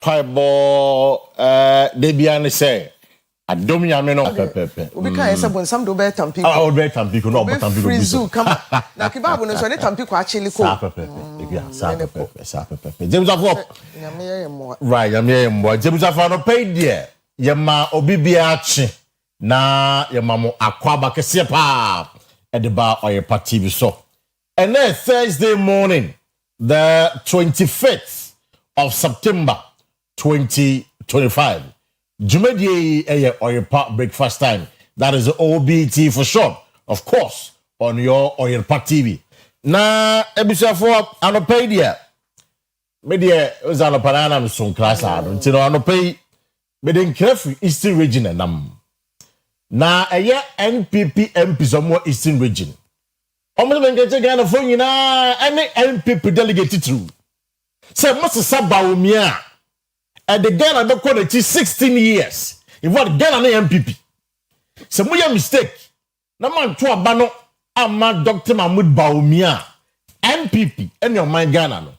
Paibo Debian say Adom Yameno Pepe. We can't say when some do better Tampico. Oh, better Tampico, no, but Tampico. Frizu, come on. Now, Kibabu knows when Tampico actually cool. Pepe. James of what? Right, James of no paid dear. Yama Obibiachi. Na Yamamo Aquaba Kesepa at the bar Oyerepa TV so. And then Thursday morning, the 25th of September 2025. Jumedi Oyerepa breakfast time. That is the OBT for short, of course, on your Oyerepa TV. Na ebisa for anopedia. Media was anopanana some class out until anopay. But in careful Eastern region and na NPP MP somewhere Eastern region. Omo ben get Ghana for you na any NPP delegate through. Say must saba umia. And the Ghana don't call it 16 years. If what Ghana na MPP. Say moya mistake. Na man to abano ama Dr. Mahmoud Baumia NPP and your mind Ghana no.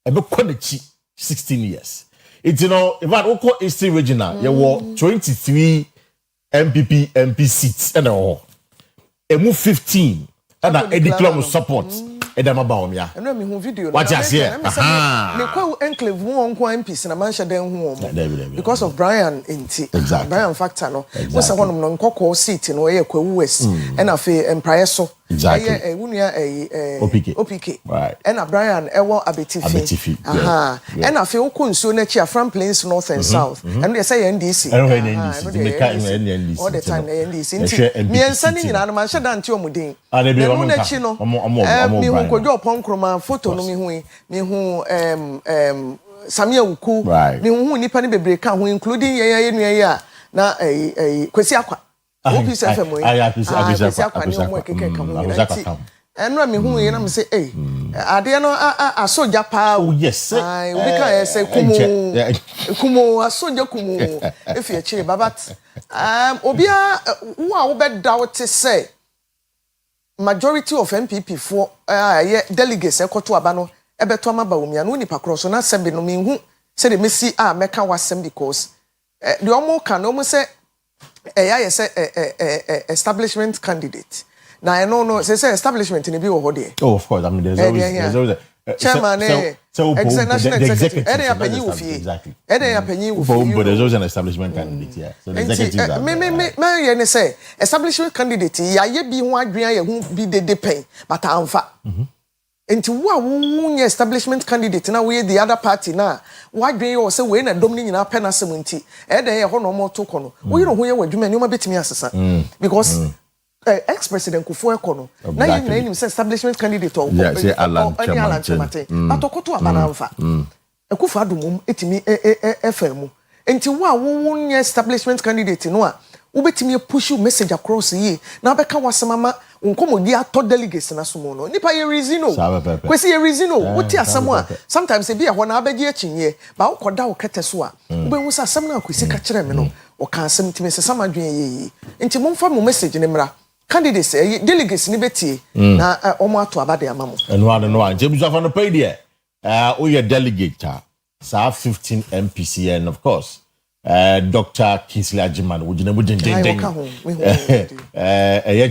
E be call it 16 years. It's if what we call Eastern regional, you were 23 MPP MP seats and all. E move 15 and a declare support. Edema Baumia. I know me who video. What you say? Me kwa enclave who MPs na mancha den who because of Brian Inti. Exactly. Brian factor no. What's a one no nkoko seat no ye kwa West. And afi empire so. Exactly. OPK. Right. And Brian ewo abetifi. Aha. And afi uko nsuo na chi Afram Plains North and South. And they say NDC. NDC. All the time NDC. Me ensani nyina na mancha dan ti omuden. Kojo ponkroma photo no me hu Samia Uku me hu nipa ne bebre ka ho including ye nua na Kwesi Akwa office FM Kwesi Akwa ne mo keke ka ho eno me hu ye na me say ade no asoja pa yes we can say kumo asoja kumo if you chire babat obia wo be doubt say majority of MPP for delegates ekoto aba no ebeto amaba omia no nipa cross na sembe no me hu say the messi meka wasem because the omo kan omo say say establishment candidate na I know say establishment ni bi wo ho de of course I mean there's always chairman executive exactly but there's always an establishment candidate yeah so the executives me say establishment candidate ya ye bi ho adwen ya hu bi de pen but amfa enti wo establishment candidate na we the other party na wadwen yo say we na dom ni nyina pen asem enti ye ho no mo to kono wo yiro ho ye wadwuma ni o ma betimi asesa because ex-president Kufuor Kono. Now you name him establishment candidate or Alan Chamate. Atokoto abanamfa. Kufuor dumum etimi FM. Enti wo establishment candidate no a ubetimi push you message across ye. Na beka wasemama unkomodi ato delegates na sumo no. Nipa ye reason no. Kwesi ye reason no. Wuti asemo a sometimes e bia ho na abeje achinye ba ukoda wo kete so a ubehu sa asem na Kwesi ka kire me no. O kan asem timi se samadwen ye. Enti momfa mo message ne mra. Candidates delegates ni beti na omo ato abade amamo no James of no pay there we delegate sa 15 MPC and of course Dr. Kingsley Ajiman we gina mudin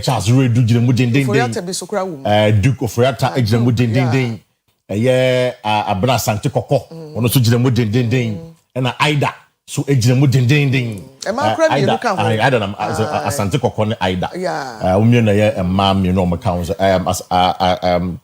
Charles Redu gina mudin Duke of Foriata gina mudin Abra Santi Koko ono so gina mudin and Aida so ejina mudin I don't know Asante Koko ne Aida umie na ye emma me no account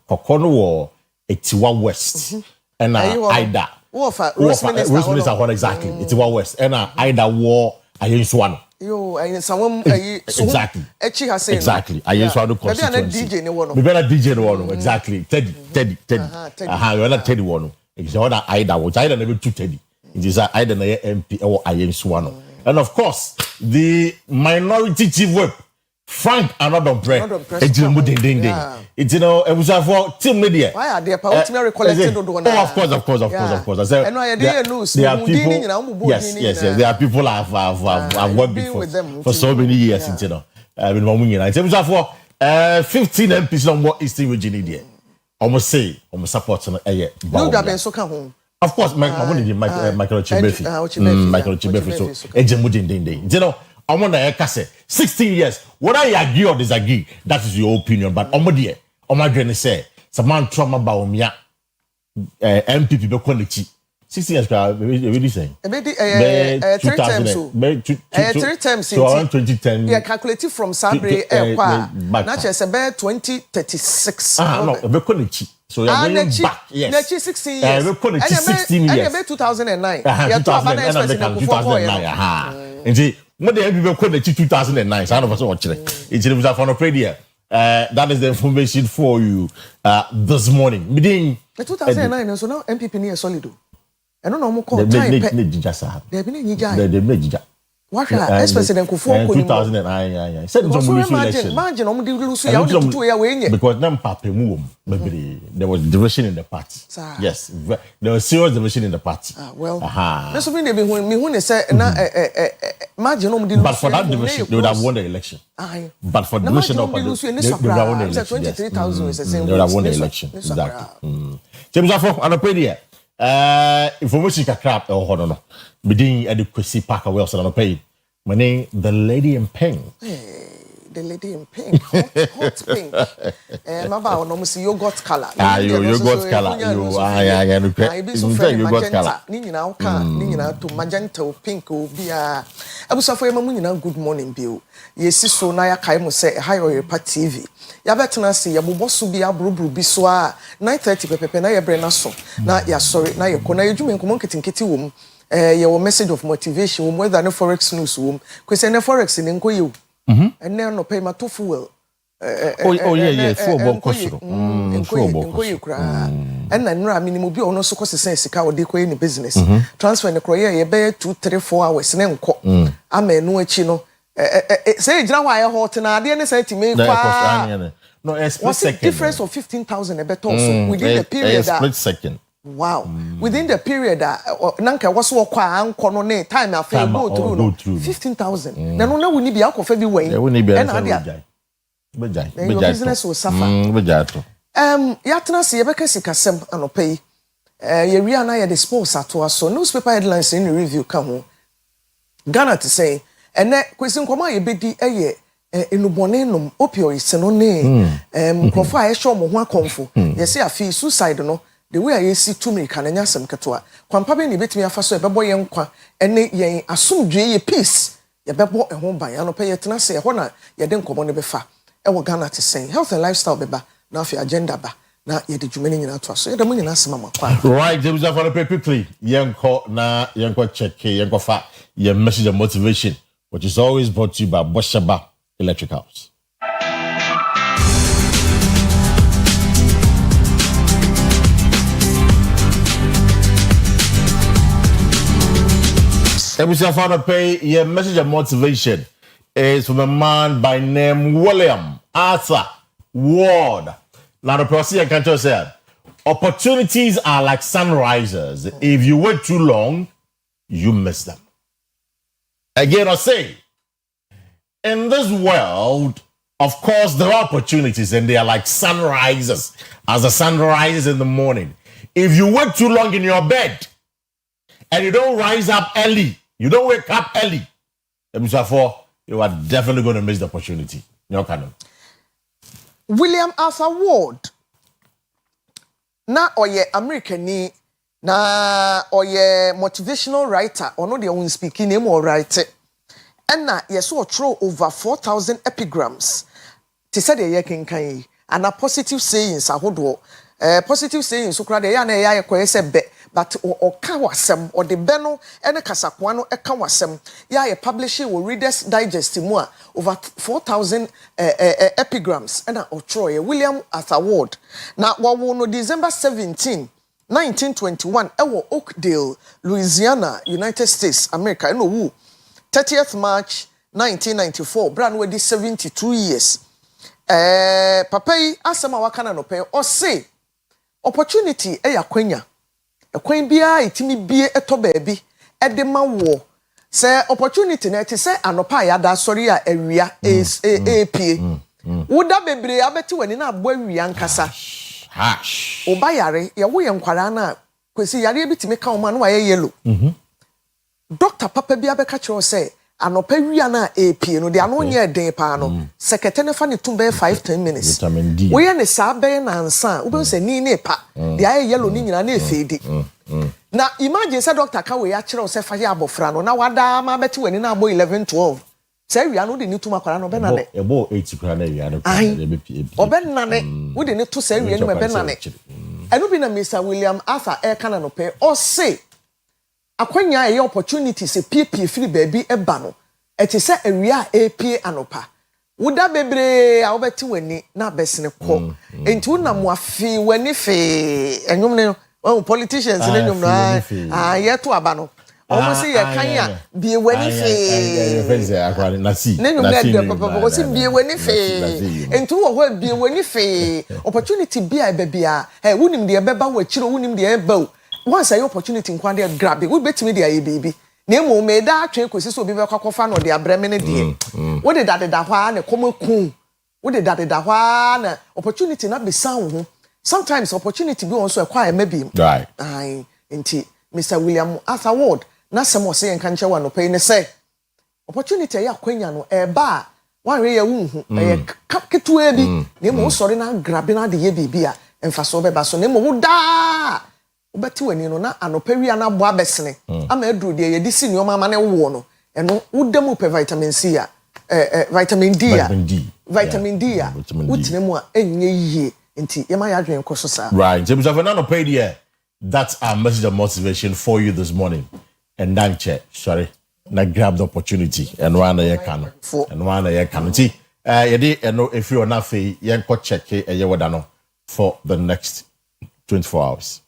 Koko no wo Etiwa West and Aida Roseminster what exactly Etiwa West and Aida wo ayensuano yo someone exactly echi ha say exactly ayensuano constituency DJ ne wono me be na DJ ne wono exactly Teddy you na Teddy wono it's other Aida wo Aida na be too Teddy it is Aida na ye MP or ayensuano. And of course, the minority chief whip, Frank Anodon Pre, it's it was for team media. Why are they ultimately collecting? Of course. And why are news? There are people. Yes. There are people I've worked before for so many years. It was for 15 MPs on what Eastern region. Almost say, almost support. No, so come home. Of course, Michael Chibefi. Michael Chibefi. So, Ejemudin. You know, I want to say 16 years. Whether you agree or disagree, that is your opinion. But Omodie, Omadrene say, some man trauma Baumia, MPP Bekonechi. 16 years, really saying. 3 terms. 3 terms. So around 2010. Yeah, calculated from Sabre Airport. Not just about 2036. No, Bekonechi. So you're going back, yes. 16 years. 16 years. And 2009. 2009. And see, what the people call the 2009. So I don't know what's it. It's a phone operator. That is the information for you this morning. Meeting 2009. So now MPP near solid. I don't know more call time. They've been in Nija. What ex-president Kufuor 2009. Said it's a election. Imagine because there was division in the party. Yes, there was serious division in the party. Well, that's something they been say. Imagine but for that division, they would have won the election. But for division of they would have won the election. 23,000 is the same. They would have won the election. Exactly. James Afo, Anopedia. Information kakra hold on. Bidding at the Kwesi Park away so I pay. My name the lady in pink. The lady in pink, hot pink. Maba no see yogurt color. Yogurt color. Yogurt color. Ni nyina uka, ni nyina to magenta o pink o bia. Abusafo yema mu nyina good morning bio. Yesi so na ya kai mo say hi Oyerepa TV. Ya betena se ya boboso bia brobro bi so a 9:30 pepepe na ye bre na so. Na ya sorry na ye ko na yedwuma nkomo nketinketi wo mu. Your message of motivation more than a forex news wom kwese na forex ni nko yew and no pay my to fuel yeah for bokosoro nko yew kra and na nra minimum bi ono so kosese sika wo de ko any business transfer ne kroye ye be 2-3-4 hours ne nko ama no achi no say gira wa ye hot na ade ne say time kwa no a split second difference of 15,000 e better so within the period that split second. Wow. Within the period nanka was wo kwa anko no ne time afa go through no 15,000. Na no na woni bia akofa bi wen. Na dia. Bejai. Business will suffer. Bejai to. Ya tena se yebeka sikasem anopa yi. Ye wi ana ye the sports ato so newspaper headlines in review ka ho. Ghana to say ene kwesi nkoma ye bedi eye enubone nom opioids no ne krofo a ye show mo ho akonfo. Ye se afi suicide no the way I see to me can anyasem ketoa kwampa be ni betimi afa so e bebo ye nkwa ene yen asomdwe ye peace ye bebo e ho ban anopa ye tena se e ho na ye de nkomo ne befa e wo Ghana te sen health and lifestyle beba na afi agenda ba na ye de dwumani nyina to aso ye de mo nyina asema makwa right James Afo quickly yenko na yenko check yenko fa your message of motivation which is always brought to you by Boshaba Electric House. Ebusia Father Pay, your message of motivation is from a man by name William Arthur Ward. Now the person I can tell you, opportunities are like sunrises. If you wait too long, you miss them. Again, I say, in this world, of course, there are opportunities and they are like sunrises as the sun rises in the morning. If you wait too long in your bed and you don't rise up early, you don't wake up early, you are definitely going to miss the opportunity. No canon. William Arthur Ward. Na oye American ni na oye motivational writer. Ono de won speaking name or write. And na yeso throw over 4,000 epigrams. Ti said ye kenkan and a positive sayings ahodo. Positive sayings so kra de ya na ya kwese be. But o ka wasem o de beno ene kasakwa no e ka wasem ya ye publish wo Reader's Digest mu a over 4,000 epigrams and o Troy William Arthur Ward na wo no December 17 1921 e wo Oakdale, Louisiana, United States, America no wu 30th March 1994 brand we di 72 years papa yi asema wakana no pe o say opportunity e yakwanya ekwan bia itimi bie eto baabi ede ma wo se opportunity na ti se anopa ya da sori a awia apie woda bebre abeti wani na abo awia nkasa hash oba yare ye wo ye nkwara na Kwesi yare bitimi ka oma no waye yellow doctor papa bi abeka kire say anopa wia na epie no de ano nye den pa no sekete ne fa ne tumbe 5-10 minutes vitamin D we ye ne sa be na ansa wo be say ni ne pa de aye yellow ni nyina na efedi na imagine say doctor ka we ya kire say fa ya abofra no na wada ma beti wani na abo 11-12 say wia no de ni tuma kwara no be na ne ebo 8 kwara na wia no de be pie obe na ne wo de ne to say wia no be na ne enu bi na Mr. William Arthur Ekana no pe o say akwanya ye opportunity se PP free baby eba no eti se awia AP anopa woda bebre a wobeti wani na besene ko enti wona mo afi wani fe enwom ne politicians ne nwom no ye to aba no omo se ye kan ya bie wani fe ne nwom ne papa ko se bie wani fe enti wo ho bie wani fe opportunity bia bebia wonim de beba wa kiro wonim de eba once ay opportunity nkwande grab it we betimi de aye baby na emo me da atwe Kwesi so obi be kwakofa no de abreme ne de wo de dadeda hwa na komaku wo de dadeda hwa na opportunity na be sound ho sometimes opportunity be on so ekwa e mabi right ai enti Mr. William Arthur Ward na sem se yen kanche wa no pay ne say opportunity ya kwanya no e ba wan re ya wunhu e ketu e bi na emo sori na grab na de ye bibia emfa so be ba so na emo wo da obeti wani no na anopa wi ana bo abesene ama edru de ye di si nyoma ama ne wo no eno wudam pe vitamin C ya vitamin D ya vitamin D ya wutine mu a enye yie nti yema ya adwen ko so sa right James Fernando paid here. That's our message of motivation for you this morning and then sorry na grab the opportunity and one na ye kan and one na ye kan nti ye di eno if you na fe ye ko check e ye wada no for the next 24 hours.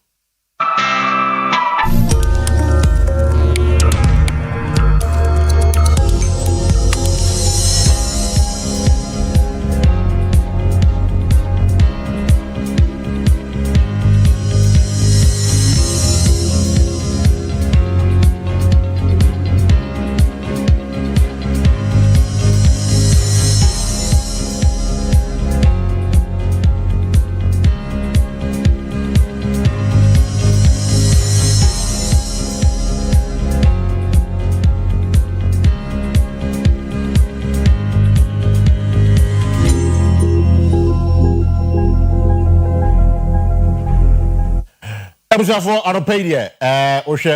For Aropedia,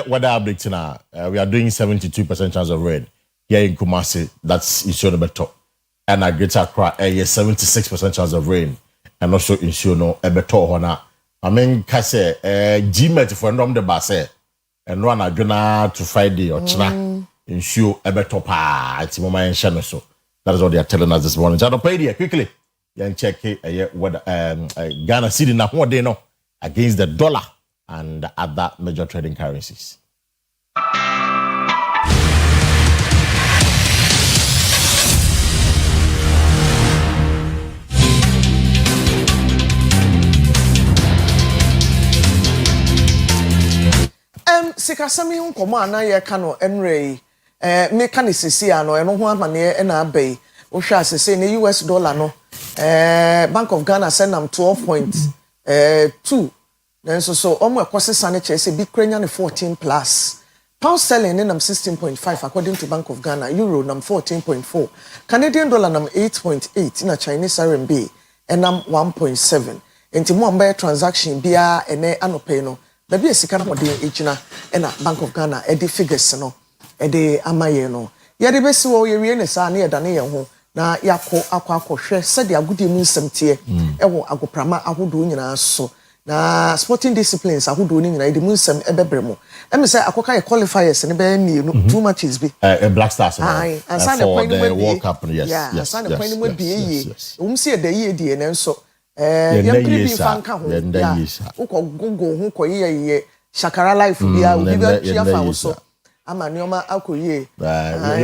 weather update now. We are doing 72% chance of rain here in Kumasi. That's Insuno Beto. And at Greater Accra, 76% chance of rain. And also Insuno Beto Hona. I mean, Kase, Gmet for Ndom de Basse. And run a Juna to Friday or China. Insure Beto Pa. It's Mama and Shano. So that is what they are telling us this morning. Aropedia, quickly. Young check what Ghana city now what they know against the dollar and other major trading currencies. Sikasami nkomo ana ye ka no enrei me ka ne sisi ano eno ho amane na abai wo hwa asese ne US dollar no Bank of Ghana send am 12.2 then so omo ekosesa ne chese bi krenya ne 14 plus pound sterling nam 16.5 according to Bank of Ghana, euro nam 14.4, Canadian dollar nam 8.8 na Chinese RMB nam 1.7 enti mo ambe transaction bia ene anope no da bia sika na mode ejina na Bank of Ghana edi figures no edi amaye no ye de besi wo ye wie ne sa na ye da ne ye ho na yakọ hwe sede agudi mu nsamtie ewo agoprama ahodo nyina so na sporting disciplines ahodo ni nyina edi mu nsam ebebremo em say akoka ye qualifiers ne be mienu 2 matches bi Black Stars and for the World Cup yes and the point we be ye si e da ye die ne nso ye pribi fanka ho ya uko gogo ho ko ye shakara life bia obi be tua fa wo so ama nioma akoye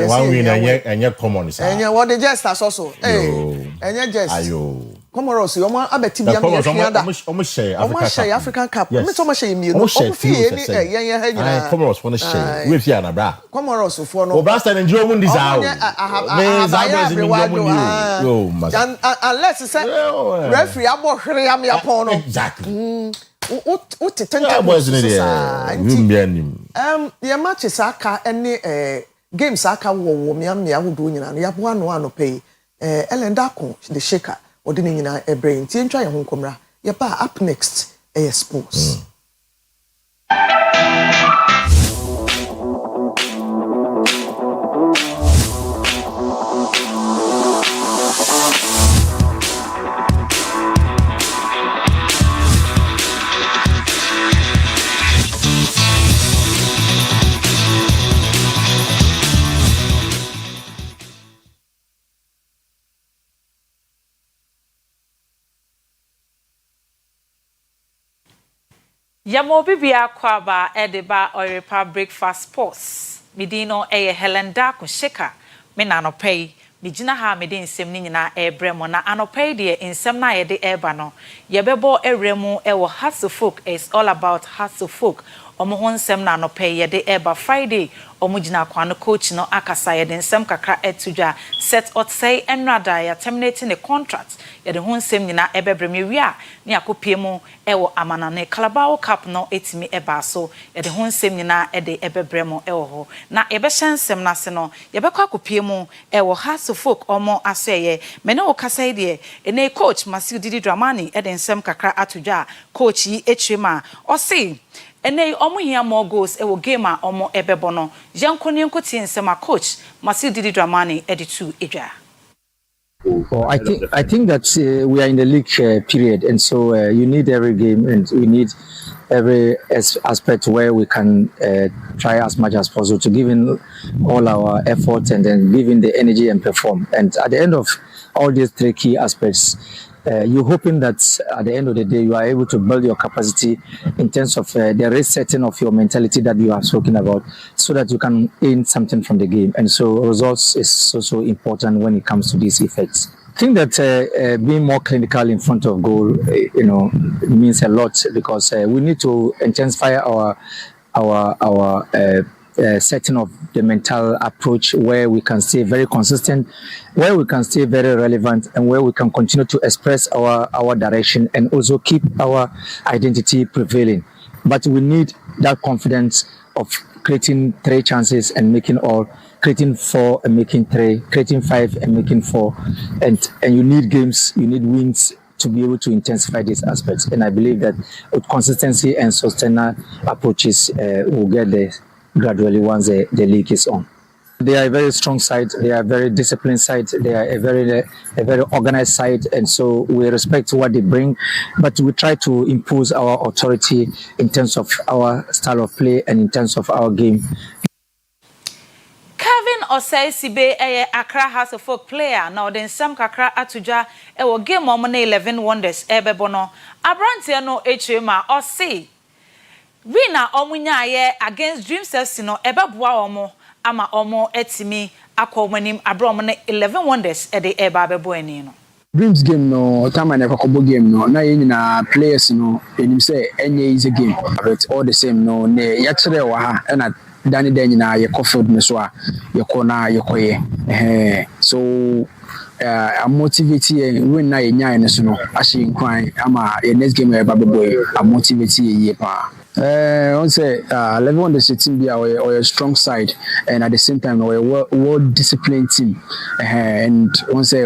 one win enye common sir enye what the just also enye just ayo Comoros yo mo abeti bia me hwada omo share African Cup me to mo share mi no omo fie ni enye ha nyina Comoros won share we fie na bra Comoros fo no o Blaster Nigeria mun desire me Zambia ni mun yo unless say referee abo hwere am yapon no exactly What tenka boys in there. Your matches aka any games aka wo me awodo nyina no yabo ano pay Elendako the shaker odi ne nyina brain ti ntwa ye ho nkomra ye ba up next sports. Yamo bibia kwaba edeba Oyerepa breakfast sports. Midino Helenda kushika. Mina no pay. Mijina ha mede nsem ni nyina ebremo na anopay de nsem na yede eba no. Yebebo eremu ewo hustle folk is all about hustle folk. Omo ho nsem na anopay yede eba Friday. Omo jina kwano coach no akasa yede nsem kakra etudwa set otsay enrada ya terminating the contract. Yede ho nsem nyina ebebreme wia ne akopie mu ewo amanane Carabao Cup no etimi eba so yede ho nsem nyina ede ebebremo ewo ho na yebehye nsem na se no yebekwa akopie mu ewo hustle folk omo aseye mene wo kasa de ene coach Masiu Didi Dramani ede nsem kakra atudwa coach yi etwema osi ene omo hia more goals ewo game a omo ebebo no yankoni nkoti nsem a coach Masiu Didi Dramani ede tu edwa. Well, I think that we are in the league period, and so you need every game, and we need every aspect where we can try as much as possible to give in all our effort and then give in the energy and perform. And at the end of all these three key aspects, you're hoping that at the end of the day you are able to build your capacity in terms of the resetting of your mentality that you have spoken about, so that you can gain something from the game. And so results is so important when it comes to these effects. I think that being more clinical in front of goal, means a lot, because we need to intensify our setting of the mental approach, where we can stay very consistent, where we can stay very relevant, and where we can continue to express our direction and also keep our identity prevailing. But we need that confidence of creating 3 chances and making all, creating 4 and making 3, creating 5 and making 4, and you need games, you need wins to be able to intensify these aspects. And I believe that with consistency and sustainable approaches, we'll get there gradually once the league is on. They are a very strong side. They are a very disciplined side. They are a very organized side, and so we respect what they bring, but we try to impose our authority in terms of our style of play and in terms of our game. Kevin Osei Sibe Accra House of Folk player now then some kakra atuja ewo game omo na 11 wonders ebebono abrantie no echema Osei Wina omunya ye against Dreams FC no ebeboa omo ama omo etimi akomanim abrom na 11 wonders ede eba bebo ani no Dreams game no time na kokobo game no na ye nyina players no enim say enye is a game but all the same no ne ya kire wa ha na dani da nyina ye kofod me so a ye ko na ye koye so I'm motivated when na ye nya ne so no ahye nkwan ama ye next game eba bebo am motivated ye pa on say 11 on the team be our strong side, and at the same time our well disciplined team, and on say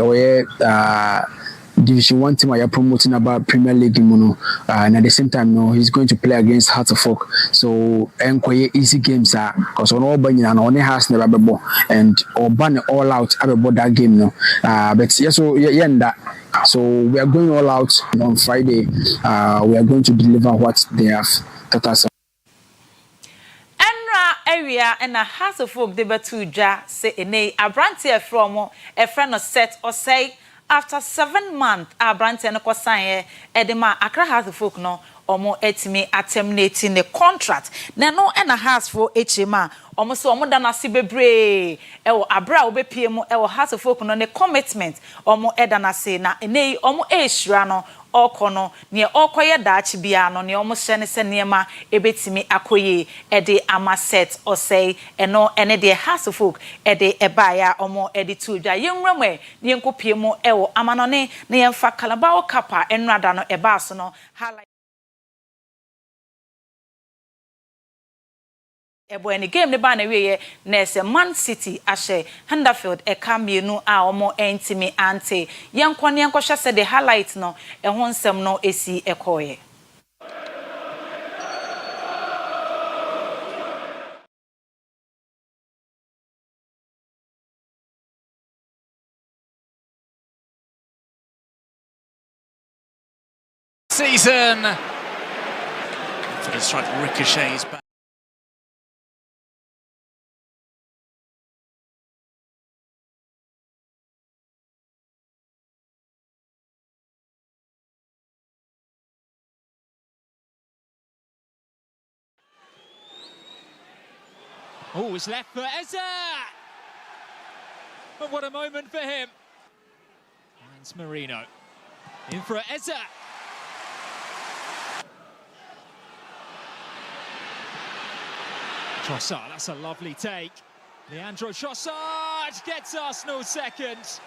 Division 1 team are promoting about Premier League mono, and at the same time no he's going to play against Heart of Folk, so quite easy games because on all bany and only has never bebo and or ban all out about that game no but yes so that. So we are going all out on Friday. We are going to deliver what they have taught us. Enra area and a House of Folk deba tuja say ene abrantie from a friend of set or say after 7 months abrantie no kwasan edema Accra House of Folk no omo etimi terminating the contract na no and a house for HMA omo so omo dana si bebre ewo abra obepie mu ewo House of Folk no ne commitment omo edana se na enei omo ehira no okono ne okoye daachi bia no ne omo hye ne se niema ebetimi akoye ede ama set or say eno ene de House of Folk ede ebaya omo ede tudwa yenwremwe ne yenkopie mu ewo amanone ne yemfa Carabao Cup enrada no eba so no Eboeni game ne ba na wiye na ese Man City ahye Huddersfield eka mienu a omo entimi ante yenkone yenkwohwe se the highlight no ho nsem no esi ekoye. Season. For the strike ricochets back. Oh, it's left for Eza! But what a moment for him. Finds Marino. In for Eza. Trossard, that's a lovely take. Leandro Trossard gets Arsenal second.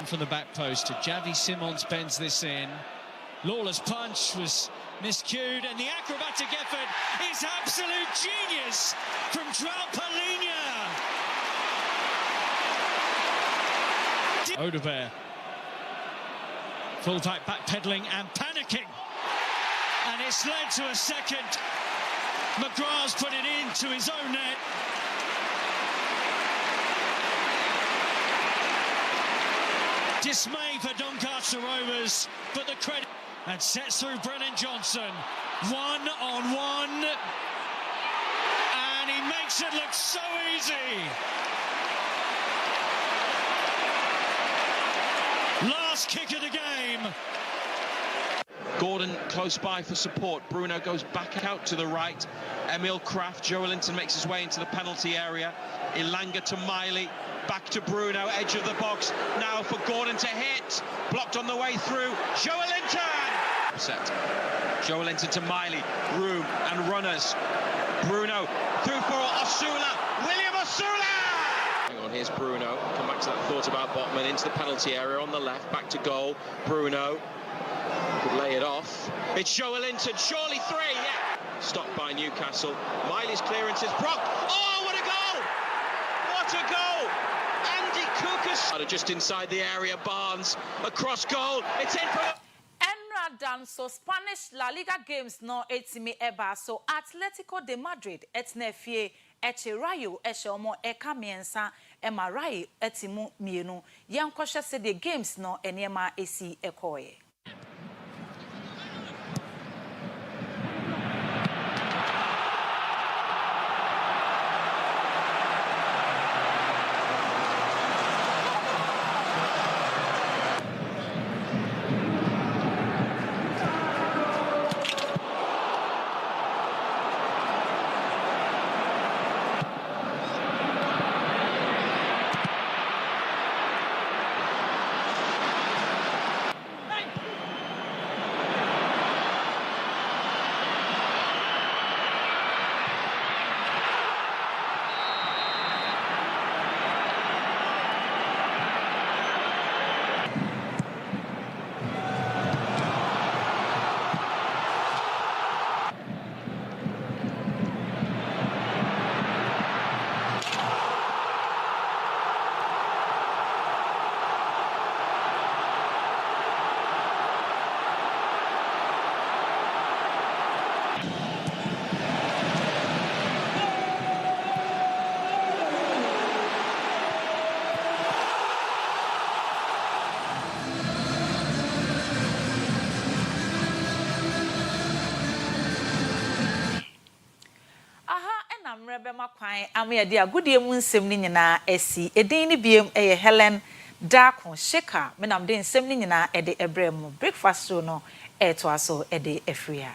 From the back post to Javi Simons bends this in. Lawler's punch was miscued, and the acrobatic effort is absolute genius from João Palhinha. Odegaard, full tight backpedaling and panicking, and it's led to a second. McGrath's put it into his own net. Dismay for Doncaster Rovers, but the credit and sets through Brennan Johnson. 1-on-1, and he makes it look so easy. Last kick of the game. Gordon close by for support. Bruno goes back out to the right. Emil Kraft, Joelinton makes his way into the penalty area. Ilanga to Miley. Back to Bruno, edge of the box. Now for Gordon to hit. Blocked on the way through. Joelinton! Set. Joelinton to Miley. Room and runners. Bruno through for Osula. William Osula! Hang on, here's Bruno. Come back to that thought about Botman. Into the penalty area on the left. Back to goal. Bruno could lay it off. It's Joelinton. Surely three, yeah. Stopped by Newcastle. Miley's clearance is blocked. Oh, what a goal! What a goal! Andy Kukas just inside the area. Barnes across goal. It's in for. Enra dan so Spanish La Liga games no etimi eba so Atletico de Madrid etnefie eche Rayo eche omo eka miensa ema Rayo etimu mienu yankwahwe se the games no enema esi ekoye. Bema kwan amede agudie mu nsem ni nyina esi edin ni biem eye Helen Dakon Sheka menam de nsem ni nyina ede ebrem breakfast show no eto aso ede efria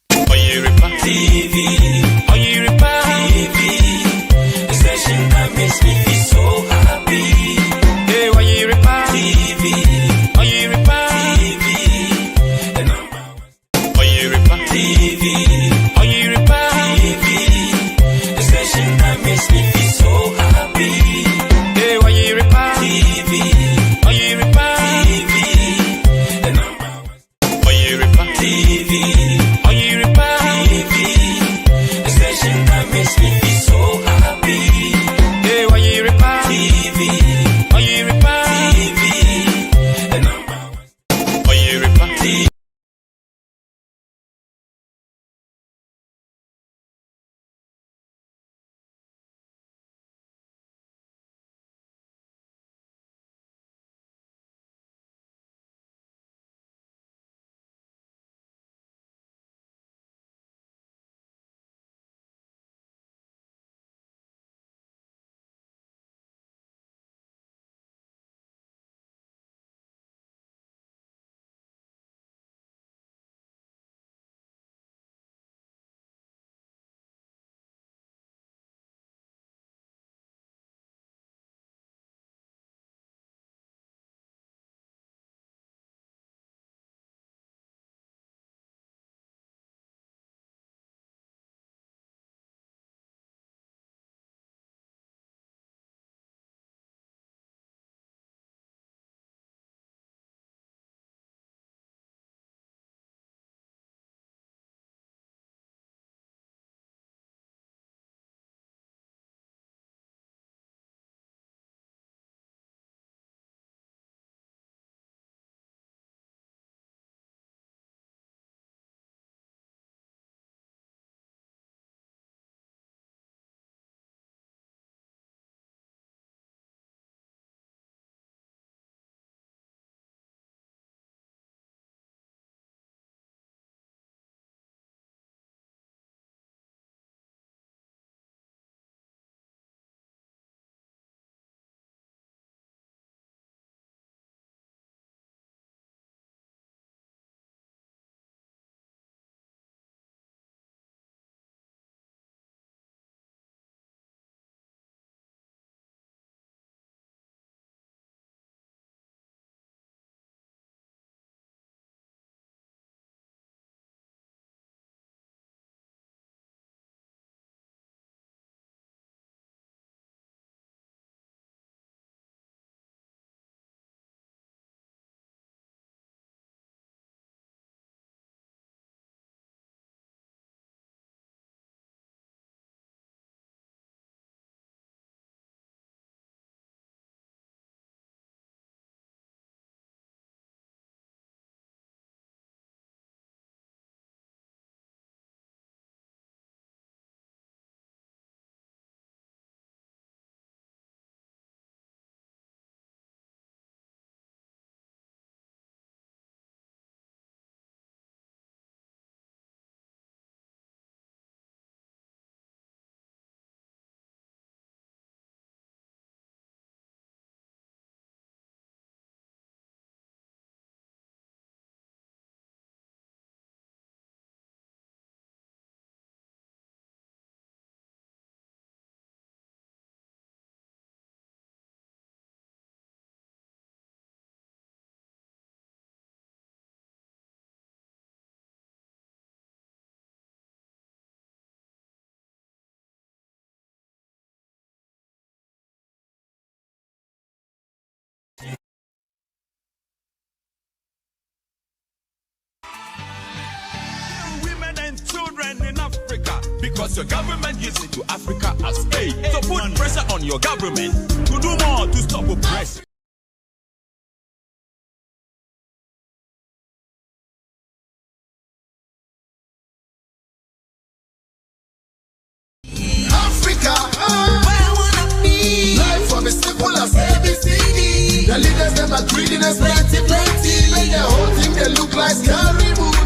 Oyerepa TV Oyerepa TV the station that makes me feel so happy. Hey Oyerepa TV Oyerepa TV the number Oyerepa TV Oyerepa TV the station that makes me feel so happy. Hey Oyerepa TV Oyerepa TV the because your government gives it to Africa as aid. So put pressure on your government to do more to stop oppression. Africa, where I wanna be. Life for me simple as ABCD. The leaders them are greediness, plenty. Make the whole thing they look like scary movie.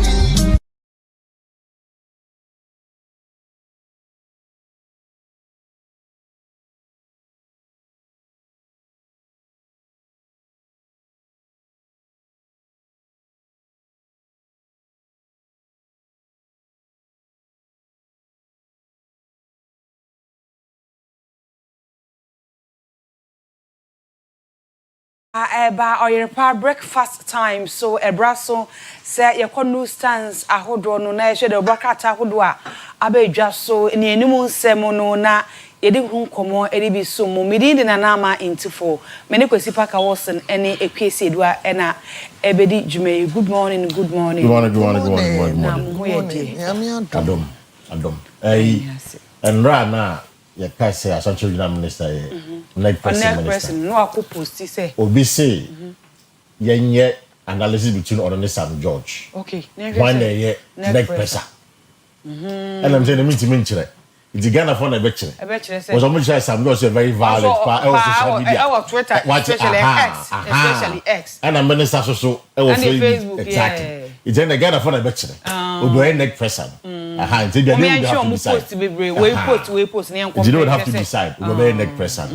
Eba Oyerepa breakfast time so ebraso say ye news stands ahodo no na ehwe de obrakata ahodo a abedwa so ne animu nsem no na yedi hu nkomo edi bi so mu midin de na nama intifo me ne Kwesi paka wosen ene Akua Asiedua ena ebedi jume. Good morning. Good morning. Adom enra na ye ka say asantwe jina minister ye next person no akọ post say obi say yenye analysis between Odone Sam George. Okay, one day next person and I'm saying the meeting mention it's Ghana for na be kire was almost say Sam George very violent social media Twitter especially X and I'm minister so Facebook exactly it's in the Ghana for na be kire odo next person it's you don't have to decide we post you don't have to decide we be next person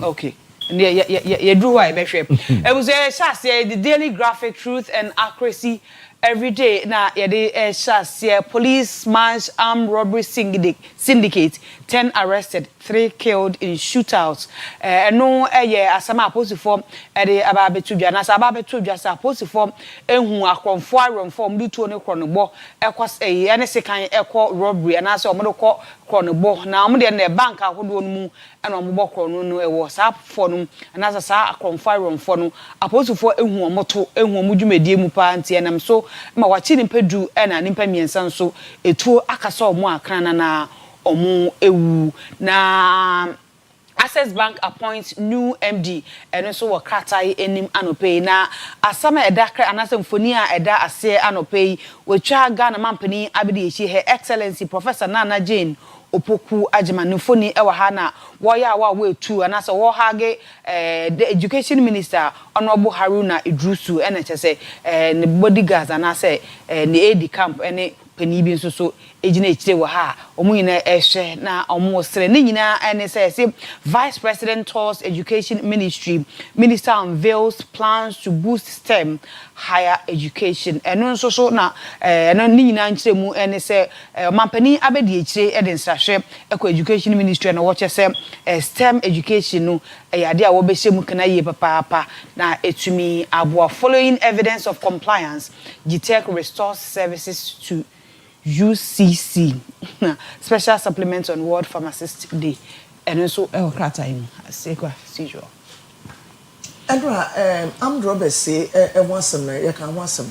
okay. You do why be hwep it was the daily graphic truth and accuracy every day na ye police march armed robbery syndicate 10 arrested 3 killed in shootouts no asama aposifo de ababetudwa na sa ababetudwa sa aposifo ehu akonfo aromfo mdutuo ne kronbo ekwas ene sekan ekọ robbery na sa omodo kọ kronbo na omode na bank ahodo no mu na ombo krono no ewo sa fo no na sa akonfo aromfo no aposifo ehu omoto ehu omudwumedie mu pa ntie nam so ma wachi ni pedu na nimpa miensa nso etuo akasa omo akran na omo ewu na Access Bank appoints new MD and also Wakatai enim anopay na asama edakra anase mfoni a eda ase anopay wetwa Ghana mampani abedi echi Her Excellency Professor Nana Jane Opoku Agyeman mfoni ewa ha na woya wa wetu anase wo hage the Education Minister Honorable Haruna Idrusu ene chese ne bodyguards anase ne AD camp ene pani bi nso so ejina echire wo ha omunyina ehwe na omosere ne nyina ene say Vice President tours Education Minister unveils plans to boost STEM higher education eno nso so na eno ne nyina nchire mu ene say mampani abedi echire eden sahwe eko Education Ministry na wo chese STEM education no yade a wo be hyemu kana ye papa na etumi aboa following evidence of compliance GTech restores services to UCC special supplement on World Pharmacist Day and also krata him sekwa sijo Edra am Robert say wansem na ye kan wansem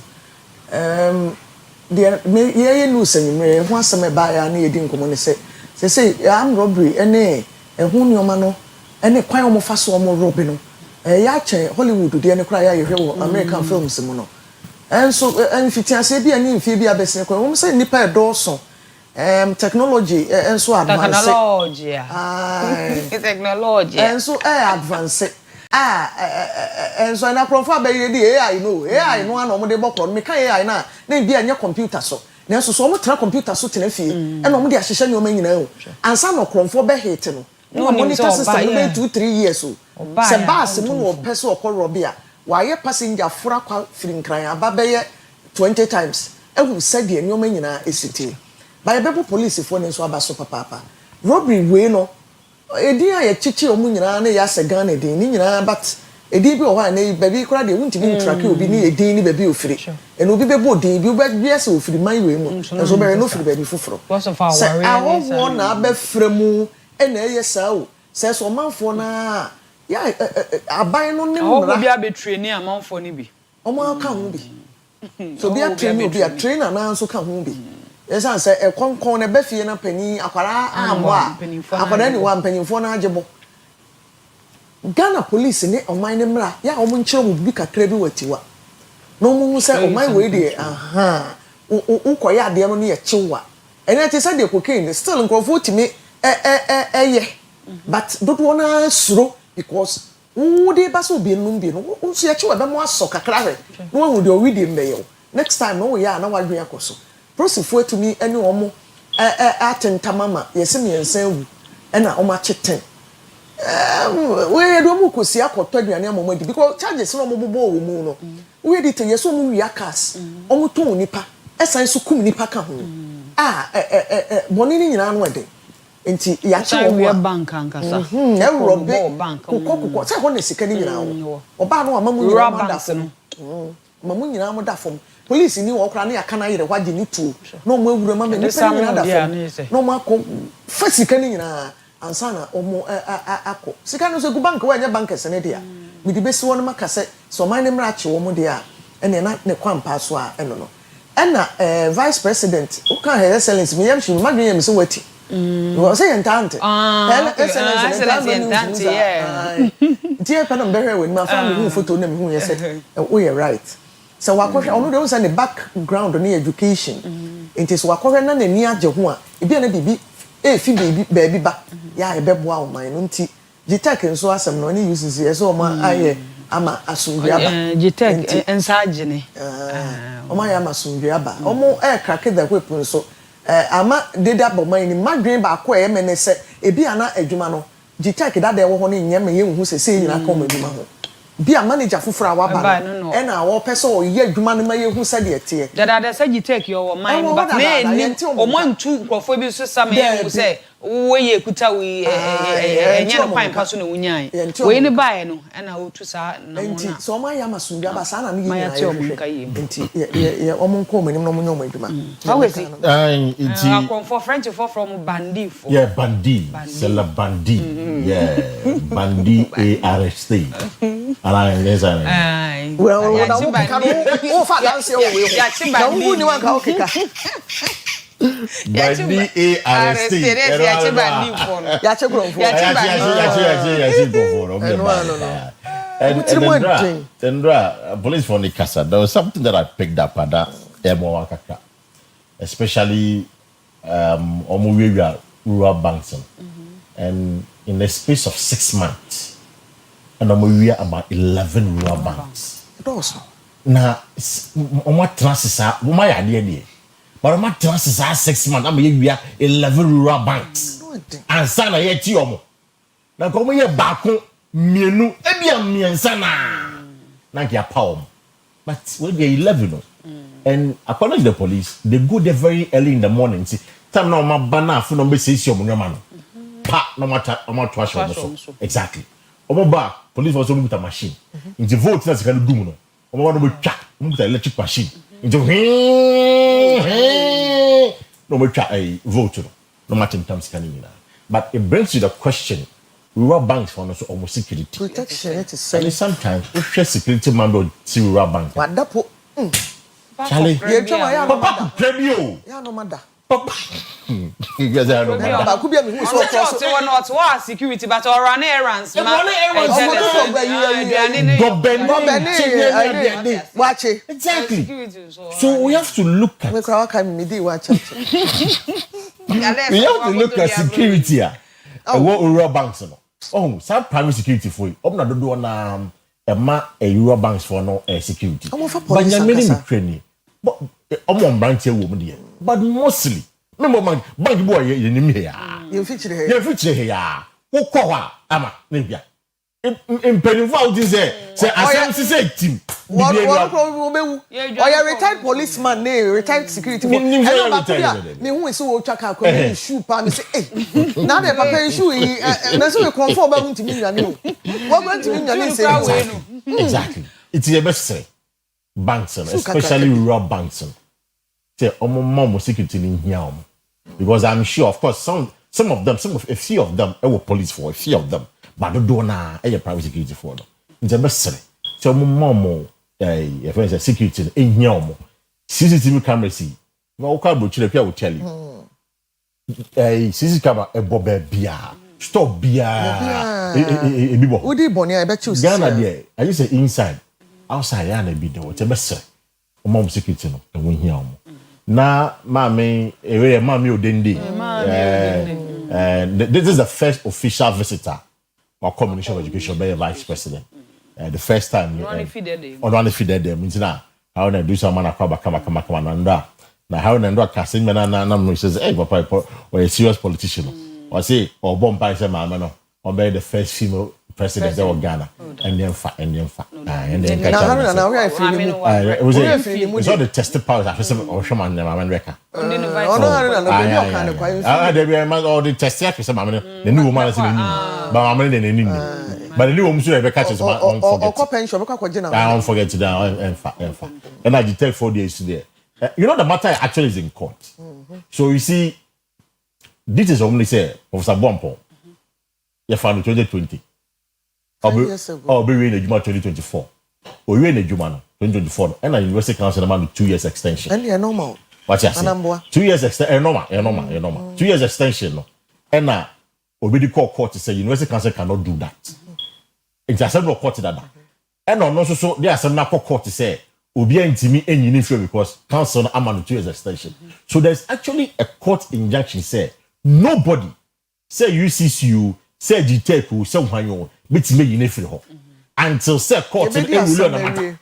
the ye no sanyimre wansem ba ya na yedi nkomo ne say am robbery ene ehu nioma no ene kwan omo fa so omo robbery no ya chen Hollywood de ene kra ya ye hwe wo American films mu no and so and fitiase bia ni mfie bia besene kwa won say nipa edoso technology and so advance technology and so advance and so na profile be dey AI no ana omo dey bokro me kan AI na bia nya computer so na so omo tra computer so tena fie and omo dey ahihye nyoma nyina o ansa no kromfo be hit no monitor system be 2-3 years so se bass mu no pese okorobia waye passenger fura kwa firinkran ababeye 20 times ehu said ye nyoma nyina esiti ba yebebo police fo ne so abaso papa robbery we no edin aye chichi omu nyina na ya se Ghana edin ni nyina but edin bi o wa na baby kura de wuntimi track obi ni edin ni baby ofiri en obi bebo din bi obi ase ofiri man we mu so be no ofiri baby foforo se awo na abefremu ena eye sao se so manfo na ya aban no nim ra obi abetre ni amanfo ni bi omo aka ho bi so bi atreni obi a trainer na nso ka ho bi Yes, I say a concon a befi and a penny, aquara, aquara, anyone penny for an ajabo. Ghana police in it on my name, ya, omuncho will be a credible with you. No one say, oh, my way there, aha, ukoya, the ammonia chiwa. And I said the cocaine still in Crawford to me, but don't wanna slow because. They basu be numbi no unso ya chiwa be mo asoka krare no hu de owidi mbeyo next time no we ya na wadwe akoso prosifo to me ene omo atentamama yesi me ensan wu na omo acheten we do mu kosi akoto aduane amoma di because charges no mo bobo wo mu no we di te yeso mu wi akas omo ton nipa esan so kum nipa ka ho boni ni nyina no ede enti ya che wo bank ankasa robe bank kokoko say ho na sika ni nyina wo oba no amamu nyina mo da fom mamu nyina mo da fom police ni wo kra na ya kana yire hwaje ni tu no mo awura ma me ni pa nyina da fom no mo akọ fa sika ni nyina ansa na omo akọ sika no so gu bank wa nya bank ese ne dia mi di besi won maka se so man ne mra che wo mo dia ene na ne kwampa so a eno no ena vice president o kan her excellence mi yam shi ma dwen yam se wati we say entante excellence yeah dear pan on better when my family photo na me hu said oh you right so wakohwe onu de say the background on education it is wakohwe na ni age ho a e bia na bibi fi baby ba ya e beboa o man no nti gitek nso asem no ni uses yes o ma aye ama asundua gitek ensa agene o ma ya masundua ba o mo crack the whip nso ama deda boman ni madwen ba ko e mene se ebi ana adwuma no gitek da de wo ho ne nyem ye hu se se nyina ko madwuma ho bi a manager fufura wa ba e na wo pese o ye adwuma no ma ye hu se de ete da se gitek yo man ba me o mo ntu krofo bi so sa me hu se we ye kuta we enye no kwan pa so na wunyan we ni bae no e na wo tu sa na mo na so ma ya masundua ba sa na ne nyina enti ye o mo nko manim no mo nyom adwuma Kwesi enti for French from bandi for yeah bandi c'est la bandi yeah bandi et arresté ala ngeza well o fa dance o we ya wu ni wan ka o keka bandi et arresté ya che bandi for ya che grofo ya che grofo and police for Nikasa, there was something that I picked up at that Wakaka, especially rural banks. And in the space of 6 months, and about 11 rural banks. Now, what transits are my idea? But my transits are 6 months, we are 11 rural banks. And Sana yet yomo. Now come here back. Mienu ebia miensa na kia palm but when they 11 and according to the police they go there very early in the morning see time na ma bana fu no be say si omo no pa no matter omo to asho so exactly omo ba police also with a machine in the vote na sika no dum no omo no be twa omo with electric machine in the no be twa vote no matter in terms can but it brings you the question. Rural banks for also almost security. Protection, it is saying. And sometimes we share security man do rural bank. What that po? Charlie, Papa, premium. Ya no matter. Papa. Yes, I know. Papa, could be a who so cross. They were not was security, but or run errands. Watch it. Exactly. So we have to look at. We have to look at security. What rural banks no? Oh, some private security for you. Open the door na rural banks for no security. But you many training. But branch here woman there. But mostly, remember bank boy you name here. You feature here. Who call ama nebia. In Pennyford is say asansi say team. What you retired policeman retired security for me who is so chaka ko me shoe pa me say eh na dey papa shoe na so we confirm ba won timi nyane o what going to nyane say exactly it's the best say banks especially rural banks say omo security ni hia because I'm sure of course some of them a few of them were police for a few of them but do na private security for them it's the best say so omo if I say security in here CCTV camera see no ka bo chire pia wo tell you sisi kama ebobe bia stop bia bibo odi boni e be choose Ghana there I just say inside outside ya na bi de wo te be se mom security no e won hia omo na mama ewe mama odendi this is the first official visitor or combination of education by a vice president the first time on one feeded them now how na do some man akwa kama na how na ndo akasin me na says hey papa or a serious politician or say or bomb by say mama no or be the first female president of Ghana and then and then now we are feeling it was all the tested powers I said or shaman mama reka all the tested for some mama the new woman is in but mama then but the new woman should be catch on forget I don't forget today and I tell 4 days today you know the matter actually is in court so you see this is only say Professor Bompo you found 2020 or be in the Juma 2024 or you in the Juma 2024 and a University Council man 2 years extension and normal what you say 2 years extension normal 2 years extension no and na obedi court say University Council cannot do that it's assembly court that and no so they assembly court say obi antimi enyini free because council am 2 years extension so there's actually a court injunction say nobody say UCCU say GTEC say hwanyo betime yini free ho until say court in ewulo na matter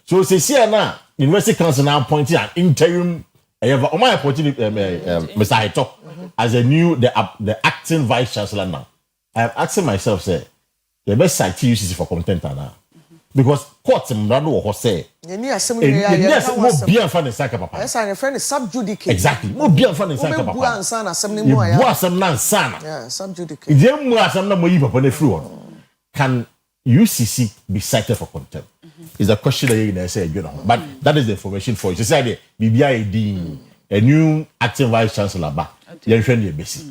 so say see na University Council now appointed an interim my appointed Mr. Hito as a new the acting vice chancellor now I am asking myself say the best site UCC for content now because court mrado ho say yes mo bien fa ne saka papa yes I friend sub judice exactly mo bien fa ne saka papa bu ansa na asem ne mu aya bu asem na ansa na yeah sub judice ije mu asem na mo yi papa na free one can UCC be cited for contempt is a question that you say you know but that is the information for you say the BBID a new acting vice chancellor ba you hwe ne besi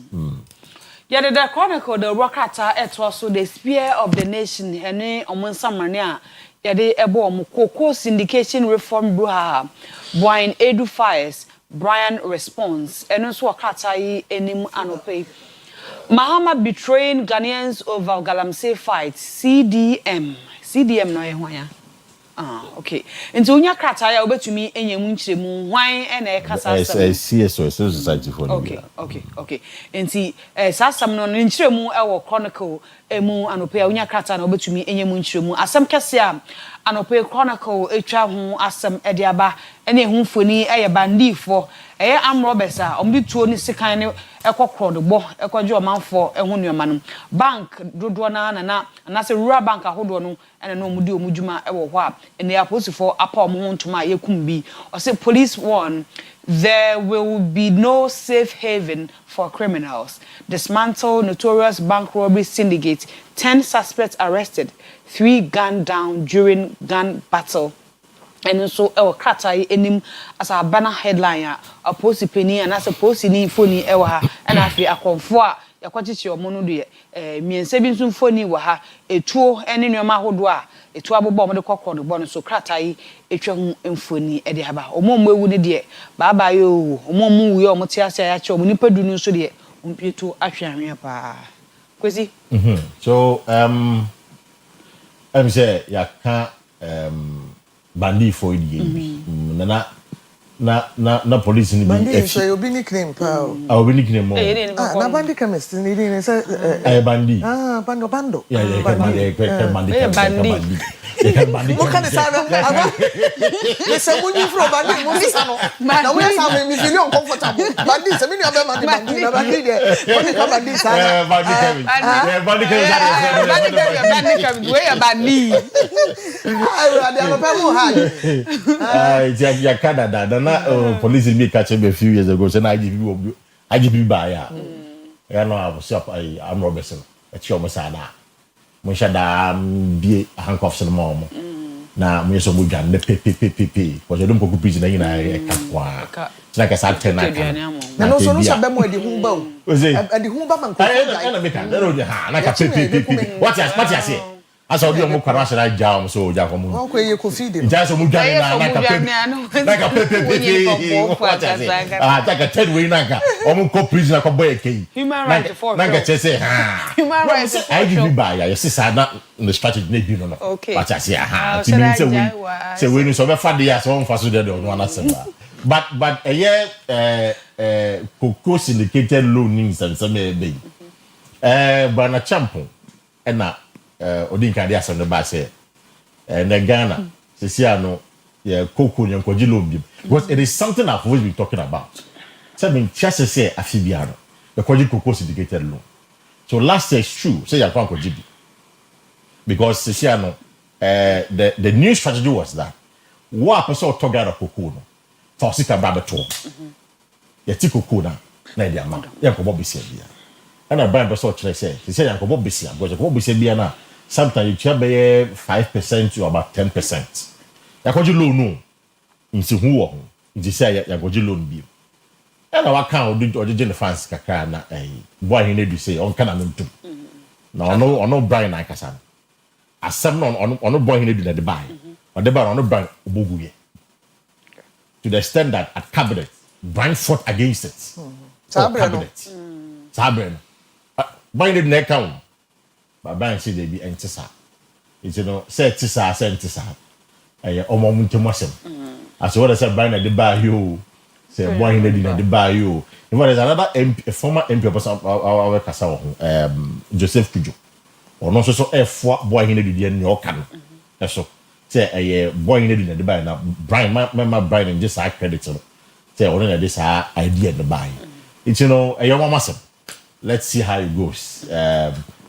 yeah the chronicle the Rokata also the spear of the nation ene omonsamane a yade ebo omkoko syndication reform bruha Brian Edu Fires Brian response eno so Rokata yi enim anope Mahama betraying Ghanaians over Galamsey fight CDM no ehwan okay nti onya krata ya obetumi enyemu nchiremu hwan e na ekasa CSO society for okay nti sasam no nchiremu e wo chronicle emu anope ya onya krata na obetumi enyemu nchiremu asem kese a anope chronicle etwa ho asem ediaba ene ehunfoni eye bandifo eye amrobes a omdi tuo ni sikan ne ekokro de bo ekoje omanfo ehu nuoma no bank dodo na se rural bank ahodo no ene no omudi omudwuma ewo ho a ene aposifo apa omo ntoma yekum bi o say police warn there will be no safe haven for criminals. Dismantle notorious bank robbery syndicate. 10 suspects arrested. 3 gunned down during gun battle. And so our Katai enim as a banner headline a posty penny and as a posty ni phony ewa and after a confoa ya kwachichi omono de mi ensebin sun phony wa ha etuo ene nneoma hodoa etu abobọ mo de kokko de bono so Katai etwa hu emfoni e de haba omommo ewu ne de baba yo omommo wu yo mo tiase ya che omo nipa dunu so de ompieto ahwanwe pa Kwesi so I'm say ya ka bandi for the na police ni bandi so you be nickname pa o be nickname mo na bandi chemist ni ni say bandi bando yeah bandi mo kan say na we say mo ni from bandi mo say no na we say me feel uncomfortable bandi say me no be bandi na bandi de what is bandi say bandi we are bandi ya Canada na police me catch me a few years ago say na IGP buy ya no I was up I'm Robertson at your masana mo shada bi handcuffs no mo na mo yeso mo dwan ne pepepepe ko je dum ko prison na yina e kakwa na ka sa tena na no so no sabe mo edi hu ba o edi hu ba man ko na make na ro ha na ka pepepepe what you say asa odi omo kwara shara jam so ja ko mu ko ye ko feed ja so mu dwane na ka pepe ah ta ka ted we na ka omo ko prison ko boy kei human right for na ka chese ha human right for I give you buy ya yes na the strategy na bi no okay but I say ha ti mean say we no so be fa dey as one fa so dey no na semba but cocoa syndicated loan needs and some be bana champion na odinka dey asem the ba say na Ghana sisia no cocoa nyankoji loan bi because it is something I've always been talking about. So I mean just say afibia no the cocoa syndicated loan. So last year it's true say yankoji bi because sisia no the new strategy was that what person talk about cocoa no for sika babeto yeti cocoa na dia ma yankobo bisia bia ana brand person try say yankobo bisia because yankobo bisia bia na sometimes you try be 5% to about 10%. Yakoji loan no. Nsi hu wo ho. Nti say yakoji loan bi. And our account odi the fans kakra na boy he need to say on kana mentum. Na ono Brian na kasa. Asem no ono boy he need to the buy. Or the buy ono Brian oboguye. To the extent that at cabinet Brian fought against it. Cabinet. Sabre. Boy need na account. But Brian say they be entisa. It's say tisa sentisa. Omo muntumosem. As what I said Brian the buy you. Say boy he need the buy you. In fact, there's another MP, a former MP person our kasa Joseph Kujo. Or no so F4 boy he need the new can. So say boy he need the buy now. Brian my Brian and just credit so. Say only this idea the buy. It's a young massive. Let's see how it goes.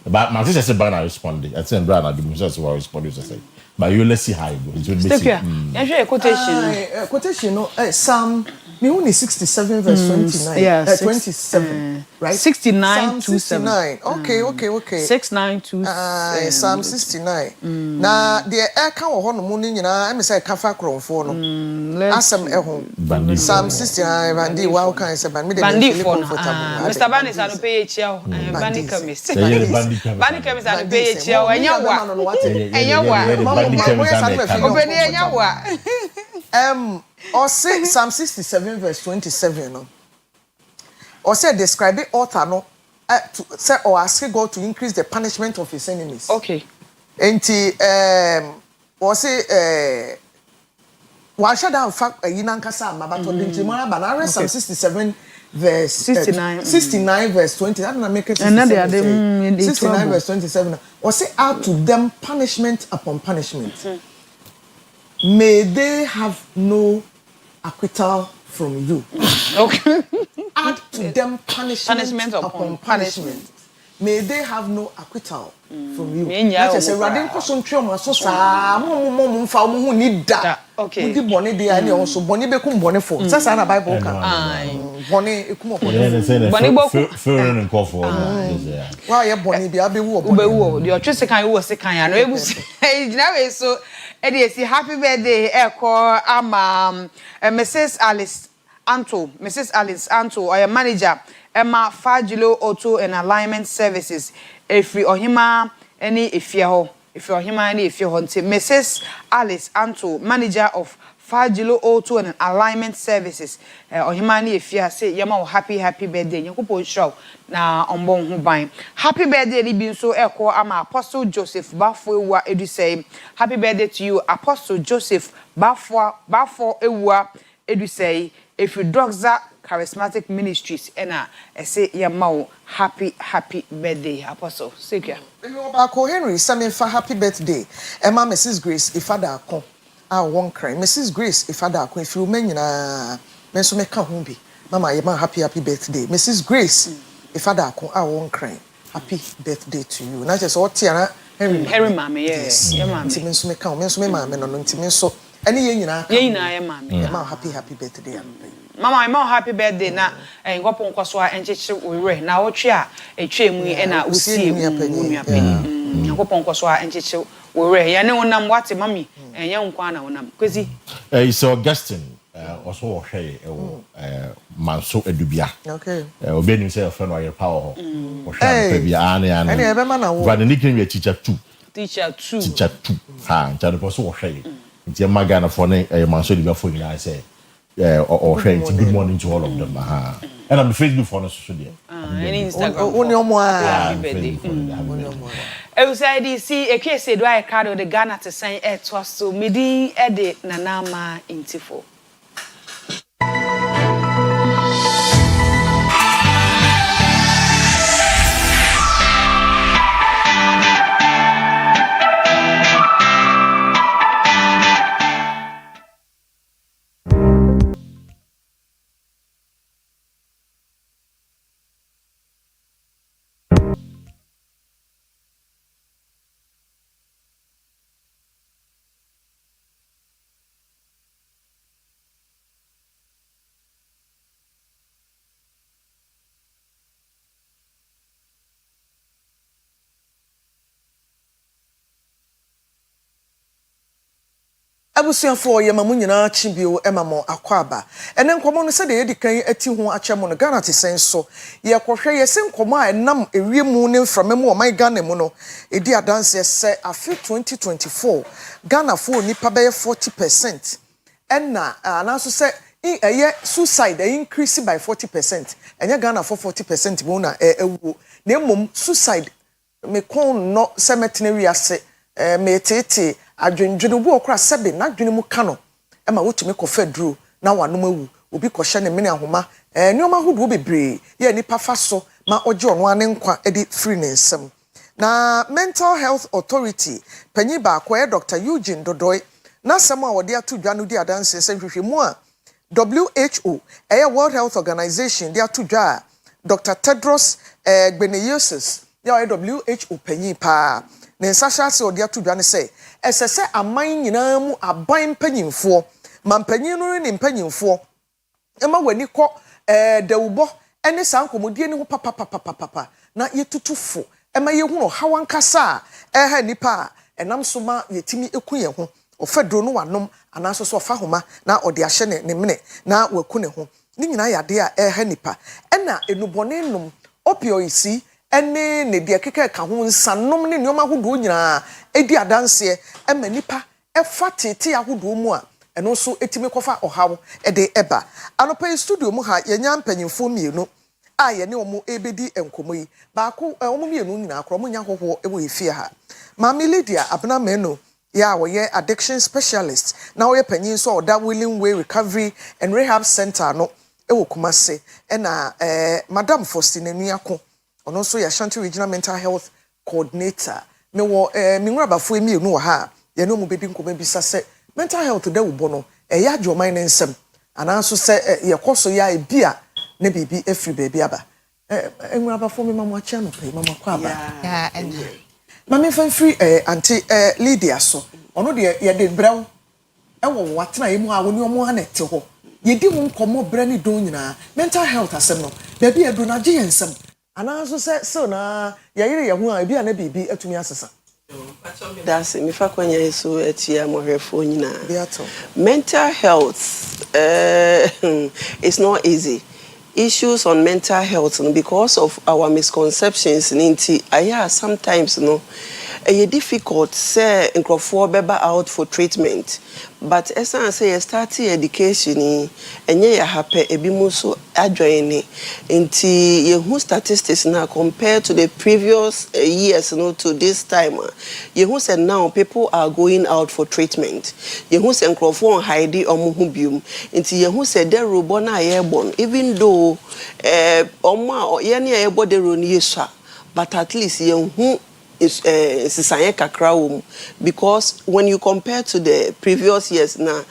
But my sister said Brian responded. I said Brian I didn't just respond to say. But you let's see how it goes. It will be quotation. Quotation no Psalm me only 67 verse 29. Yeah, 27, right? 69 Psalm 69. Okay. 69 Psalm 69. Na the air can wo no mu ni nyina am say kafa kronfo no. Asem ehun. Psalm 69 bandi wa kan say bandi comfortable. Mr. Bani sa no pay echiao. Bani chemist. Bani chemist na pay echiao. Enya wa. Obeni enya wa. Or say Psalm 67 verse 27 no. Or say describe it author no say or ask God to increase the punishment of his enemies. Okay. Enti or say wa should have fact yinankasa mabato dintimara banare Psalm 67 verse 69 verse 20 that na make it 69 verse 27 or say add to them punishment upon punishment. May they have no acquittal from you. Okay. Add to them punishment upon punishment. May they have no acquittal from you. Let us say, Radin Kosontrium, so sa, mum fa mu ni da. Okay. Di boni de ani also boni be kum boni for. Sasa na Bible kan. Boni ekumo boni. Boni boku. Feren and call for. Why you boni bi abewu obo. Ubewu. The otwe sekan wo sekan ya no ebusi. Ejina we so Eddie, happy birthday, ama Mrs. Alice Anto, or your manager, Emma Fajilo Auto and Alignment Services. If you ohima any if you're ohima any if you're hunting, Mrs. Alice Anto, manager of Fajilo Auto and Alignment Services. Ohima any if you say yama happy birthday. Nyakupo show na ombong hubain. Happy birthday, Libin so ama Apostle Joseph Bafo wa edu say. Happy birthday to you, Apostle Joseph Bafo ewa edu say. If you Doxa Charismatic Ministries, ena say yamao happy birthday, Apostle. Sekia. Ako Henry, Samin for happy birthday. Emma Mrs. Grace Ifada Akon. One cry. Mrs. Grace Ifada Akon. If you menina menso meka ho bi. Mama yema happy birthday. Mrs. Grace Ifada Akon one cry. Happy birthday to you. Na just what tiana Henry mama, yes. Yeah mama. Ti menso meka ho menso me mama no nti menso ene ye nyina ya mama. Yema happy birthday. Mama, I'm happy birthday na ngopon kwaso a encheche we na wotwe a etwe mu e na usie mu nuapani ngopon kwaso a encheche we ya ne wonam wate mami enya nkwa na wonam Kwesi so Augustine also ohwe manso adubia okay obeni say friend Oyerepa ho ohwe adubia ane ene ebe ma na wo but the nickname we teacher 2 teacher 2 ha nchado po so wo hwe nti ma Ghana for ne man so di before nyina say or hwe good morning to all of them ha and on the Facebook for no so there and Instagram oni omo see Akua Asiedua Ekado the Ghana to say to so midi ede nanama intifo abusuafo ye mamu nyina chibio emamo akwaba ene nkomo no se de yedi kan ati ho achemo no Ghana tesen so ye kwohwe ye se nkomo a enam ewiemu ne mframemu o my Ghana mu no edi adanse se afi 2024 Ghana fo nipa be 40% enna anaso se eye suicide increase by 40% enye Ghana for 40% mu na ewu na mom suicide me kon no se metene wiase me tete adwendwene bu okra sebe na adwene mu ka no ema wotumi kofa duro na wanom awu obi kohye ne mene ahoma nioma hodo bebre ye nipa fa so ma oje ono ane nkwa edi free ne nsem na mental health authority panyi ba ko Dr. Eugene Dodoi na sem a wode atodwa no di adanse se hwehwemu a WHO World Health Organization di atodwa Dr. Tedros Ghebreyesus ya WHO panyi pa ne nsasha se odi atodwa ne se esese aman nyina mu aban panyimfo mampanyin no ne mpanyimfo ema wani kɔ dawubo ene sankomodie ne ho papa na yetutufo ema yehuno hawankasa ha nipa enam so ma yetimi eku ye ho ofedro no wanom anaso so ofa homa na odi ahye ne mene na waku ne ho ni nyina yade a ha nipa ena enubone nom opioids ene ne de keke ka ho nsanom ne nioma hodo nyina edi adanse ema nipa efa tete ahodo mu a eno so etime kofa ohawo ede eba anopa studio mu ha yenya mpanyimfo mienu a ye ne omo ebedi enkomo yi baako omo mienu nyina akro mo nya hoho ewo efie ha Mami Lydia Abna Meno ya woye addiction specialist na woye panyin so oda Willing Way Recovery and Rehab Center no ewo Kumase na Madam Faustina Nuako ono so ya Shanti Regional Mental Health Coordinator me wo minwura bafo emi enu ha ye no mu bedi nkoma bisa se mental health da wo no ya adwoman ne nsem ananso se ye koso ya ebia na bibi efri baby aba enwura bafo me mamu acha no pe mamu kwa aba ya mama fan free anti Lydia so ono de ye de brew ewo watena yemu a woni omo ha na te ho ye di mu nkomo bre ni don nyina mental health asem no baby edu na je ensem ananso se so na ye yire ye ho a ebia na bibi atumi asesa that's me fa kwanya so etia mohwefo nyina mental health it's not easy issues on mental health because of our misconceptions ninti aya sometimes no e difficult say nkrofo beba out for treatment but esan say you start education enye ya happe ebi mu so adwene nti ye who statistics now compared to the previous years to this time ye who say now people are going out for treatment ye who say nkrofo hide omo hu bium nti ye who say the robo na ye born even though omo ye na ye body ro ni yesua but at least ye who is because when you compare to the previous years na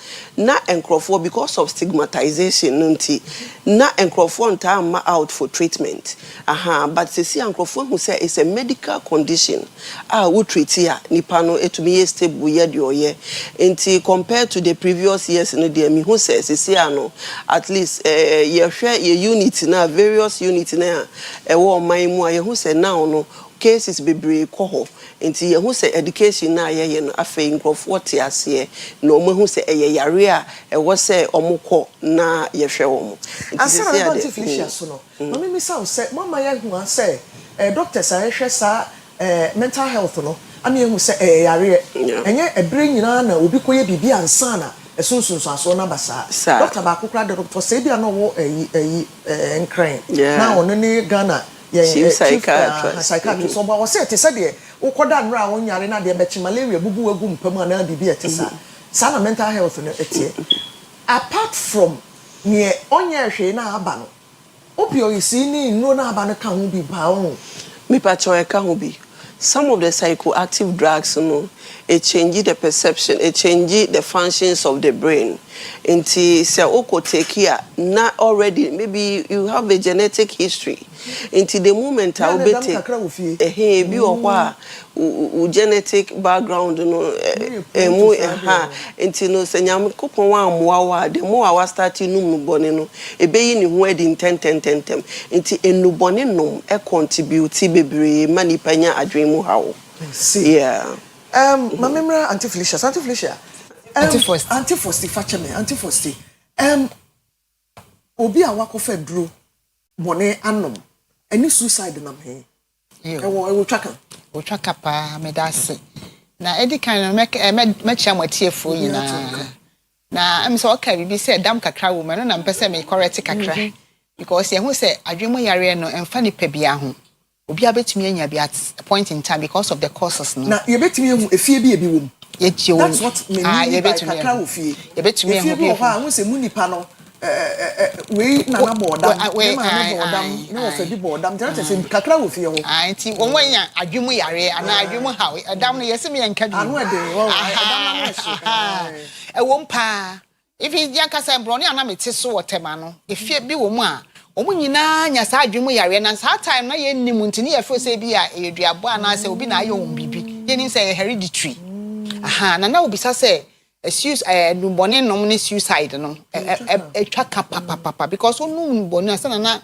enkrofo because of stigmatization na enkrofo nta out for treatment but see enkrofo who say it's a medical condition we treat here nipa no etumi stable ye de oye nti compared to the previous years no de me who say see ano at least ye hwe ye unit na various unit na ewo man mu ye who say now no cases bebre koho nti ye hu se education na ye no afei nkrofo te ase no mo hu se eye yare a ewo se omukọ na ye hwe wo asa na don't finish so no mama mi say say mama ye hu say doctors are hwe sa mental health no Ami ehu se yare enye ebre nyina na obi koye bibi ansa na esunsunso aso na basa doctor ba kokra de doctor say bia no wo enkran na ono ni Ghana ye psychiatrist so ba wo say te say de ukoda nra wonyare na de bechi malaria bubu wegu mpam na bibi etisa sana mental health no etie apart from ne onye hwe na aba no opioids ni nro na aba no ka ho bi ba ho me pa choe ka ho bi. Some of the psychoactive drugs, it changes the perception, it changes the functions of the brain. Inti se oko take here, not already, maybe you have a genetic history. Inti the moment I will be be or genetic background, inti no se nyam kupon wa mwa the more I was starting num bonino, e be ni wedding 10 inti enu bonino e contribute bebre mani panya adwemu hawo. See. Yeah. My memory Auntie Felicia. Auntie Fosti facheme. Auntie Fosti. Obi a wakofe dro bone anom. Any suicide nam he. Ewo twaka pa medase. Na edi kan me chia matiefo yina. Na am so okay bibi say dam kakra wo me no na mpese me correct kakra. Because ye hu say adwemo yare no emfa ni pa bia ho. Obi abetumi anya bi at a point in time because of the causes no. Na ye betumi ehu efie bi ebi wom. That's what me mean by kakra wo fie. Ye betumi ehu bi. Efie ho a hu se munipa no we na na bodam. We na bodam. Na wo fa bi bodam. Tell us say kakra wo fie ho. Nti won wanya adwemu yare ana adwemu hawe. Adam no yesi me yanka bi. Anu ede wo adam na so. E won pa. If you yanka say broni ana meti so wotema no. Efie bi wo mu a omu nyina nya sa adwemu yare na sa time na ye nimu ntini ye fo se bi a eduabo ana se obi na ayo bibi ye nim say hereditary na obi sa say excuse nubone nom ne suicide no twa ka papa because onu nubone asa na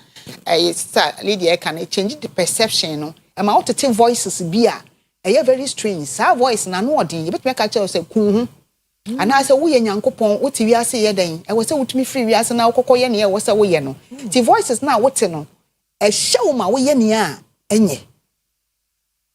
sister lady e can change the perception no e ma otete voices bi a e very strange sa voice na no odin ye betime ka che say kunhu ana se wo ye nyankopon wo ti wiase ye den e wo se wotumi free wiase na wokokoye ne e wo se wo ye no ti voices na wote no e hyew ma wo ye ne a enye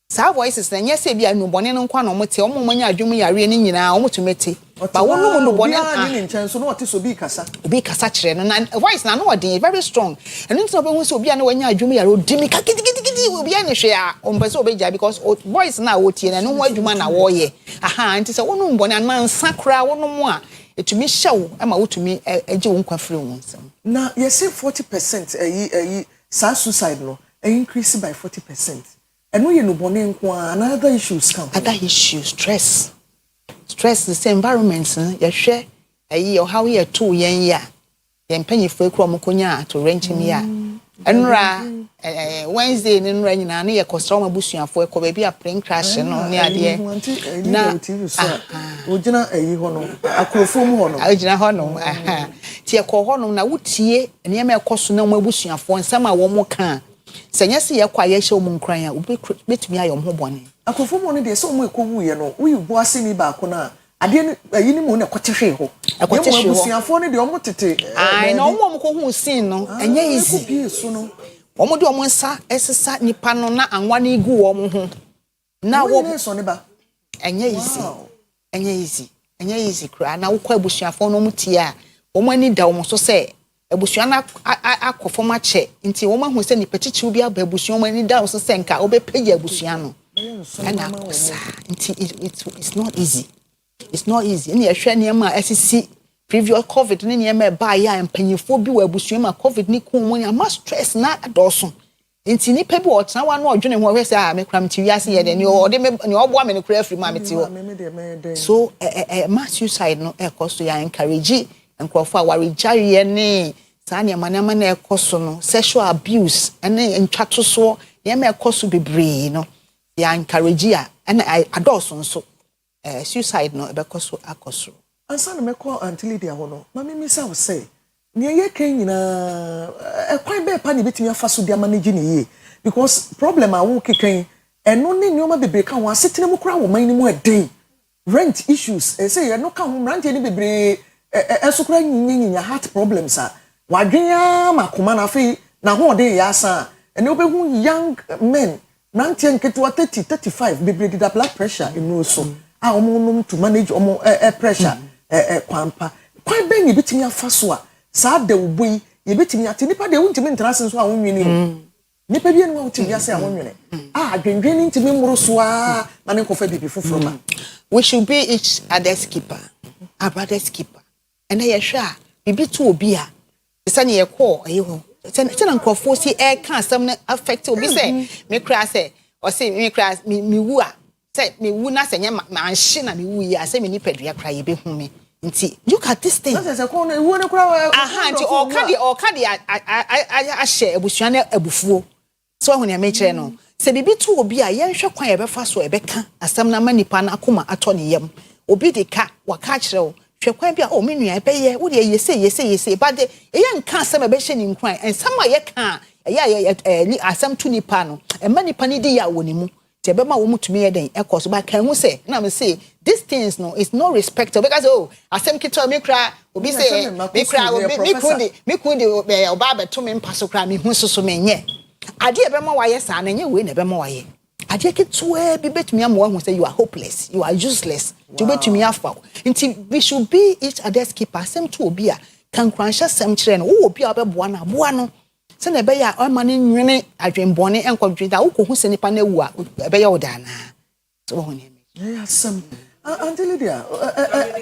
sa voices na nye se bia nubone no nkwa no mote o manya adwum yare ne nyina o motumete ba wo no nubone ni nchen so no wote so bi kasa kire no na voice na no odin very strong eno nti obe hu se obi a na wanya adwum yare odimi ka kitikiti obi a ne hwe a o mpese obeja because voice na wotie na no ho adwuma na wo ye nti se wo no nubone na nsakra wo no mo a etumi hyew e ma wotumi eje wo nkwa free wo nsam na you say 40% sa suicide no increase by 40%. And we no bone nko another issues come. Other issues, stress, the environment. You share how you two yen ya. Yen penny for kromokonya to rent him ya. And Wednesday in rain na near customer bushing for a baby a plane crash no near dear. Na Ujina hono Akua hono. Ujina hono. Tia hono na wutie near me cost no more bushing for and some one more can. Senya se ye kwa ye hye omu nkran ya betumi ayom ho bone akofo mo ne de so mo ekowu ye no wi bu asemi ba ko na ade ayi ni mo na kwotehwe ho akwotehwe ho busuafo ne de omo tete ai na omo ko hu sin no enye easy omo de omo nsa esesa nipa no na anwa na igu omo ho na wo ne so ne ba enye easy kra na wo kwa busuafo no mutie a omo ani da omo so se ebusuan akofo mache nti wo ma hu se ni petichi obi aba ebusuan mani da so senka obepeje ebusuan no ana kosa nti it's not easy ni ehwe ne ma asisi previous covid ni ne ma ba ya empanyefo bi wa ebusuan ma covid ni ku mo ni ama stress na adoso nti ni pe bi o tena wa na odwene ho hwe se me kram ti wiase ye de ni o de me ni obo ame ne kura free ma me ti ho so mass suicide no e cost ya encourage nkrofo a ware jare ne saa ne manama na ekoso no sexual abuse ene ntwatoso ye ma ekoso bebre no ya encourage ya ene adoso nso suicide no ebekoso akoso ansa na meko antilidi ho no ma me misa wo say ne ye kan nyina ekwan be pa ne betimi afaso dia manage ne ye because problem a wo kekan eno ne nyoma bebre ka wo asetene mu kura wo man ni mu eden rent issues say ye no ka ho rent ni bebre esukura nyinya heart problems a wadwenya makoma na fe na ho de ya asa ene obehu young men nanti nketewa 30 35 bebre did blood pressure in so a omo to manage omo pressure kwampa kwan ben ye betimi afa so a saa da ubui ye betimi ate nipa de wuntimi ntrasen so a wonwini nipa bi enu wutimi ase a wonwini adwendwen ntimi mmoro so a na ne kofa bibi foforo ma we should be each other's keeper our brother's keeper and ye hwa bibi to obi a sane ye call ayo tena nkrofo si kan asem na affect obi say me kra say o say me kra me wu a say me wu na say ma anhye na me wu ya say me ni padua kra ye be hu me nti look at this thing say ko na wu ne kra aha nti o ka de a share abusuan na abufuo so ho ne me kire no say bibi to obi a ye hwe kwan ye be fa so e be ka asem na manipa na akoma ato ne yam obi de ka waka kire o hwekwan bia o menua be ye wo de yese but de ye nka asem be hye ni nkran and some ye ka ye asem to nipa no e manipa ni di ya wonimu te be ma wo mutumi ye den e koso ba kan hu say na me say these things no is no respect because asem kito me kra obi say me kra me kundi oba be to me mpaso kra me hu soso menye ade e be ma wa ye sa na nye we na be ma wa ye ade ketwe bi betumi am wo hu say you are hopeless you are useless to betumi afa nti we should be each other's keeper asem to obi a kan kransha sem kire no wo obi a be boa na boa no se na be ya o ma ne nwene adwenbone enkodweda wo ko hu se nipa na wu a be ya odana so ho ne asem until dia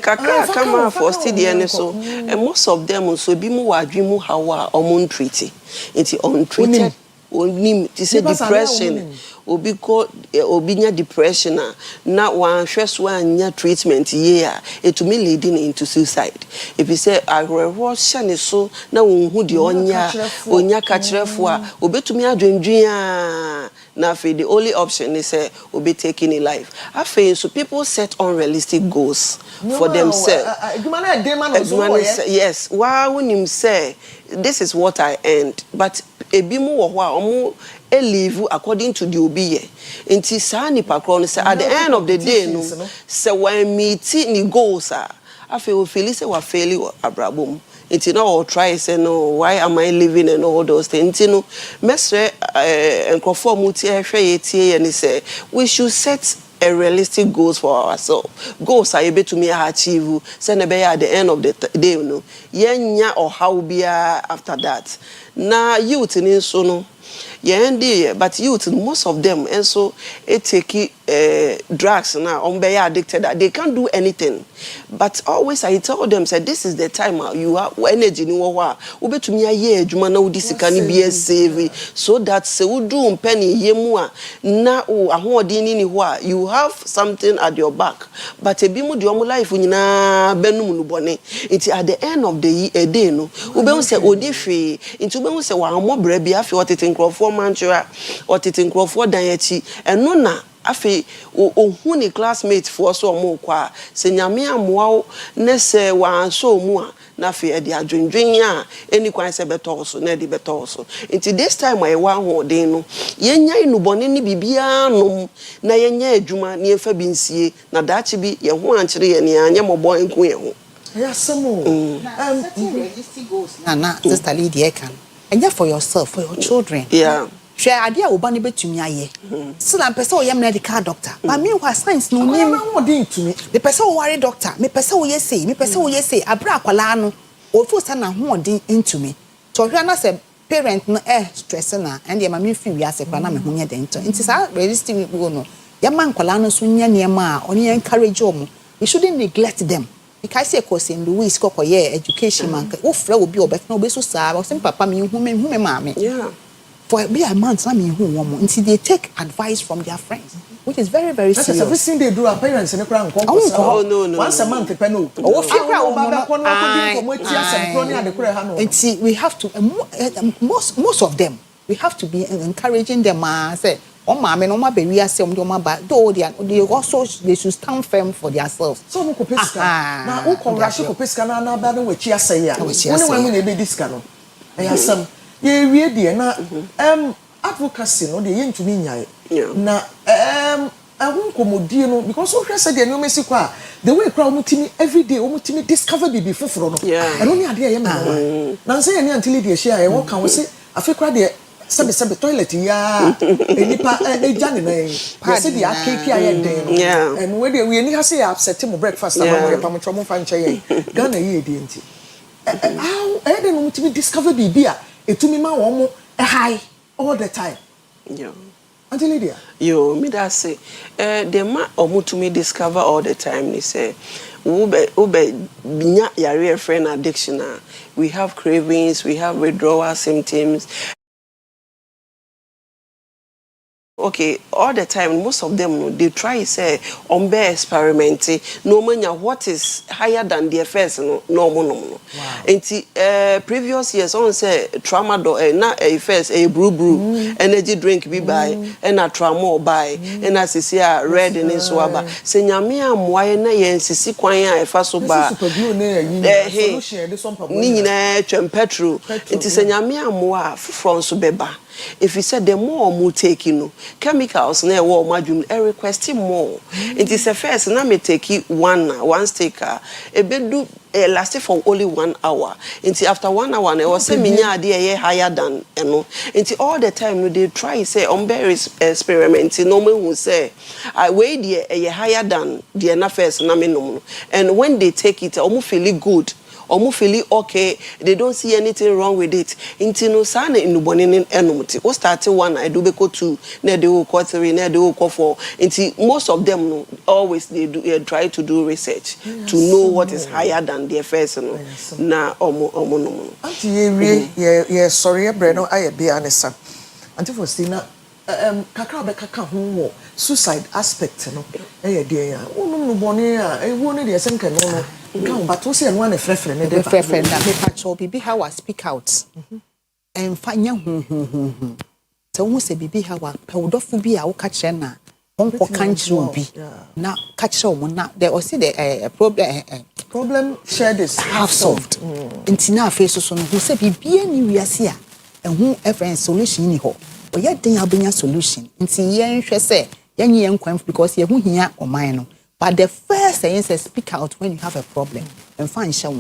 kaka kama for study ne so most of them so bi mu wadwe mu hawa omon treat nti on treated onim ti say depression obi ko obi nya depression na wan hweso anya treatment ye a etumi leading into suicide if you say agrewo hye so na wonhu de onya ka kirefo a obetumi adwendwen a na fe the only option is say obi taking a life afa so people set unrealistic goals for themselves yes wa wonim say this is what I earned but ebimu wo ho a omo live according to the obiye nti saa nipa kro no say at the end of the day no say when meet ni goals afi o feel say wa fail abrabom nti na o try say no why am I living and all those things nti no mesre enkrofo mu tie hwe ye tie ni say we should set a realistic goals for ourselves goals are able to me achieve say na be at the end of the day no yenya or how be after that na youth ni so no but youth most of them and so it take drugs now be addicted they can't do anything but always I tell them say this is the time you have energy ni wo wa obetumi aye adwuma na wodi sika ni be save so that se wodu penny yemu a na ahoodin ni ho a you have something at your back but ebi mu de omo life nyina benum nu bone it at the end of the day no obe say odife into obe say wa amobra bi afi otete nkrofo manchura otete nkrofo dan achi eno na afi ohun ni classmate for so omo kwa se nyame amoa ne se wa so mu a na afi e de adwendwen a eni kwan se beto so na de beto so nti this time I wa ho den no yenya inubone ni bibia no na yenya adwuma ne efa bi nsie na daachi bi ye ho ankere ye ne anya mobo enku ye ho yasemo realistic goals na sister Lydia can and for yourself for your children yeah share idea oba ne betumi aye so na person o yem medical doctor but me who science no nim na ho dey tumi the person o worry doctor me person o yesi me person o yesi abra akwala no o fu sa na ho dey into me to hwa na say parent no stress na and the mama fi wi ase kwa na me ho nye dey into nti sa realistic go no ya man kwala no so nya ne ma a oni encourage omo we shouldn't neglect them because course in Louis kokoye education man wo fra obi obetna obeso saa o sim papa me hu me mama yeah for be a month na me hu womo until they take advice from their friends which is very very serious. That's everything they do our parents in kra nko oh no once a month pe no o fi kra o baba ko no ko mo ti asem pro ni ade kra ha no until we have to most of them we have to be encouraging them say o ma me no ma be wi ase o ma ba though they also they should stand firm for themselves so mo ko pesika na o ko rush ko pesika na ba no wachi ase ya woni na be disika no ayasam ye wie de na advocacy no de ye ntumi nyae na komodie no because o hwe se de no mesi kwa the way crowd mutimi every day o mutimi discover bibi foforo no e no ni ade ye me na say ye ni until de share ye wo kan wo se afekra de Sabe toilet ya enipa ejane na yin say the akeki ayeden and we ni ha say upset mo breakfast na mo repa mo chomo fa nche yen Ghana yi edi enti how eden mo timi discover bibia etumi ma wo mo high all the time Auntie Lydia yo me that say the ma omutumi discover all the time ni say ube binya yare friend addiction we have cravings, we have withdrawal symptoms. Okay, all the time, most of them, they try say, experimenting. No manya what is higher than their first, no. Wow. And previous years, on say tramadol, na a first a brew, energy drink be buy, and a tramo buy, and as is here red in his swaba. Senyamia mwaye na yen sisi kwanya e faso ba. Nina chempetru. Inti senyamia mwa from subeba. If you said the more mu take chemicals na wo madwum request more it is a first na me take one sticker e be do last for only 1 hour until after 1 hour na was say minya ade higher than until all the time they try say experiment no me who say I weigh the higher than the na first na me no and when they take it almost feel good almost feel okay, they don't see anything wrong with it. Inti no sana inubonene enumti. O start 1, I do beko 2, ne de o call 3, ne de o call 4. Inti most of them no, always they do try to do research to know what is higher than their first no. Na omo no. Auntie ye sorry breno aye be anesa. Auntie Faustina kakra be kaka ho suicide aspect no eh dey ya. Onu no bone a e wo ne de senka no. But we say one a friend na me patcho bibi how I speak out and fanya so we say bibi how pe wodofo bi a wo ka kire na onko kanchire obi na ka kire o na there was the problem shared is half solved intina face so no say bibi ani wiase a ehu efren solution ni ho oye den abenya solution inti yen hwe say yen yen kwan because ye hu hia oman no. But the first thing is speak out when you have a problem and find show.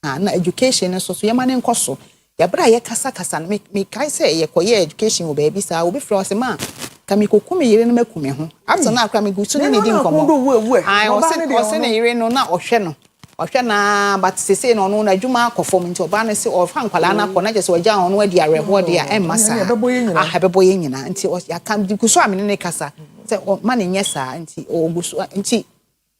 Na education so yemane nkoso. Ya bra ye kasa me kai say ye koye education wo baby sa wo be fro se ma ka me kokumi yire no makumi ho. After na akra me gusu ne di nkomo. Ai o se ne yire no na ohwe no. Ohwe na but se say no na adwuma akofom nti oba ne se o fa nkwala na akọ na je se oja ho no adi areho de a masa. Habeboye nyina nti ya kam di gusu amene ne kasa. Say man nyesa nti ogusu nti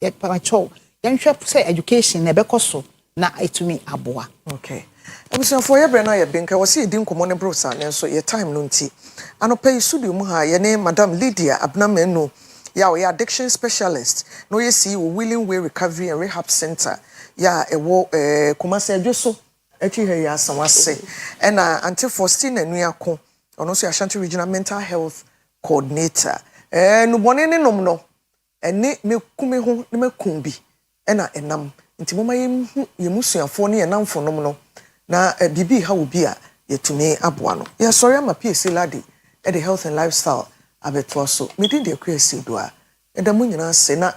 ye pacho yenhwe say education na bekoso na etumi aboa. Okay. Ebusun for ye brena ye benka wo se edi nkomo ne brosa ne so ye time no nti anopa studio mu ha ye ne Madam Lydia Abnamenu ya we addiction specialist no ye see we Willing Way Recovery and Rehab Center ya ewo Kumasi adweso echi he ya sanwase na Auntie Faustina Nuako ono so Ashanti Regional Mental Health Coordinator no bone ne nom no ene me kume ho ne makum bi na enam nti moma yemusuafo ne enamfo nom no na bibi ha wo bi a yetumi aboa no ya sorry ama PSC lady e the health and lifestyle abeto so me din de Akua Asiedua da mu nyina se na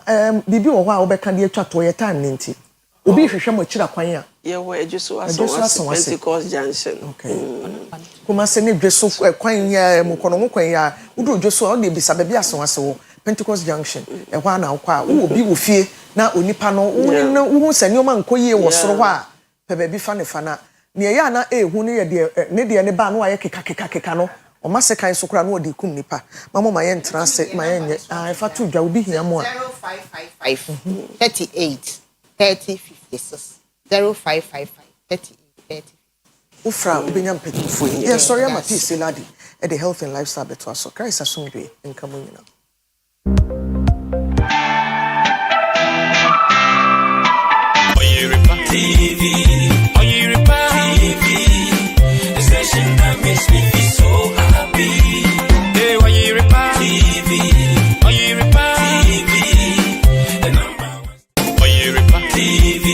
bibi wo ho a wo beka de atwa to ye tan ne nti obi hwehwe mo kira kwan a ye wo ejuso aso Pentecost Junction. Okay. Kuma se ne dweso kwan ya mu kono mu kwan ya udo dweso o de bisa bia aso ase wo Pentecost Junction e ho na akwa wo obi wo fie na onipa no wo sani o man koyie wo soro ho a pe ba bi fa ne fa na ne ya na ehu ne ye de ne ba no aye keka no o ma se kan so kra no o de kum nipa mamo ma ye ntra se ma ye nye fa to dwa obi hia mo a 0555 38 30 56 0555 38 30 Ufra ubenyam petufo ye sorry ama PSC lady e the health and lifestyle beto aso Christ asumdwe nka mo nyina Oyerepa TV, Oyerepa TV, the station that makes me feel so happy. Hey, Oyerepa TV, Oyerepa TV, the number one. Oyerepa TV.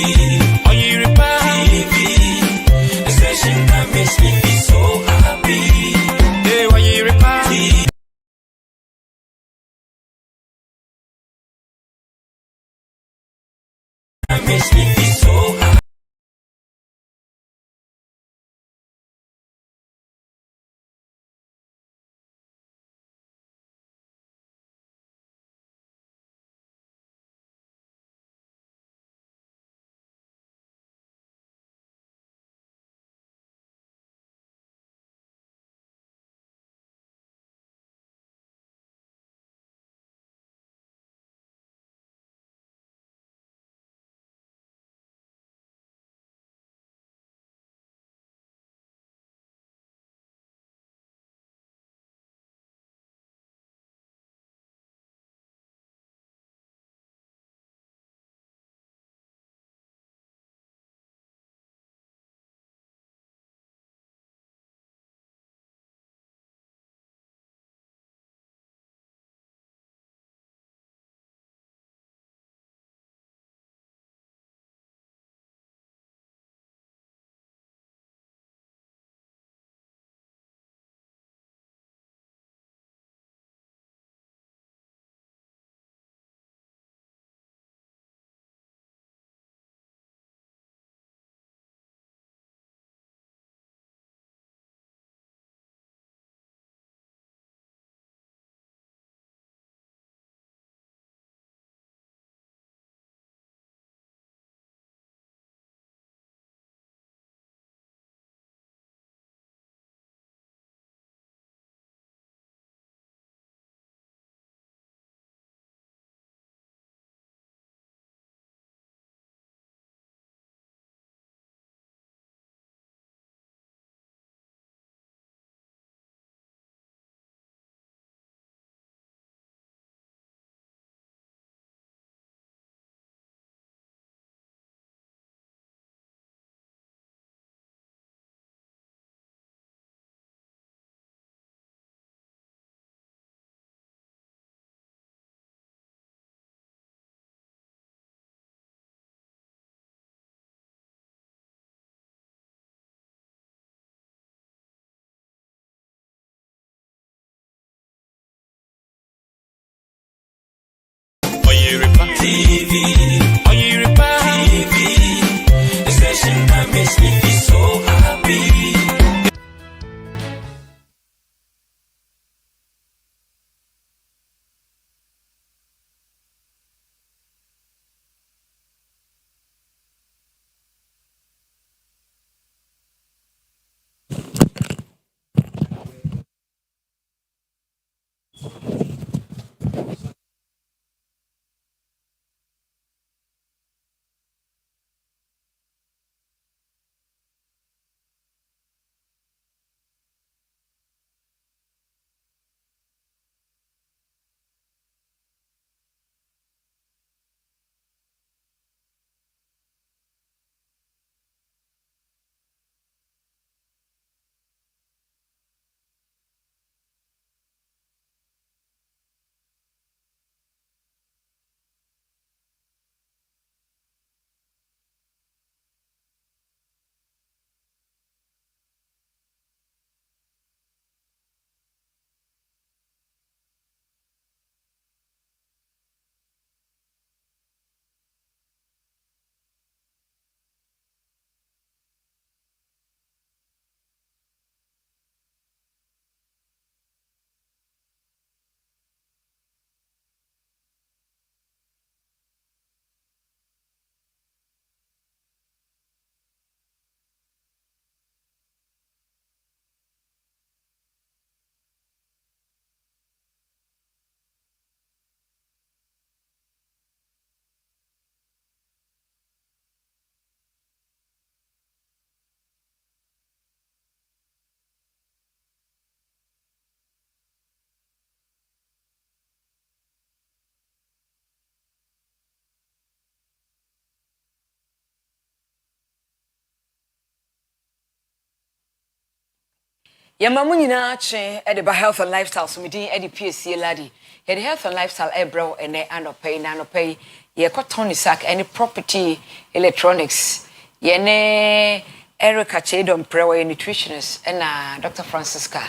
Yamamu nyina che e de health and lifestyle so medin e de PSC ladi. Ye de health and lifestyle e bro ene anopay na anopay ye Tony Sack any property electronics. Ye ne Erica Chedon Prewa nutritionist and Dr. Francisca.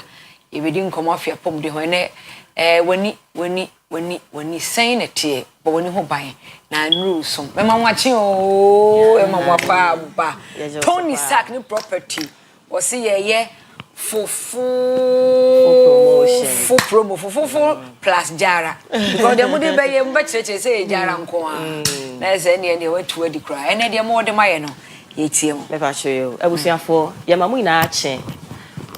Ye we didn't come off your pom de hone when you saying it here but when you ho buy na nru so. Mama watching oh mama pa Tony Sack new property. Was see ye full promo full plus jara because the money be you bet say jara nko a na say ne we to adi cry and the more the maye no ye tie mo me ba show you abusiafo ye mamu ina ache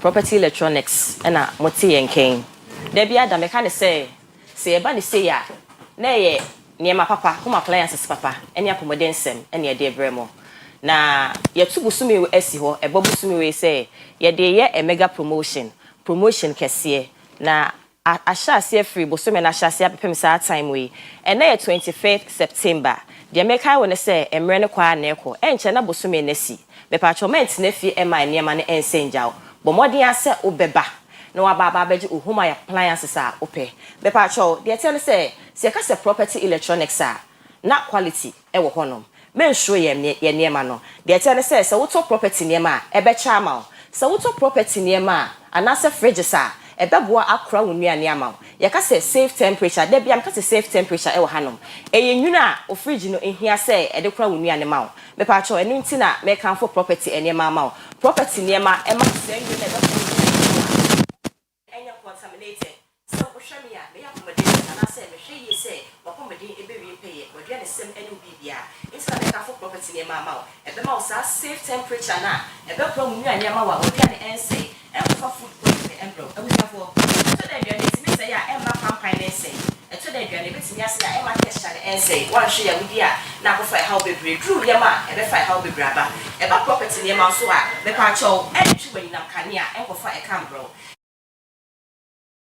property electronics na moti yenken da bia da me ka ne say ye ba ne say ya na ye niema papa home appliances papa eni accommodation eni e de bremo na yetu busumi we esi ho ebo busumi we say ye de ye a mega promotion kese na ahya free busumi na ahya pepem sa time we and na 25th September de meka we ne say emre ne kwa na ekọ enche na busumi na si be patchment na fi ema niema ne ensenjao bo modin ase obeba na wa baba beji home appliances a ope be patcho de tell say se ka se property electronics a na quality e wo honom men show ye niema no de tell say se wo to property niema e be chama se wo to property niema anase fridges a e be boa akra wonu aniama ye ka say safe temperature de bia ka say safe temperature e wo hanom e ye nwuna o fridge no ehia say e de kra wonu anima me pa cho enu nti na me kan for property eniema ma property niema e ma say nwuna e be enya contaminated so wo hwe me ya me ya accommodation anase me hwe yi say wo accommodation e be wi pay wo de na sem enu bibia nti na me kan for property niema ma e be ma sa safe temperature na e be kra wonu aniama wa wo de na ense e for food embro abusiafo so that you need to say ya emma campaign ense e to that you need to say ya emma question ense wan hwe ya wudi a na go fa how bebre drew ya ma e be fa how bebre aba e ba property ne ma so a be pa chow e twi wani nam kane a e go fa e cambro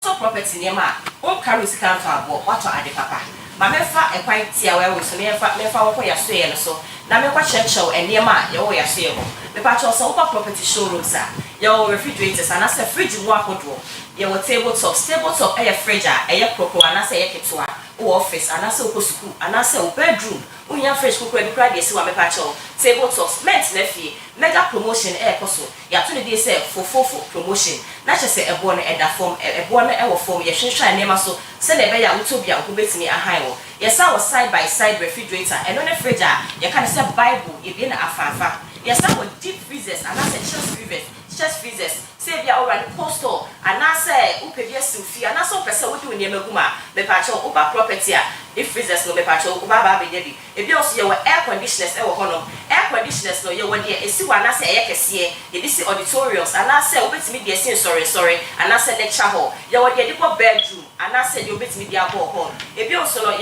so property ne ma on carry scan to abo what ade papa ma me fa e kwan tia we so me fa wo ko ya so ye no so na me kwa chechow ene ma ye wo ya so ye ho me pa chow so property showrooms a your refrigerators and as a fridge mu akodo your tabletop air fridge air proper and as a ketewa o office and as o school and as a bedroom unya fresh cooker be cry dey see wa me pa cho tabletops meant na fie mega promotion air koso ya to dey say for promotion na che say ebo no eda form ebo no e wo form ye hwehwa nema so se na be ya utobia ko betimi ahan wo yes our side by side refrigerator and on a fridge you can say bible e be na afafa yes our deep freezers and as a chest freezers say bia already postal and na say upebia sufi and na so pese wo do niam aguma be pa cho uba property a if freezers no be pa cho uba ba be debi e bi also your air conditioners e wo hono air conditioners no your dey esi wa na say e kese e dis auditoriums and na say obetimi dey sin sorry and na say lecture hall your dey dey bedroom and na say dey obetimi dey hall e bi also no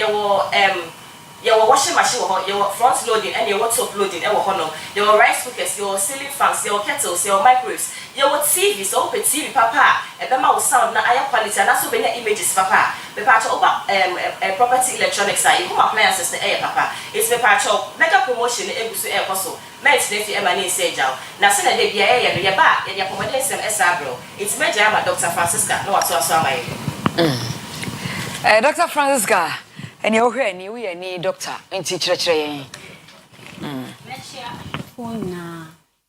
your washing machine your front loading and your top loading and your rice cookers, your ceiling fans, your kettles, your microwaves, your TV, so open TV papa, and then my sound na higher quality and also better images papa. The part of property electronics you come appliances the air papa. It's the part of mega promotion ebusu air koso. Met nefi emani say jaw. Na se na de bia air no ya ba ya accommodation esabro. It's major ama Dr. Francisca no what so amai. Dr. Francisca and you hear any doctor in teacher train. Mechia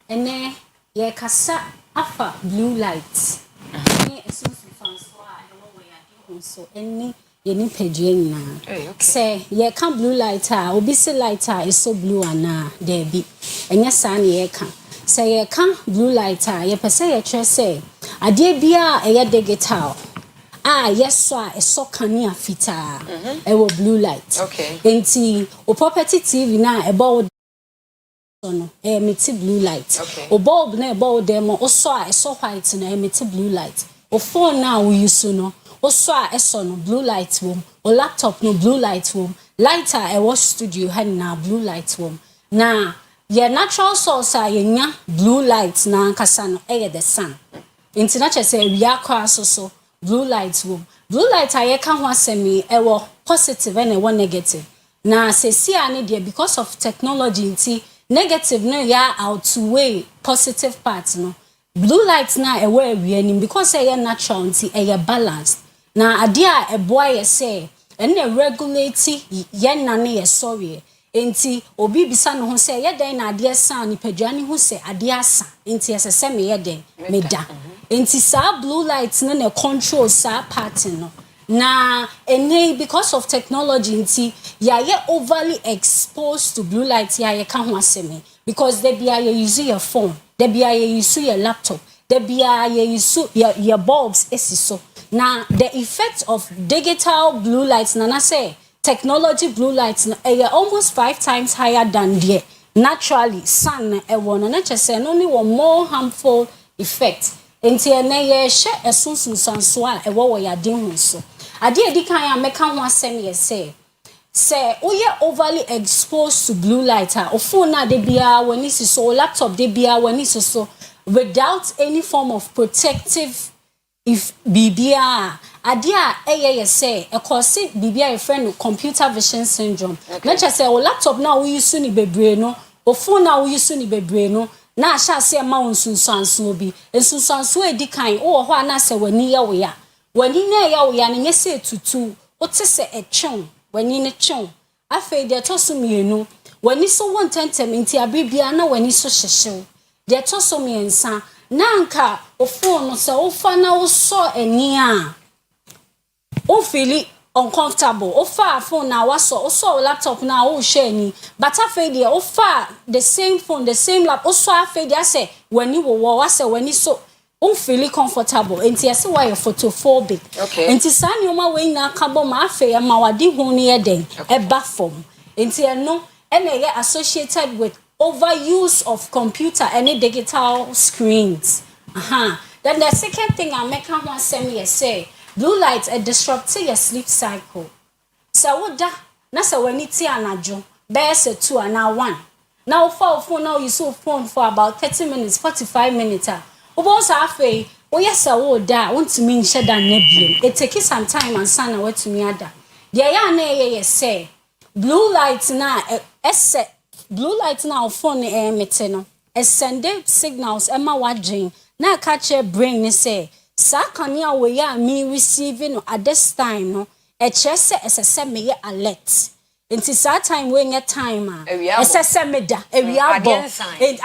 ene ye kasa afa blue light. Ni esusu fanso a ewo we ade so eni ye ni pedue na. Say ye kan blue light a obi se light a is so blue ana there be. Enya sa na ye kan. Say ye kan blue light a ye pese ye try say ade bia e ye digital. Yes, sir, a so canny fita, a blue light. Okay. Enti, o property TV na about emit blue light. Okay. O bulb na about them or so white na emit blue light. O phone now we use no. O so no blue light room. O laptop no blue light room. Lighter a wash studio had na blue light room. Na ye natural source nya blue light na kasano the sun. Enti na say we are so. Blue light room. Blue light I can ho asemi ewo positive and ewo negative. Na se si ane there because of technology nti negative no ya outweigh positive parts no. blue light na ewe awianim because e natural nti e balanced na ade a boy ye say ene regulate ye nane ye sorry enti obi bisa no ho say ye den na ade san ni paduane ho say ade asa enti esese me ye den me da enti sa blue light na control sa pattern no na ene because of technology nti ya ye overly exposed to blue light ya ye ka ho aseme because they be you use your phone they be you use your laptop they be you use your bulbs esiso now the effect of digital blue lights na say technology blue lights na almost 5 times higher than the naturally sun e won na chese only one more harmful effect enti ene ye hye esunsun sanso a e wo ya den hu so ade edi kan ya meka ho asem ye say we are overly exposed to blue light phone na de bia wani so laptop de bia wani so without any form of protective if bibia adia eye say e cause bibia e friend computer vision syndrome na cha say o laptop na we use ni bebre no o phone na we use ni bebre no na sha say ma onsunsanso bi ensunsanso edi kan o ho ana say wani ye we ya wani na ye we ya ne say tutu o te say e twon wani ne twon afei de toso mienu wani so wontentem nti abibia na wani so hyehyew de toso miensa na nka o phone so o fa na o so eni a o feel uncomfortable o fa phone na waso o so laptop na o share ni but afei de o fa the same phone the same lap o so afei de say wani wo wase wani so o feel comfortable enti ase why photophobic enti sani o ma we na kabo ma afei ma wadi hu ne yeden e ba form enti eno ene ye associated with overuse of computer and digital screens then the second thing I make one say say blue light disrupt your sleep cycle so woda na se wani ti anajo be se 2 and 1 now phone now you so phone for about 30 minutes 45 minutes obo sa afei wo yesa wo da wontimi nhye da na biem it take some time and sana watumi ada de ya na ye say blue light na blue light na phone emete no send signals ema wadwen na catch brain ni say sa kania we ya me receiving at this time no chese esese me ye alert nti sa time we nye time esese me da ewiabo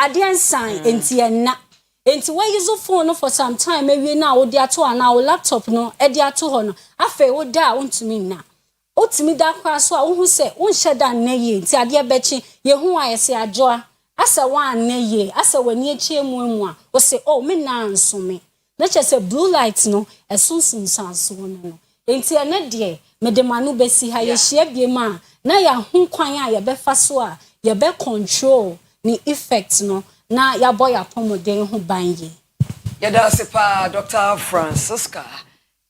adien sign nti na enti we use phone no for some time ewie na wo dia to ana wo laptop no e dia to ho no afa wo da wontumi na otimi da kwa so a wo hu se wo nhye da na ye nti ade bechi ye hu ayese ajoa asa wa na ye asa wani echi emu a wo se oh me na nsome na che se blue light no esunsun sanso no enti ene de me de manu besi ha ye hye biema na ya hu kwan a ye be fa so a ye be control ni effect no na ya boy apomoden ho banye ya da sepa Dr. Francisca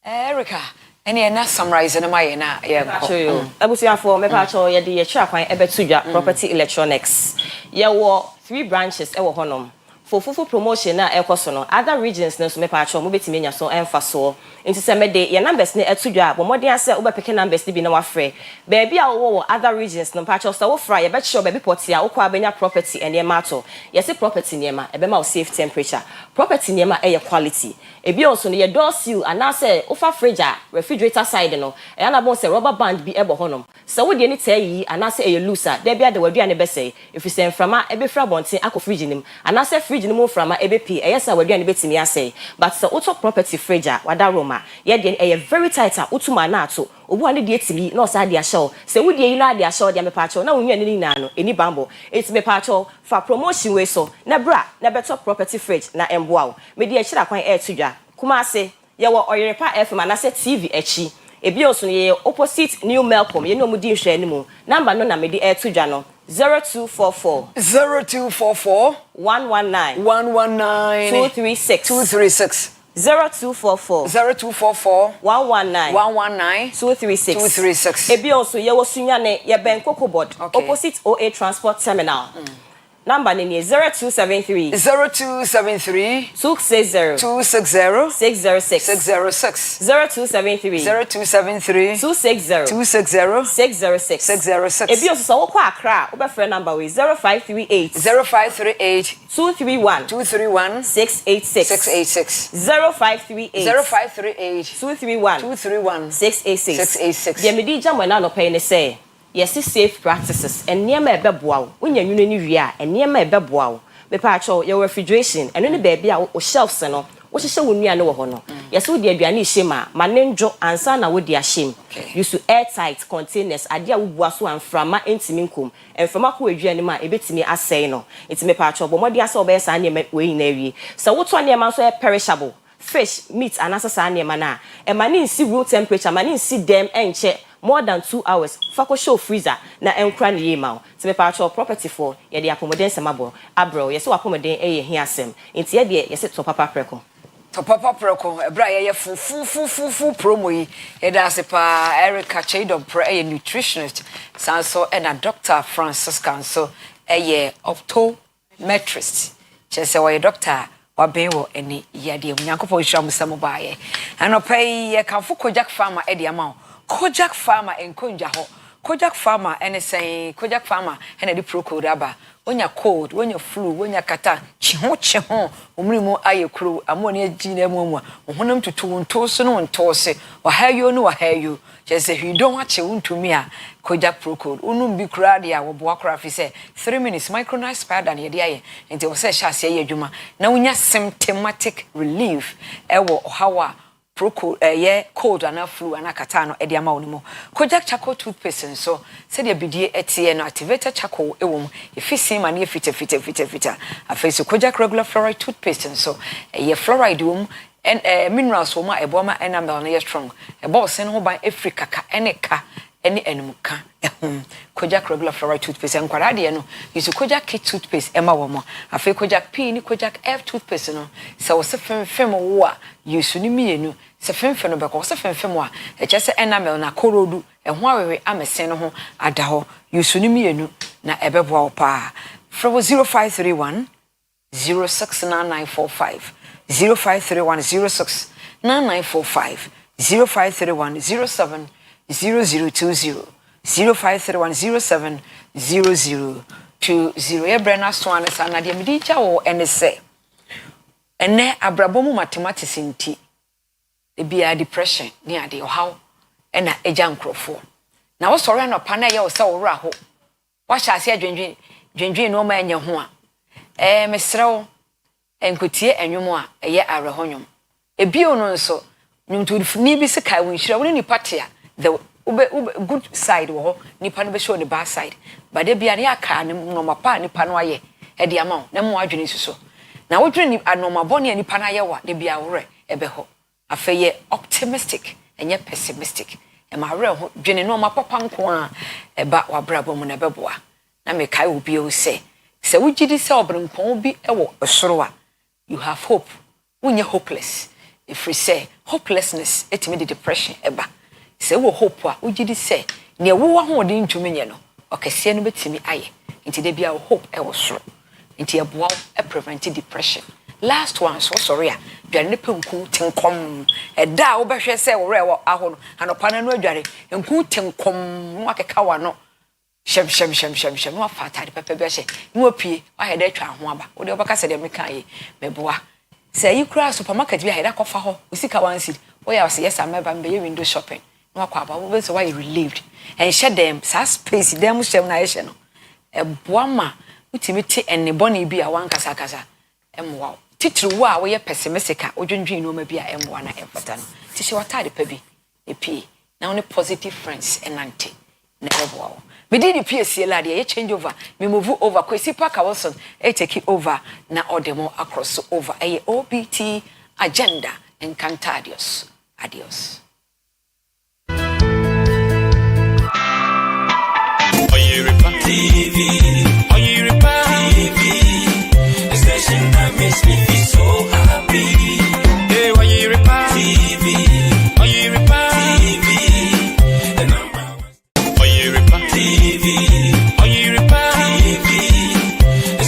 Erica ene na summarize na maye na ye ko abusiafo me pa cho ye de ye twa kwan ebetudwa property electronics ye wo 3 branches e wo honom for promotion na ekoso no other regions na so me pa cho mo betimi nya so emfa so nti se me de ye numbers na etudwa bo modern ase wo be pick numbers ni bi na wa frɛ baby a wo other regions no pa cho so wo fra ye be cho baby port ya wo kwa benya property ene ma to ye se property ne ma e be ma safe temperature property ne ma e quality ebi also no ye door seal and na say wo fa fridge a refrigerator side no e na bon say rubber band bi e bo honom so wo de ni tay yi and na say e looser there bia de wadua ne be say if you say frama e be fra bonten akọ fridge nim and na say fridge nim frama e be pi e yes wadua ne betimi asay but so auto property fridge a wada roma ye de e very tight a utuma na ato obu ane de etimi na osa de ahyew se wo de yi na de ahyew de me pa cho na wonwa ne na no eni bambo eti me pa cho fa promotion we so na bra na better property fridge na emboa me de akira kwan e tudwa kuma ase ye wo Oyerepa FM na se TV echi ebi oso ye opposite New Melcom ye no mu di nhwe ani mu number no na me de e tudwa no 0244 119 236 0244 119 236 ebi also ye wo sunyane ye ben kokobod opposite OA transport terminal Number name is 0273 0273 260 260 606 606 0273 0273 260 260 606 606 Ebi oso wo kwa Accra wo be friend number we 0538 0538 231 231 686 686 0538 0538 231 231 686 686 Dia medi jam na no pay ne say yes safe practices and niema ebeboa wo wonya nwunu ni wi a niema ebeboa wo me pa acho your refrigeration eno ne ba bia wo shelves no wo hye wo nua ne wo ho no yes wo di aduane hyema ma ne njo ansa na wo di ahyem use to airtight containers ade a wo bua so amframa entimi nkom amframa ko aduane ma ebetimi asɛe no entimi pa acho bo modi asa obɛ sa niema we na wi so wo to niema so perishable fish meat anasa sa niema na e ma ne nsi room temperature ma ne nsi dem enche more than 2 hours fako show freezer na enkra ne yema ti me pa cho property for ye de akomoden semabo abro ye se akomoden eye hiasem nti ye de ye se to papa preko ebra ye fufu promo yi ye da se pa Erica Chedon pro eye nutritionist sanso na Dr. Francis Kanso eye optometrist chese wo ye doctor wa ben wo eni ye de nyankopɔ hwam sam ba ye anopai ye kanfo Kojak Farmer e de ama Kojak Farmer enkonja ho Kojak Farmer ene say Kojak Farmer ene di pro code aba onya cold onya flu onya kata chiho omrimu ayekuru amoni agi na mu ohunam tutu nto so no nto se wa hayo no wa hayo just you don't watch untumi a Kojak pro code unum bi kura dia wo bo akura fi say 3 minutes micronized spider na ye dia ye enti wo say hyase ye adwuma na unya symptomatic relief ewo hawa Procol ye cold and flu and akata no e de ama wonimo Kojak charcoal toothpaste so said ye bidie etie no activated charcoal ewom efisi ma ne fita afeso Kojak regular fluoride toothpaste so ye fluoride wom and minerals wom e boma enamel na ye strong e bo sen ho ban Africa ka eneka ene enmuka Kojak regular fluoride toothpaste en kwara de no use Kojak kit toothpaste ema wo mo afi Kojak P ni Kojak F toothpaste no so se fem wo a use ni mienu se fem no be ko se fem wo a e che se enamel na korodu e ho awewe amesen no ho ada ho use ni mienu na ebeboa wo pa from 0531 069945 0531 069945 0531 07 0020 0531 070020 ye brena so anesa na de medi cha wo ene se ene abrabomu mathematics nti e bia depression ni ade how ena eja nkrofo na wo sori na pa na ye wo se wo ra ho wa sha ase adwendwen no ma enye ho a mesrew enkotie enwom a eye arehonwom e bio no nso nyumtu ni bi se kai wo nhira wo ni patia the good side wo nipa no be show the bad side but de bia ne aka ne no mapa nipa no aye e de ama na mo adwene suso na wo dwene anoma bone nipa na aye wa de bia wo re ebe ho afeye optimistic enye pessimistic e ma re ho dwene no mapapa nko a e ba wa brabo mu na beboa na me kai obi o se wo gidi se obrenpon bi e wo osoro a you have hope wonye hopeless if we say hopelessness etimi the depression eba se wo hope a ugidi se ne wo ho de ntumi nye no okese no betimi aye nti de bia hope e wo soro nti e boa e prevent depression last one so sorry a dware ne penku tenkom e da wo behwe se wo re wo aho no anopa na no adware enku tenkom no akeka wa no shem no fatade pepe be hye no opie wa he da twa ho aba wo de obaka se de meka ye meboa se yi kura supermarket bi ha da kofa ho osika wansi wo ya se yes ameba mbe ye window shopping no akwa we so why relieved and share them sa space them shem na ye no e boama utimi ti enne boni bi a wan kasa emwa titiri wo a wo ye pessimistic a odwendwen no ma bi a emwa na emfata no tihye watade pa bi epi na one positive friends enante na eboa wo me di PSC la de ye change over me move over Kwesi Parker Wilson e take over na odemo across over a OBT agenda encantadios adios. Oyerepa TV, Oyerepa TV, the station that makes me feel so happy. Hey, Oyerepa TV, Oyerepa TV, the number one. Oyerepa TV, Oyerepa TV, the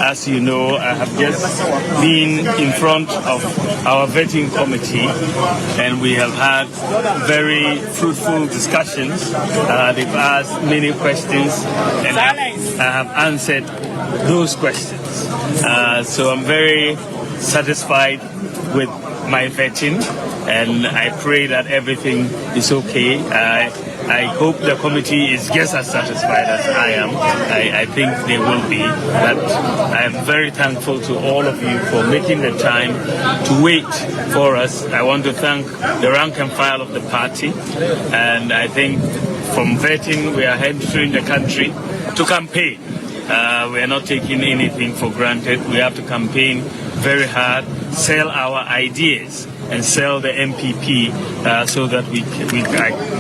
As you know, I have just been in front of our vetting committee, and we have had very fruitful discussions. They've asked many questions, and I have answered those questions. So I'm very satisfied with my vetting, and I pray that everything is okay. I hope the committee is just as satisfied as I am. I think they will be. But I am very thankful to all of you for making the time to wait for us. I want to thank the rank and file of the party, and I think from vetting we are entering the country to campaign. We are not taking anything for granted. We have to campaign very hard, sell our ideas, and sell the MPP so that we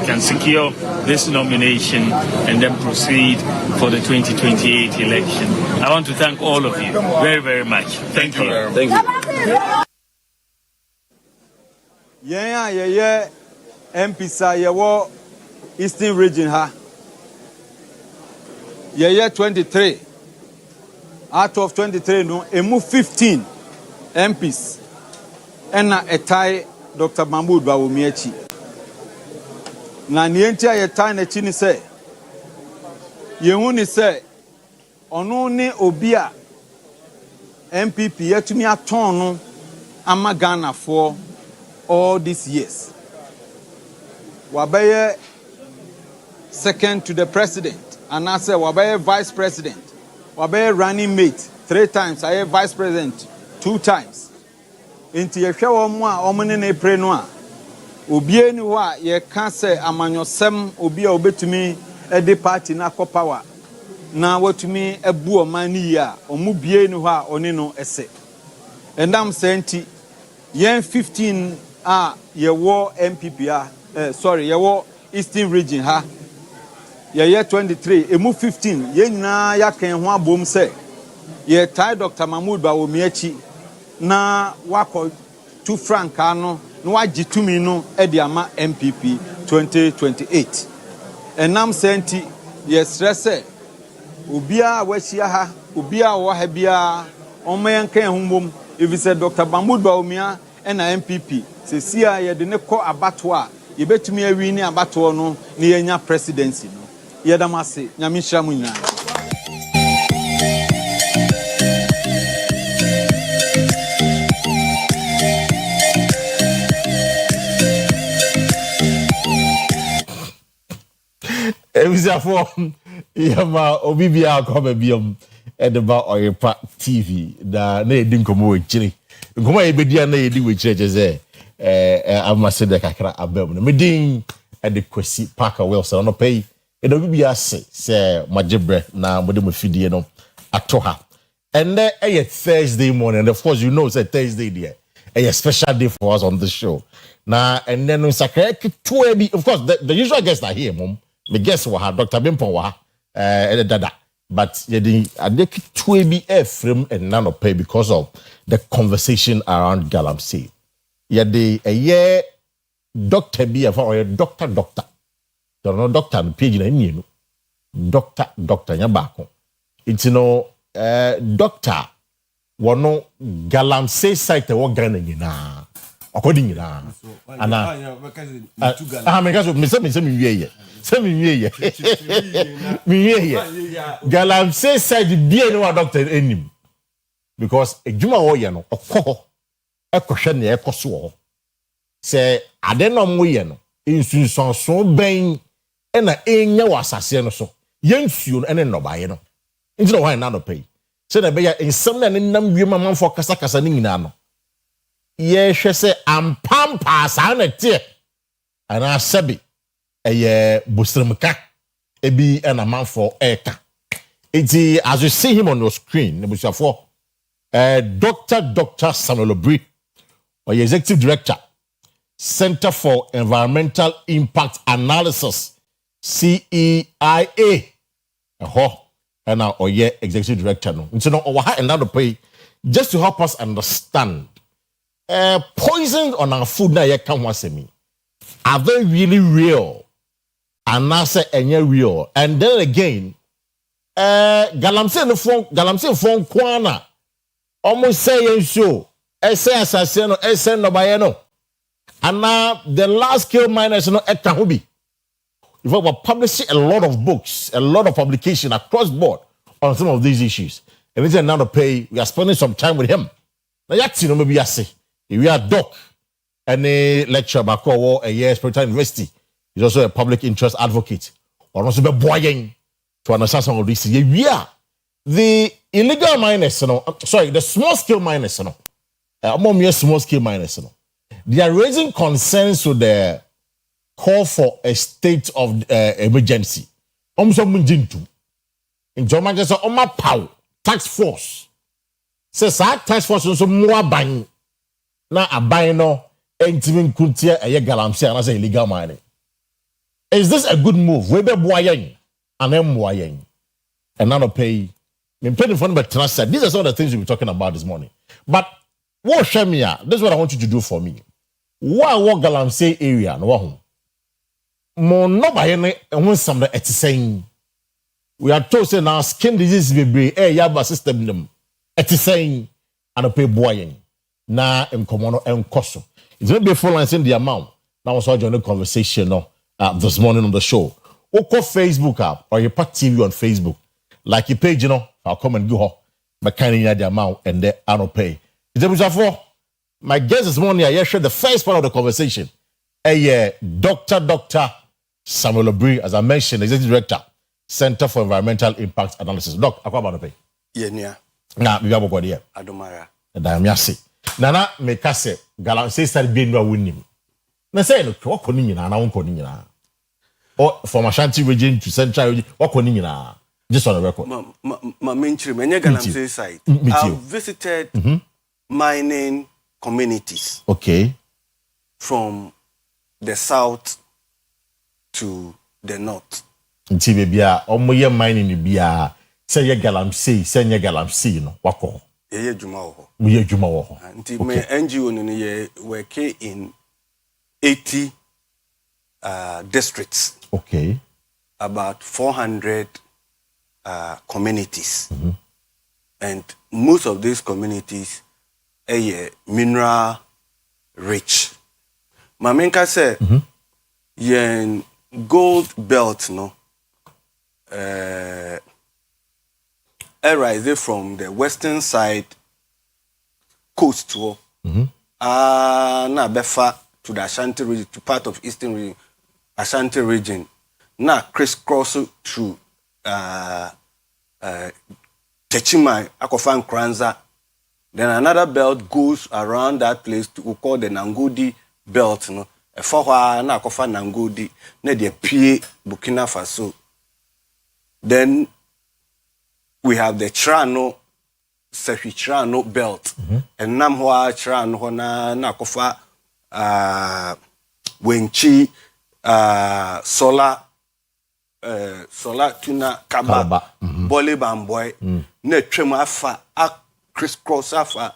can secure this nomination and then proceed for the 2028 election. I want to thank all of you very, very much. Thank you. Thank you. Yeah. MPSA yawo Eastern Region ha. Yeah 23. Out of 23 no, emu 15 MPs. Ena etai Dr. Mahmoud Bawumiechi. Na nienti etai na chi ni se. Yehu ni se onu ni obi a MPP yetumi aton no ama Ghana for all these years. Wabaye second to the president, and I say wabaye vice president. Wabaye running mate 3 times, I vice president 2 times. Inti yehwe omo a omne na epre no a obie ni ho a ye ka se amanyosem obi a obetumi e party na ko power na watumi ebu omani ya omu bie ni ho a oni no ese endam senti yen 15 a ye wo MPP ye wo Eastern Region ha ye 23 emu 15 ye nyina ya kan ho abom se ye tai Dr. Mahmoud Bawumiechi na wako 2 franc ano na wagitumi no e de ama MPP 2028 enam senti ye stress obia wahia ha obia wo ha bia omen kan humbom if you say Dr. Mahmoud Bawumia na MPP se sia ye de ne ko abato a ye betumi awi ni abato no ne yenya presidency no ye damase nyame hira mu nyina. Ebisiafo yama obibia akoma biom edeba Oyerepa TV na edi nkomo wechiri nkomo ebedia na edi wechiri jeze amase de kakra abem no medin ede Kwesi Parker Wilson no pay edo bibia se majebre na mode mfidie no atoha and Thursday morning, and of course you know it's Thursday there a special day for us on the show na and then of course the usual guests are here mom. Me guess wa Dr. Bimpon wa dada but yedi adeki tuebi frame and nano pay because of the conversation around Galamsey. Yedi a year Dr. B or doctor don't know doctor and page na you doctor nyabako it's doctor wono Galamsey site wo Ghana nyina according na ana because me wiye Galamsey said be no doctor enim because ejuma wo ye no okọ ekohwe ne ekoso wo se ade no mo ye no insunsanso ben na enya wasase no so yensuo no ene nobaye no nti no wan na no pay se na be ya ensem na ne nam wie mamfo kasa ni nyina no ye hwe se ampampa sa na tie ana sabi eye busrimka ebi na manfo eka iti as you see him on your screen nebusafo Dr. Samuel Obri or executive director Center for Environmental Impact Analysis CEIA and now oye executive director no nti no owa ha and now pay just to help us understand poison on our food na ye kan ho asemi are they really real? And now say any real. And then again, galamsey phone kwana almost say show say assassin no say no baye no and now the last scale miners no etahubi if we publishing a lot of books, a lot of publication across board on some of these issues and it's now to pay we are spending some time with him now yati no maybe say we are doc and a lecturer back a year Spiritual University. He's also a public interest advocate or also be boying to understand some of these. Yeah, the illegal miners, the small scale miners, small scale miners, they are raising concerns to the call for a state of emergency. Almost in Germany, just on power task force. Says that task force is more bang na abino entimin kuntia a galamsey and as illegal mining. Is this a good move? We be boying and then boying and now pay. In front of the these are some of the things we'll be talking about this morning. But what Shemia, this is what I want you to do for me. Why walk galamsey area? No, more no by any and when some it's saying we are told say now skin disease be yaba system them. It's saying and pay boying. Na mkomono enkoso. It's going to be full in the amount. Now I join the conversation this morning on the show. Or call Facebook app or your TV on Facebook. Like your page, I'll come and go. But kind of the amount and then I don't pay. It's my guest this morning, I shared the first part of the conversation. Dr. Samuel Obri, as I mentioned, Executive Director, Center for Environmental Impact Analysis. Doc, I can't pay. Yeah. Now, we have a good year. Adomara. Damiasi. Nana me kase galamsey start be no winning. Na say no what koni nyina na won koni nyina. Or from Ashanti region to Central region what koni nyina. Just on the record. Ma menchiri menye galamsey site. I've visited mining communities. Okay. From the south to the north. Nti be bia omoye mining bia say ye galamsey no wako. Ye juma wo. We juma wo. Nti me NGO no ye work in 80 districts. Okay. About 400 communities. And most of these communities are mineral rich. Mamenka say yen gold belt no arise from the western side coast to na befa to the Ashanti region, to part of eastern region, Ashanti region, na crisscross through Techimai, Akofan Kranza. Then another belt goes around that place to we call the Nangodi belt, no. A forwa na Akofa Nangodi, ne de Pie Burkina Faso. Then we have the Chirano, Chirano belt, and Namwa Chirano na Akofa Wenchi Sola Tuna Kaba Bole Bamboy ne Trema Afa crisscross Afa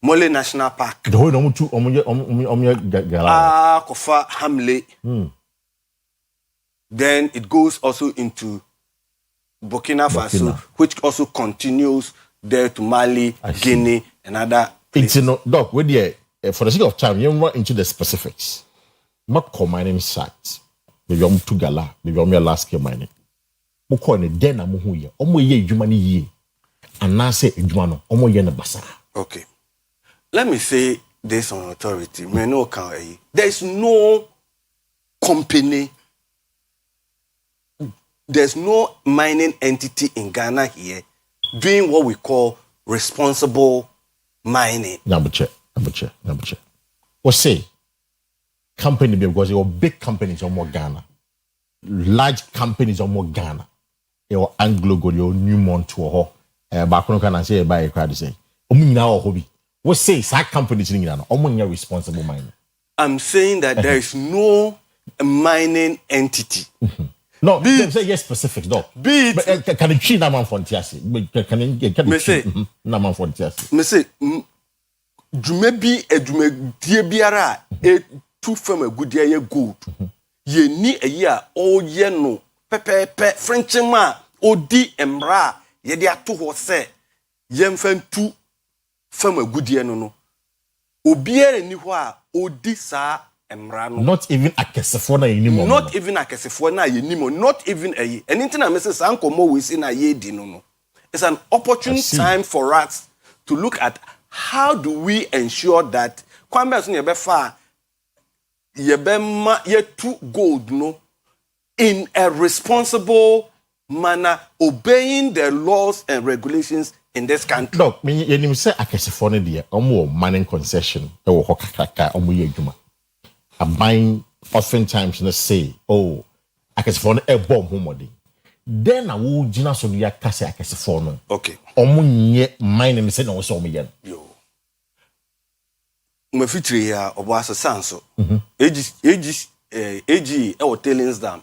Mole National Park. The whole Kofa Hamle. Then it goes also into Burkina Faso, which also continues there to Mali, Guinea, and other places. Doc, for the sake of time, you run into the specifics. Not mining sites. Maybe I'm too gala, maybe I'm your last scale mining. Moko ne den na muhu ye. Omo ye adwuma ne yie. Anase adwuma no, omo ye ne basa. Okay. Let me say this on authority. There is no company, there's no mining entity in Ghana here doing what we call responsible mining. Number check. What say? Company because your big companies are more Ghana. Large companies are more Ghana. Your Anglo go your Newmont to a back on can say by a crowd say. Hobby. What say that companies in Ghana? Responsible mining. I'm saying that there is no mining entity. No, say yes specific though. Be it can you cheat naman fontiasi? Can you say naman fontiasi? Me say jumebi edume die biara e tu fam agudie ye gold. Ye ni eyi a o ye no pepepe Frenchman odi embra ye de ato ho se yemfa tu fam agudie no obiere ni ho a odi saa embra no not even akesefo na yenimo not even akesefo na yenimo not even ayi anything na message san komo we see na ye di no it's an opportune time for us to look at how do we ensure that kwamba so ye be fa ye be ma ye tu gold no in a responsible manner, obeying the laws and regulations in this country. Look, me yenim say akesefo ne de omo mining concession e wo hokakaka omo ye adwuma. Buying oftentimes they say, oh, akesefo ne e bomb homodi. Then I will gina so ya kase akesefo no. Okay. Omo nye mining say no so omo ye. Yo. Me fitri ya obo asesanso. Ag e wo tailings dam.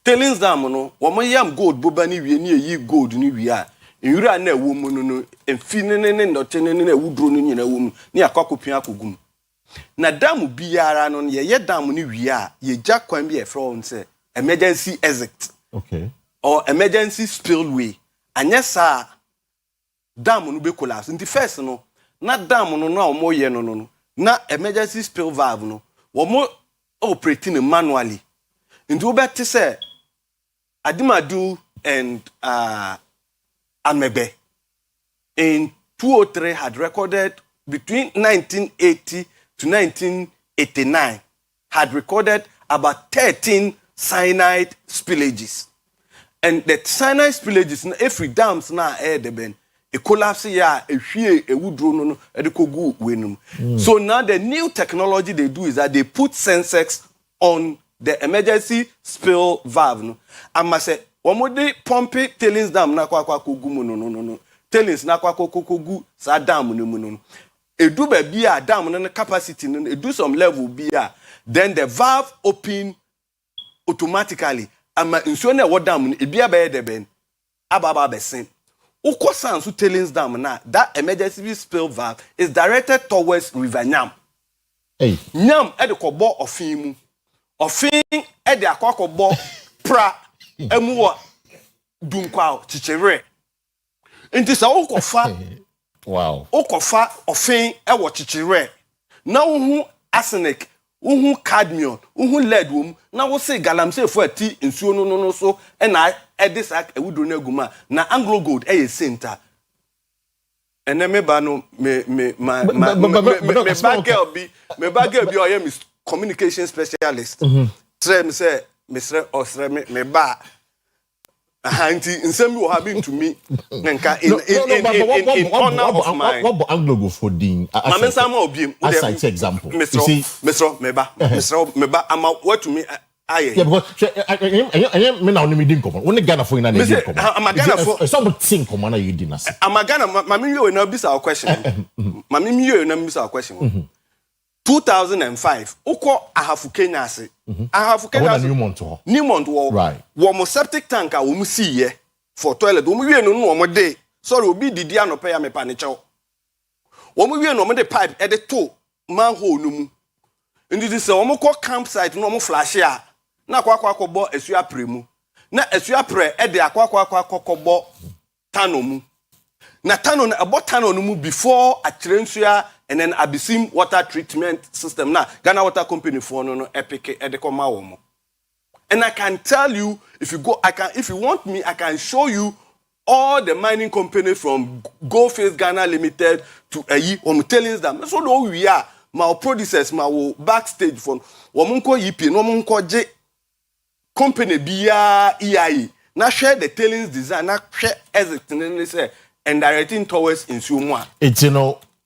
Tailings dam no, wo yam gold boba ni wie ni yi gold ni wie a. Nwura na ewo mu no emfi ne ndote ne na ewudro no nyina ewo mu ni akwakopia akogum. Na dam biara no ye dam ni wie a ye gya kwan bi e from say emergency exit. Okay. Or emergency spillway. Anya sa dam no be collapse. Nti first no na dam no na omo ye no na emergency spill valve no omo operating manually. Nti obeti say Adimadu and Amebe in 203 had recorded between 1980 to 1989 had recorded about 13 cyanide spillages. And the cyanide spillages, every dams na air the ben, a collapse ya, a fear, a wood drone, a kogu winum. So now the new technology they do is that they put sensors on the emergency spill valve. No? I must say, one more day, pump it, tailings dam, na kwa kogu no. Tailings na kwa kogu, sa dam no. A do be a dam no capacity, no, do some level be a. Then the valve open automatically. Ama insure na what dam e bia be de ben. Ababa be sin. Ukosan so tailings dam na that emergency spill valve is directed towards River Nyam. Hey. Nyam e de kobo ofin mu. Ofin e de akwakobo pra emuwa dunkwa chichire. Nti sa ukofa wow. Ukofa ofin e wo chichire. Na uhu arsenic, uhu cadmium, uhu lead wom, na wo say galamsey for ati nsuo no so e na e disak e wudro na guma na Anglo Gold e center. Ene me ba no me bagel bi oye mis communication specialist. Try me say Mr. Osre me ba anti nsem wo have been to me nka in honor of mine. What Anglo Gold for din? Mama sama obiem. As I take example. Mr. Meba ama what to me aye. Yeah, because me now me din komo. When Ghana for na din komo. Am Ghana for some think komo na you din as. Am Ghana mama you na bisa our question. Mama you na bisa our question. 2005 uko ahafu Kenya ase. Ahafu Kenya ase. New month wo. Right. Wo mo septic tank a wo mu see for toilet. Wo mu wie no wo mo dey. Sorry obi didi anope ya me pa ne chew. Wo mu wie no mo dey pipe e dey to manhole no mu. Ndi se wo mo ko campsite no mo flash ya. Na akwa esu apre mu. Na esu apre e dey akwa tano mu. Na tano na abo tano no mu before atrensua and then Abysim water treatment system na Ghana Water Company for no epic edekoma womo. And I can tell you if you want me I can show you all the mining company from Goldface Ghana Limited to Ayi tailings dam. So do we are my producers my backstage from womunko yipi no womunko je company biya EIE na share the tailings design na share everything say and directing towards insumo. It's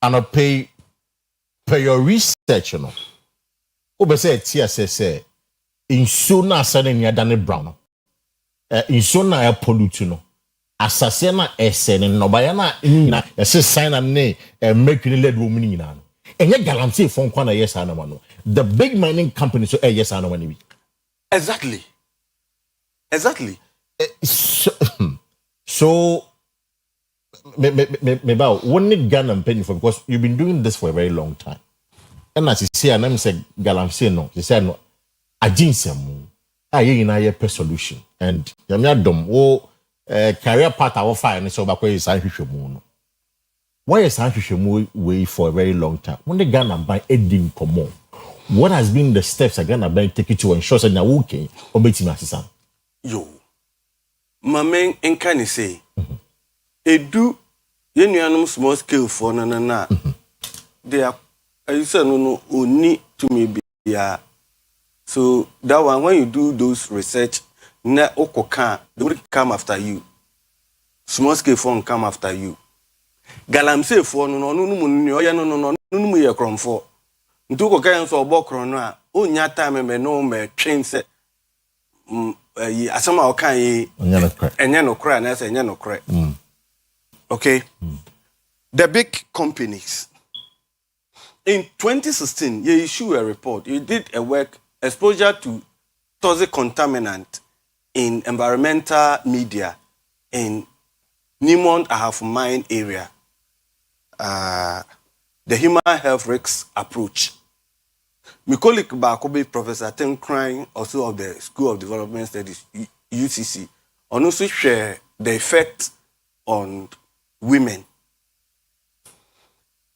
and pay your research, Obe say TSS insuo na asane nya dane brown. Insuo na ya pollute no. Asase na esene no ba ya na nyina ese sign am ne mercury lead wo mu nyina no. Enye galamsey fon kwa na yes ana no. The big mining company so yes ana one bi. Exactly. So me ba one Ghana penny for because you've been doing this for a very long time. And as you say, and I'm say galamsey no, you say no aginsem. you na ye per solution and yamia dom wo career path our fire and so back where is anhwehwemu. Why is anhwehwemu way for a very long time? When the Ghana by ending common. What has been the steps Ghana by take it to ensure that na working or betim assistant? Yo. Mamen enka say. Edu yenuanum small scale for na. They are I say no only to me be so that one when you do those research na okoka they will come after you. Small scale phone come after you. Galamsey for no ye kromfo. Ntu ko kan so obokro no a onya time me no me train se asama o kan yi enye no kra na se enye no kra. Okay. The big companies in 2016 you issue a report. You did a work exposure to toxic contaminant in environmental media in Newmont Ahafo Mine area. The human health risks approach. My colleague Bakobe, Professor Tim Crane, also of the School of Development Studies, UCC, and also share the effect on women.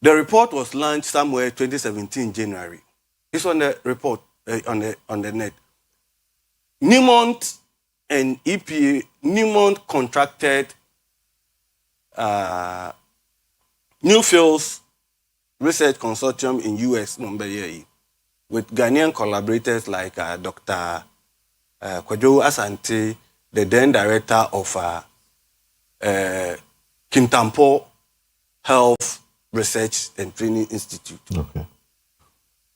The report was launched somewhere 2017 January. It's on the report on the net. Newmont and EPA, Newmont contracted Newfields Research Consortium in US with Ghanaian collaborators like Dr. Kwajo Asante, the then director of Kintampo Health Research and Training Institute. Okay.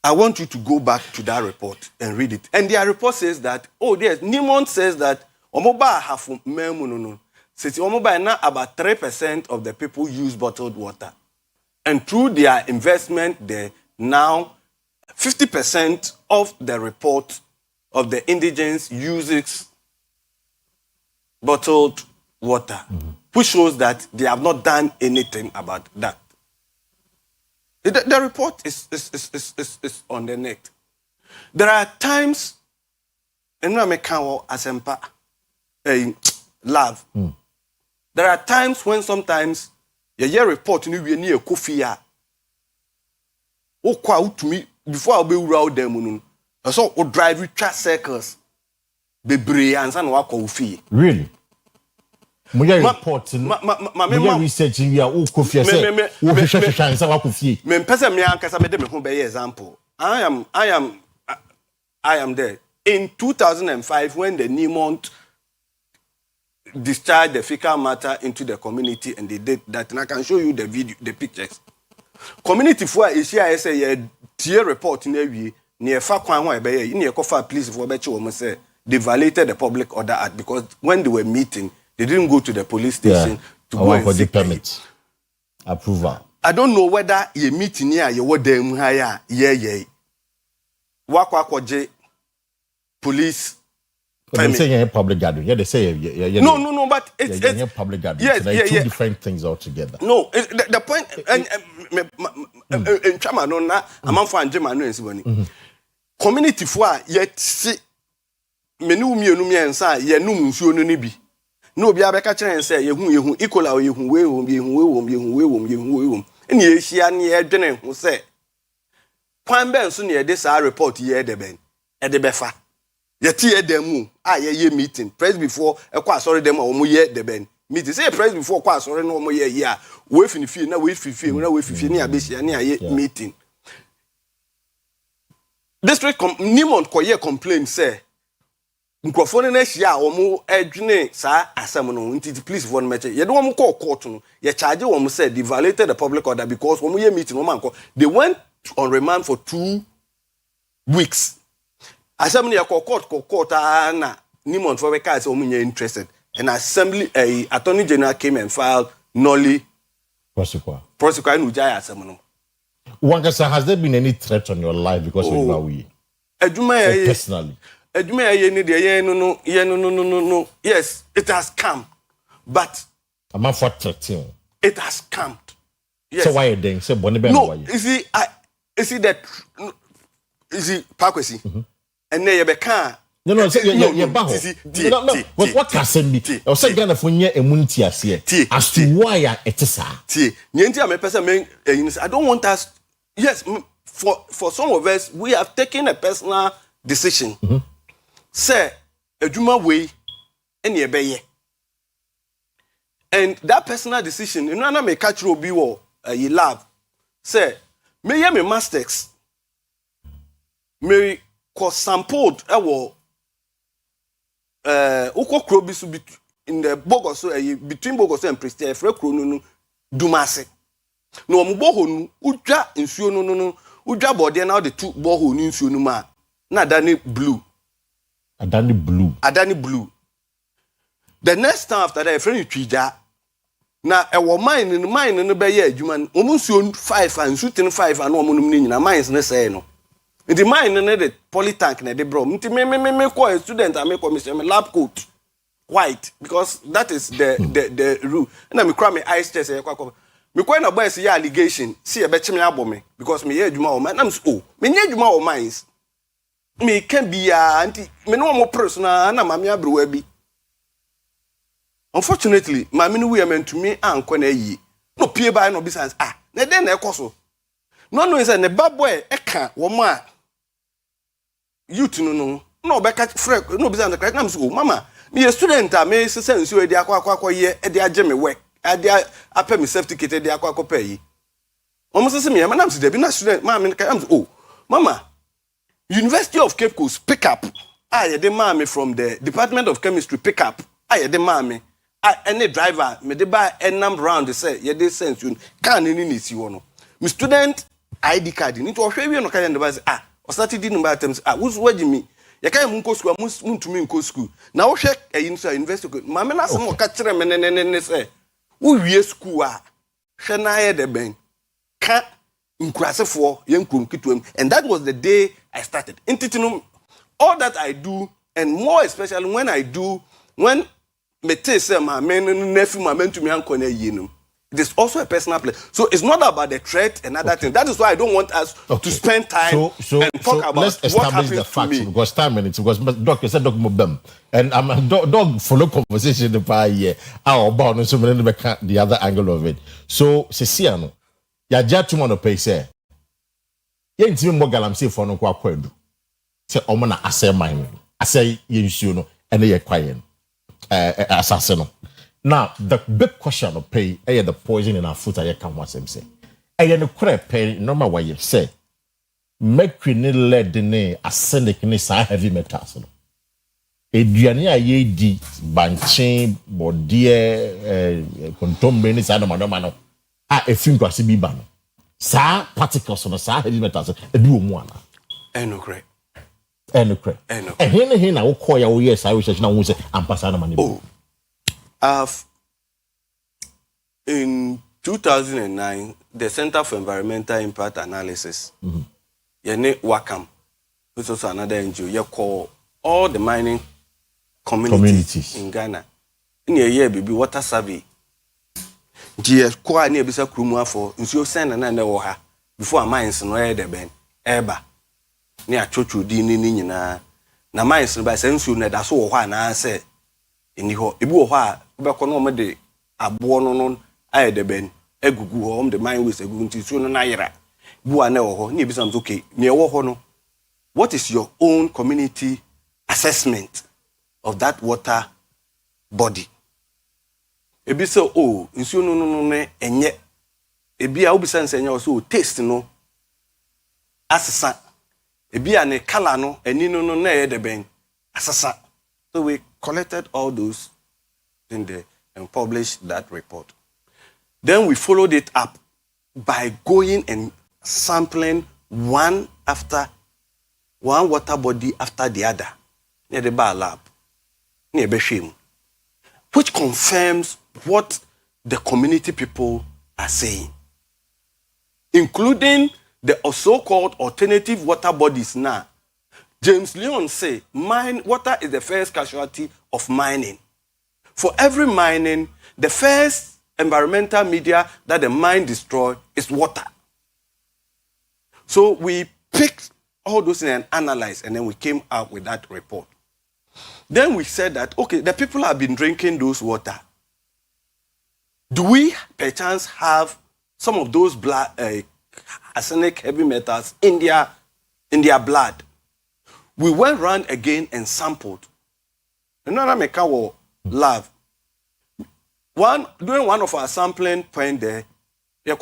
I want you to go back to that report and read it. And their report says that, Newmont says that Omoba have memunono. Says Omoba now about 3% of the people use bottled water. And through their investment, they now 50% of the report of the indigents uses bottled water, which shows that they have not done anything about that. The report is on the net. There are times, and I make asempa love. There are times when sometimes your report ni we near Kofia. O kwa utumi before I be around them so o drive with circles. Bebre ansa na wakọ ofie. Really? Moya report moya researching ya o Kofia say o hwehwehwehwe ansa wakọ ofie. Me pese me ankasa me de me ho be example. I am there. In 2005 when the Newmont discharged the fecal matter into the community and they did that, and I can show you the video, the pictures. Community for Asia say a tier report in every near far kwan wa be here near kofa police for be che say they violated the public order act because when they were meeting they didn't go to the police station to go and seek permit approval. I don't know whether you meeting here you were them higher wakwaje police. They say public gathering. Yeah, they say no, but it's public gathering. Yes, so two different things altogether. No, the point and chama no na amanfo anjema no ensiboni. Community for yet see menu miensa ye num nsuo no ni bi. Na obi abeka kire say yehu ikola yehu we. Eni ehia ne ye dwene ho say kwan ben so ne ye de sa report ye de ben. E de befa. Yeti edemu ye meeting press before ekwa sorry dem omo ye the ben meeting say press before kwa sorry no omo ye here we finifie na we fifie na we fifie ni abesia ni aye meeting district Newmont koye complain say nkrofo na hia omo adwene sa asem no nti police for no meche ye de omo call court no ye charge omo say they violated the public order because omo ye meeting omo anko they went on remand for 2 weeks. Assembly court na Newmont for because omunya interested and assembly attorney general came and filed nolly prosecute no jaya asem Wankasa, has there been any threat on your life because of Ibawi? Personally. No. Yes, it has come. But I'm not for threatening. It has come. Yes. So why are they saying no, you see that Kwesi and then you become No, say you baho. What can be? Or say Ghana for near a muntias here. As to why it is. I don't want us. Yes, for some of us, we have taken a personal decision. Say, a Juma way, and ye be. And that personal decision, you know, I may catch you be war, ye love. Say, may ye me masters. May cause sampled a war. Uko Krobisu in the Bogoso, between Bogoso and Prestia, Frekro Dumase. No, Mubohonu, Uja, Insuo, no, Uja body now the two boho Insuo Numa. Na Adani Blue. Adani Blue. The next time after that, a friend Twija. Na ewo mine in the bay, human, almost 5 and shooting 5 and 1 million, and mines ne no. In the mine, the polytank, ne de bro. Me call a student, I make a lab coat white because that is the rule. And I cry my eyes test. Me quite a boy see allegation. See a betcha me about me because me hear Juma man. I'm so me hear Juma or mines. Me can be auntie. Me no more personal. And I'm a brewery. Unfortunately, my many women to me and Kone no peer by no business. Then a coso. No, is a bad boy, eka, woman. Youth no, back at Frank, no business the crack. So, Mama, me a student, I may sense you a aqua ye, a dear Jimmy work, a dear, I pay me certificate, the aqua pay. Almost as me, I'm a student, Mamma, oh, Mama, University of Cape Coast, pick up. I the mammy from the Department of Chemistry, pick up. I the mammy. Any driver, me de buy a number round, they say, yeah, they sense you can't any see one. My student ID card, you need to show you no kind of device. Or started in about terms. Who's wedging me? You can't munko school, must to me in school. Now check a university. Mamma, that's more catch them and say, who ye school are? Shana the bank. Can't increase for young Kunkitum. And that was the day I started. In Titinum, all that I do, and more especially when I do, when me say my men nephew, my men to me uncle yinum. It is also a personal play. So it's not about the threat and other thing. That is why I don't want us to spend time and talk about let's establish the facts because time minutes because doctor said Doc Mobem and I'm a dog follow conversation the prior year. Our bound so many the other angle of it. So Ceciano, ya jatu mono pay say. Ye ntimi mo galam say for no kwa kwadu. Say omona asay mine. Asay yensuo no and ye quiet. Assassin. Now, the big question of pay, the poison in our foot, I can watch them say. I no crap pay, no matter what you say. Make we need lead the name, arsenic, heavy metals. Adriania ye di, banchain, body, contom brains, I don't know. A few grassy be ban. Sa particles on the side heavy metals, a do one. And no crap. And no crap. And here, I will call your yes, I wish now was a ambassador money. Oh. In 2009, the Center for Environmental Impact Analysis, WACAM, which is also another NGO, you call all the mining communities in Ghana. In a year, baby, water survey. GS Kwa near Bisa Krumwa for Insio Sen and Oha before a mines no air the ben, Eba near Chochu Dini na mines by sense you that's all one I say. In the ho, Ibu Ha, Bacono de Abonon, I the ben, Egugu home, the mine with a gunti soon naira. Buano, near Bisam okay, near Wohono. What is your own community assessment of that water body? Ebi so oh, nsuo no enye. Ebi a obi sense enye so taste no. Asesa. Ebi a ne color no eni no na e de ben. Asesa. So we collected all those in there and published that report. Then we followed it up by going and sampling one water body after the other near the bar lab, near Beshim, which confirms what the community people are saying, including the so-called alternative water bodies now. James Leon say, water is the first casualty of mining. For every mining, the first environmental media that the mine destroys is water. So we picked all those things and analyzed, and then we came out with that report. Then we said that, okay, the people have been drinking those water. Do we, perchance, have some of those blood, arsenic heavy metals in their blood? We went round again and sampled. Another maker will lab. During one of our sampling point there, the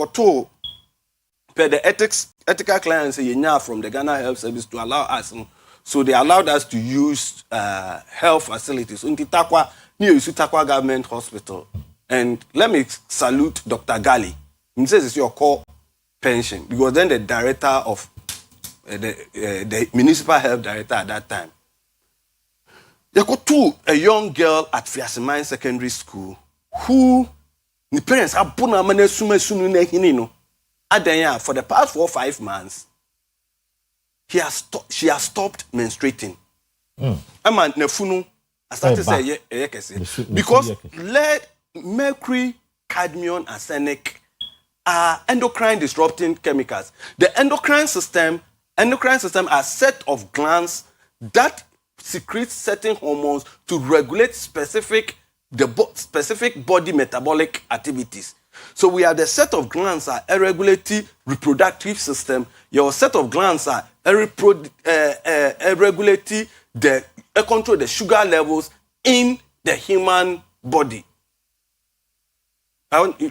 ethical clearance from the Ghana Health Service to allow us. So they allowed us to use health facilities. In Takwa, near Takwa Government Hospital. And let me salute Dr. Gali. He says it's your core pension. Because then the director of the municipal health director at that time. There got a young girl at Fiasimine Secondary School who the parents are put on a sume sunu for the past 4 or 5 months. She has stopped menstruating. Ama nefunu I started to say because lead, mercury, cadmium, arsenic are endocrine disrupting chemicals. The endocrine system are a set of glands that secrete certain hormones to regulate specific body metabolic activities. So we have the set of glands are a regulatory reproductive system. Your set of glands are a regulatory control the sugar levels in the human body.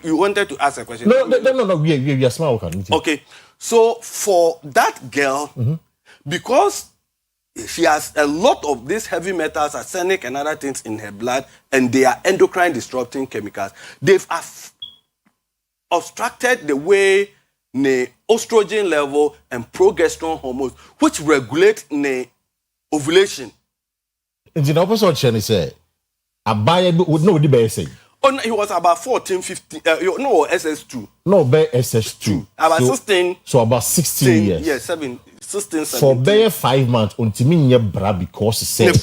You wanted to ask a question? No. We are smart. Okay. So for that girl, because she has a lot of these heavy metals, arsenic and other things in her blood, and they are endocrine disrupting chemicals, they've obstructed the way the estrogen level and progesterone hormones, which regulate the ovulation. And the opposite Chenny said, a buyer would know the best say. Oh, no, he was about 14, 15, no, SS2. No, bear SS2. About 16. So about 16 years. Yeah, 16, 17. For bear 5 months, until me bra because say the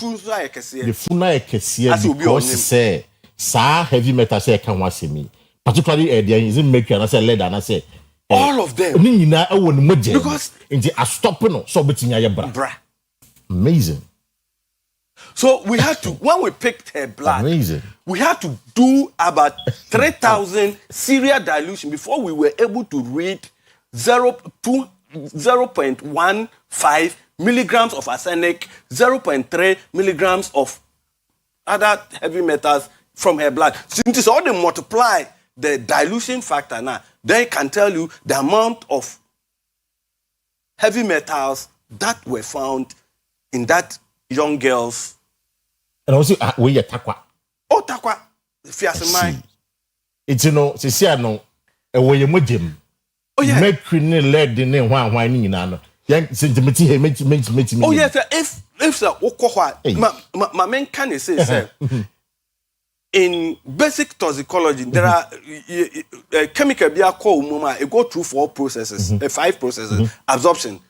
funa ekesi because say sa heavy metal say can was me. Particularly there is mercury and I say lead and I say all of them. Because I stop no so betinya bra. Amazing. So we had to, when we picked her blood, amazing. We had to do about 3,000 serial dilution before we were able to read 0.15 milligrams of arsenic, 0.3 milligrams of other heavy metals from her blood. Since all they multiply the dilution factor now, they can tell you the amount of heavy metals that were found in that young girl's. And also, we are Takwa. Oh, Takwa. Fiasimine. It's see, no, a way you mujim. Oh, yeah. Mercury, lead, the name, why, no. Young sentiment, oh, yes, if the Okoha, my main can say, in basic toxicology, there are chemical beer called Muma, it go through 4 processes, 5 processes, absorption.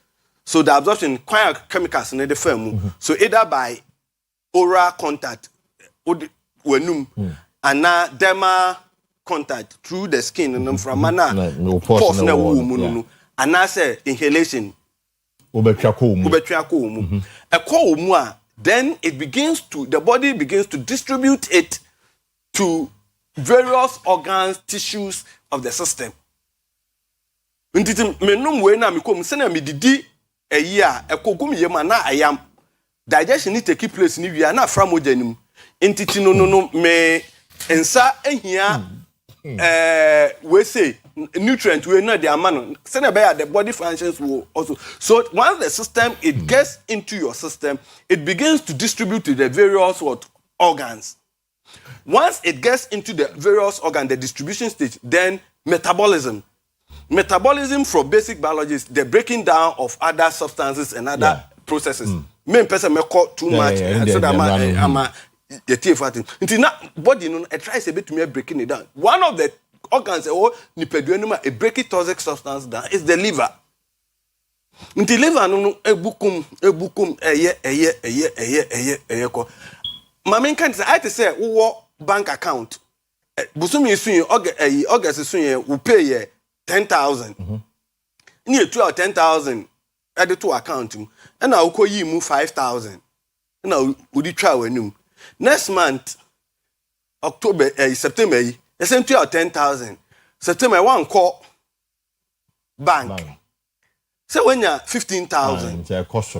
So the absorption, quite chemicals in the firm. So either by oral contact, and now dermal contact through the skin, and from mana pulse na womb, and now say inhalation. Then it begins to, the body begins to distribute it to various organs, tissues of the system. Digestion need to keep place in we are not from Modenim. Entity no me ensa here we say nutrient we know the amount. Send the body functions will also. So once the system it gets into your system, it begins to distribute to the various organs. Once it gets into the various organs, the distribution stage, then metabolism. Metabolism for basic biology is the breaking down of other substances and other processes. Main person may call too much, so that I'm the TF until now body tries a bit to me breaking it down. One of the organs a breaking toxic substance down is the liver. Until liver no ebukum my main can say I say bank account. Busumi soon August soon will pay 10,000. Near 10,000 added to account. And I'll call you move 5,000. Now, would you try when next month, October, September, they send you 10,000. September, one call bank. So when you're 15,000, a cost.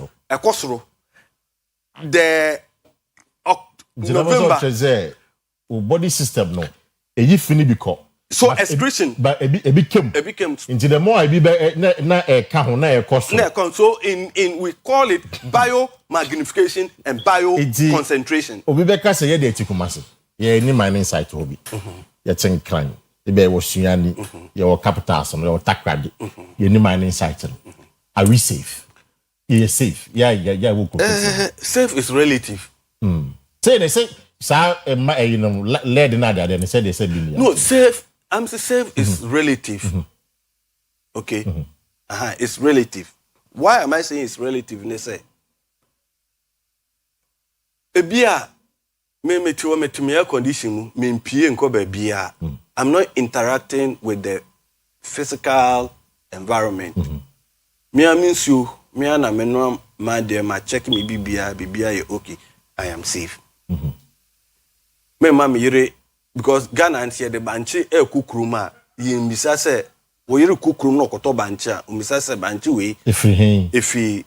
The November, body system no. E fini biko. So excretion. But it became. Into the more I be na kaho na e cost. So in we call it biomagnification and bio concentration. Obi be ka say ye de tikumase. Ye ni mining site obi. Ye tin crime. E be wo suani, ye wo capital so, ye wo takrade. Ye ni mining site. Are we safe? Ye safe. Yeah, we go. Safe is relative. Say they say you know lead in other they said no safe. I'm saying safe is relative. Okay. It's relative. Why am I saying it's relative? They say ebia me to me air condition me pie nko ba bia. I'm not interacting with the physical environment. Me means you me na me no ma dem check me bibia okay. I am safe. Me mama yire because Ghana and the banchi kukruma yimbisa se wo yire kukrum no koto banchi a umbisa se banchi we efi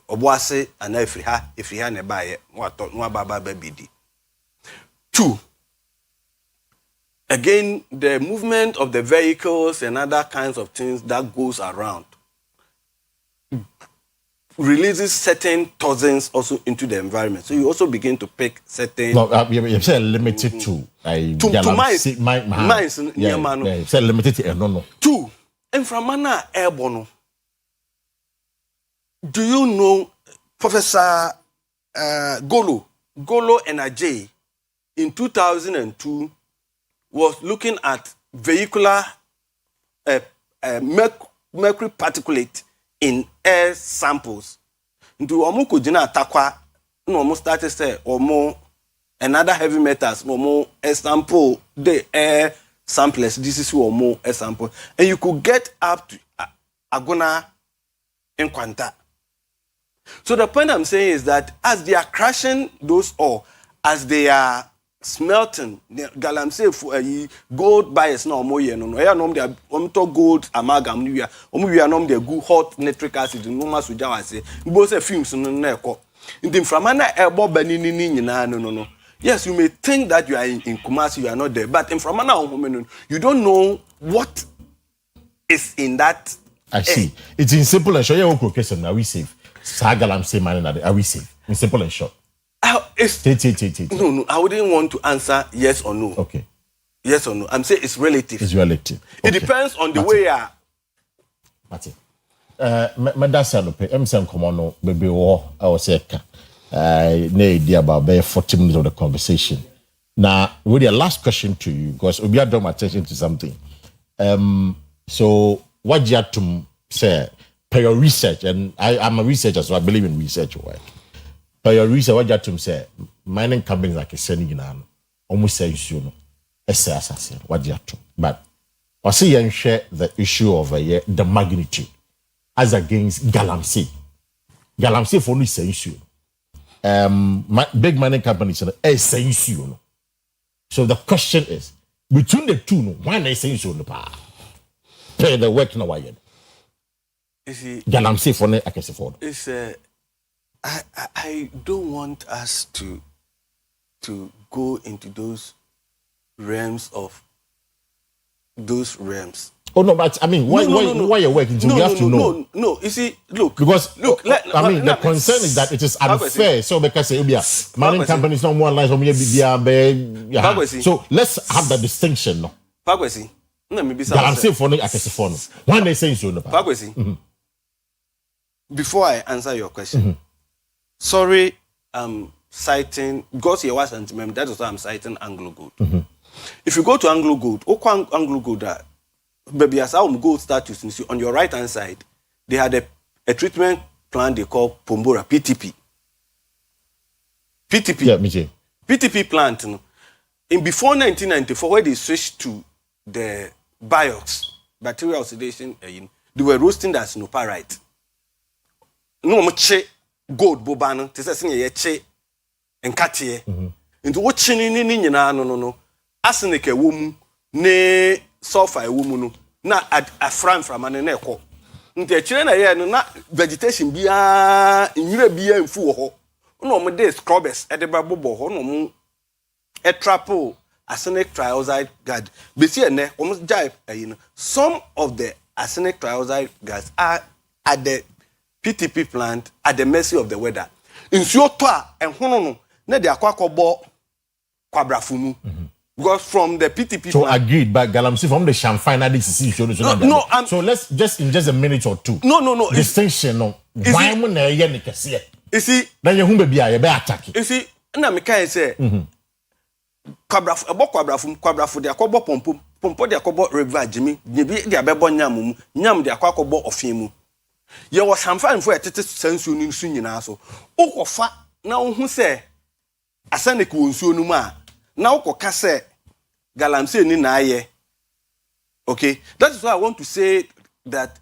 oboase ana efri ha ne baye no baba babidi. 2 again the movement of the vehicles and other kinds of things that goes around releases certain toxins also into the environment. So you also begin to pick certain... No, you say limited to... mines. Yeah, say limited to... No. 2, inframana airborne. Do you know Professor Golo and Ajay in 2002 was looking at vehicular mercury particulate in air samples. Into omo jina atakwa no omo started say omo another heavy metals omo air sample the air samples. This is omo air sample, and you could get up to Agona in Kwanta. So the point I'm saying is that as they are crushing those ore, as they are smelting, galamsey for gold bias no more no ya no dey to gold amalgam we are no dey good hot nitric acid no ma so jawa say both fumes no na ekọ in the inframana ebo bani ni nyina no. Yes, you may think that you are in Kumasi, you are not there, but in inframana you don't know what is in that. I see. It's in simple and short. You question, are we safe? Galamsey man, are we safe? In simple and short. No, I wouldn't want to answer yes or no. Okay. Yes or no. I'm saying it's relative. It's relative. Okay. It depends on the way you Mati. Medasa no pe emsem komono bebe wo I was say na idea about 40 minutes of the conversation. Now, with the last question to you, because we are drawing attention to something. So what you have to say per your research, and I'm a researcher, so I believe in research work. Per your research, what you have to say, mining companies like a sending in almost say you know, assassin, what you have to. But I see you share the issue of the magnitude as against galamsey. Galamsey for no issue. Big mining companies say issue. So the question is, between the two, why they say issue? Pay the work no way. Galamsey for ne akese for. It's I don't want us to go into those realms. Oh no, but I mean, why you're working? We have to know. No. You see, look. Because the concern is that it is unfair. So because mining companies don't want lines from so let's have the distinction. No. Pagwesi. Galamsey for ne akese for no. Why they say so no? Pagwesi. Before I answer your question. Sorry, I'm citing, because here was anti-mem, that is why I'm citing Anglo Gold. If you go to Anglo Gold, Anglo Gold, baby, as our gold status, you see, on your right hand side, they had a treatment plan they call Pombora, PTP. Yeah, me PTP plant, in before 1994, where they switched to the BIOX, bacterial oxidation, they were roasting that snowpyrite. No much. gold bobano te se ye che nkate into wo chini ni nyina no arsenic ewo mu ne sulfur ewo mu no na afran framane na ekọ nti chire na ye no na vegetation bia nwira bia mfu wo ho no mo de scrubbers e de ba bobo ho no mo e trapo arsenic trioxide gas besi ene almost jai some of the arsenic trioxide gas are at the PTP plant at the mercy of the weather. Nsuo to a enhono no na de akwakobo kwabrafumu because from the PTP so plant. Agreed, but Galamsey from the champagne that this is so let's just in just a minute or two. No. Distinction no. Why mo na ye ne kese? You see, na ye hu be bia ye be attack. You see, na me kan say kwabrafu de akobo pompo de akobo river jimi bi de abebo nyam de akobo ofin mu. Ye was champagne for etete sensu ni nsu nyina so. Ukofa na hu say arsenic wo nsu onu ma na ukoka say Galamsey ni na aye. Okay, that is why I want to say that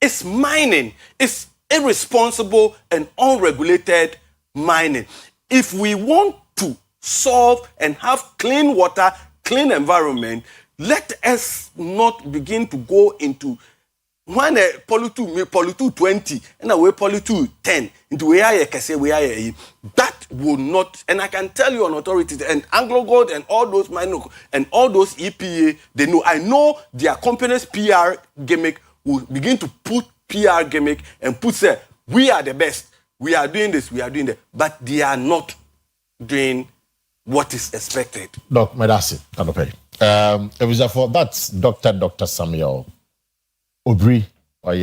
it's mining. It's irresponsible and unregulated mining. If we want to solve and have clean water, clean environment, let us not begin to go into when a pollute 20 and a way pollute 10 into where that will not, and I can tell you on authority and Anglo Gold and all those minor and all those EPA, they know. I know their company's PR gimmick will begin to put PR gimmick and put say we are the best, we are doing this, we are doing that, but they are not doing what is expected. Doc, Medasi, Kanope. It was for that's Dr. Samuel Obri, or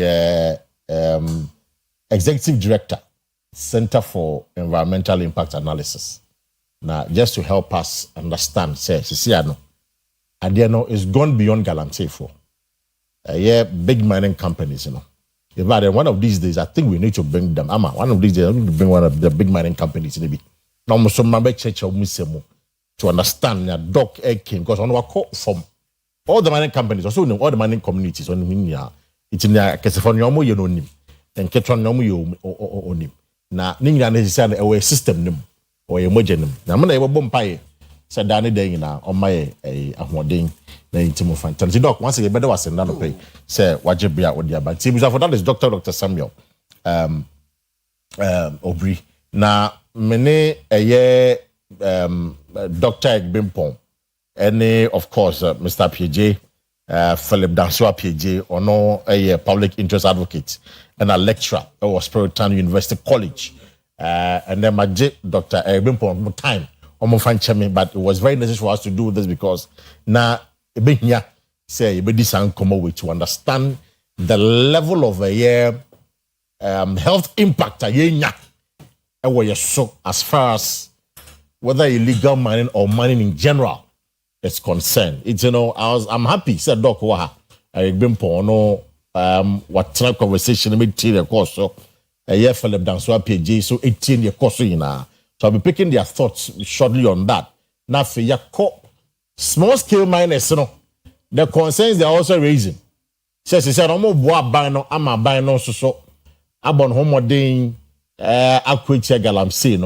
Executive Director, Center for Environmental Impact Analysis. Now, just to help us understand, say, Sisiano, and it's gone beyond Galamsey for. Big mining companies, one of these days, I think we need to bring them. One of these days, I need to bring one of the big mining companies in the now, to understand that Doc King, because on our call from all the mining companies, also all the mining communities, on it's in the California, you know, and Ketron, you own him. Now, Ninga necessarily a system or a mogenum. Now, when I were bumpy, said Danny Day now on my a hoarding. The doc once again better was another pay. Say what you be out with your but see for that is Dr. Samuel Obri. Now many a year Dr. Egbimpong, any of course Mr. PJ, Philip Dansua PJ, or no a public interest advocate and a lecturer at Spiritan University College. And then my Dr. Egbimpong time but it was very necessary for us to do this because now say to understand the level of health impact as far as whether illegal mining or mining in general is concerned. It's I'm happy said Doc I've been what type of conversation made the course so Philip Dansua PG so 18 year course so I'll be picking their thoughts shortly on that. Now for your small scale miners, the concerns they're also raising. Says he said, I'm a buying so abon homoding Akua Galamsey.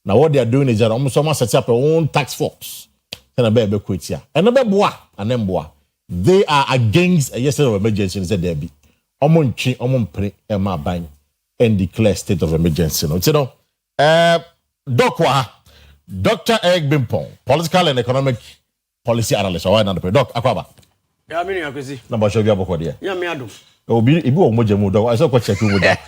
Now what they are doing is that almost someone sets up their own tax force. And a baby quit here. And a baby and then boy. They are against a yesterday of emergency, said there be. Omon pre Emma buying and declare state of emergency. Dr. Egbimpong, political and economic policy analyst. Why not? Doc Akwaba. Yeah, me Kwesi. Number show you about there. Yeah, me adum. Obi ibi o moje mu do. I saw check you with that.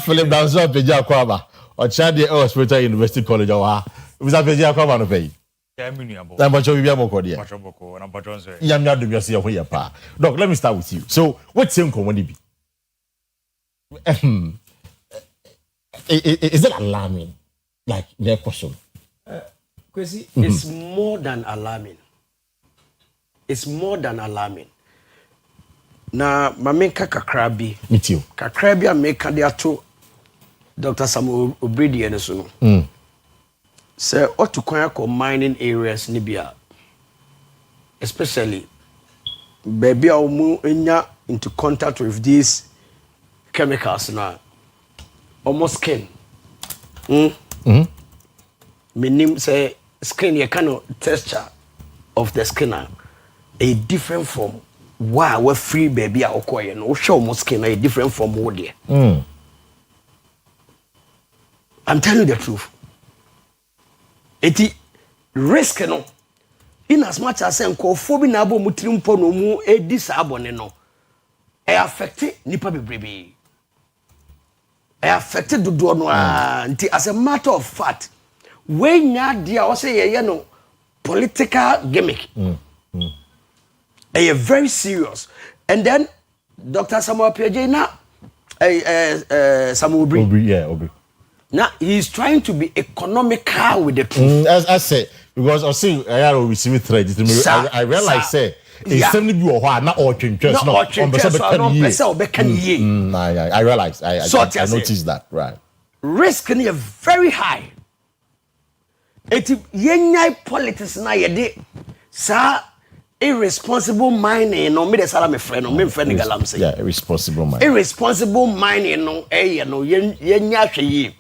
Philip Dansua Peji Akwaba. Or Chadi Spiritan University College. Mr. Peji Akwaba no pay. Number show you about there. Doc, let me start with you. So, what's your commodity? Is it alarming? Like their question? Kwesi, it's more than alarming. It's more than alarming. Na mamenka kakrabi. Me too. Kakrabi ameka dia to Dr. Samuel Obri ene so no. Say otukwan akọ mining areas ni bia. Especially baby omu enya into contact with these chemicals now almost skin meaning say skin you kind of texture of the skin a different from wow we free baby a okoye no show almost skin a different from what there I'm telling you the truth eti risk no in as much as nkofo bi na abo mutiri mpo no mu edi sa abone no e affect nipa bebrebe e affect dodo no nti as a matter of fact when nya dia o say ye no political gimmick very serious and then Dr. Samuel PJ na Samuel Obri now he's trying to be economical with the truth as I say because I see I receive threat I realize say it's something you are not all interest no I realize I noticed that right risk is very high it yenya politics na yede sa irresponsible mining no me de sala me friend no me friend galam say yeah irresponsible mining no no yenya hwe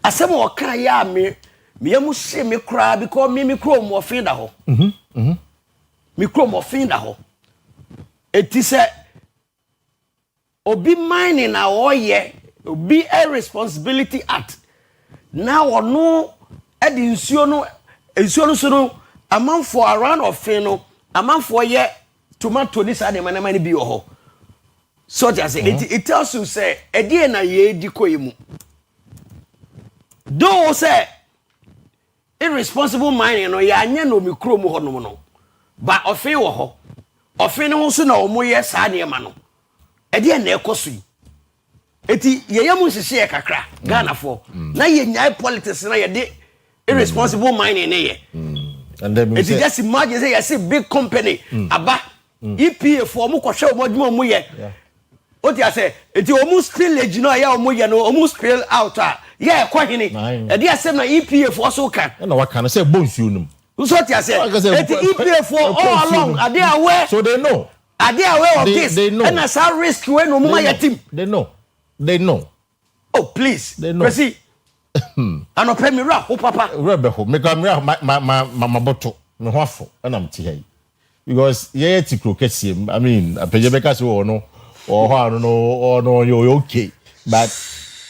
asem o kan ya me yemu se me kra because me kro mo fin da ho me kro mo fin da ho eti se obi mining na oye obi a responsibility act now no edi nsuo no so no amount for around of fin no amount for ye tomato ni sa de manama ni bi ho so just say it tells you say edi na ye di koyemu do say irresponsible mining no ya anya no mikro mu ho no ba ofin wo ho ofin no so na omo ye sa de ma no edi na ekoso yi eti ye yamu sisi e kakra Ghana for na ye nyai politics na ye de irresponsible mining na ye and then it just imagine say you see big company aba EPA for omo kwhwe omo dwuma omo ye what you say it omo spillage no ya omo ye no omo spill out yeah kwahini e dey say na EPA for so kan na what can I say bonsu num so what you say it EPA for all along are they aware so they know are they aware of this they know and as a risk when no mama your team they know oh please they know Kwesi ano pay me rap papa rebeho me ka my bottle me hoafo na am ti hey because ye ti krokesiem I mean apeye beka se wo no o ho anu no you okay but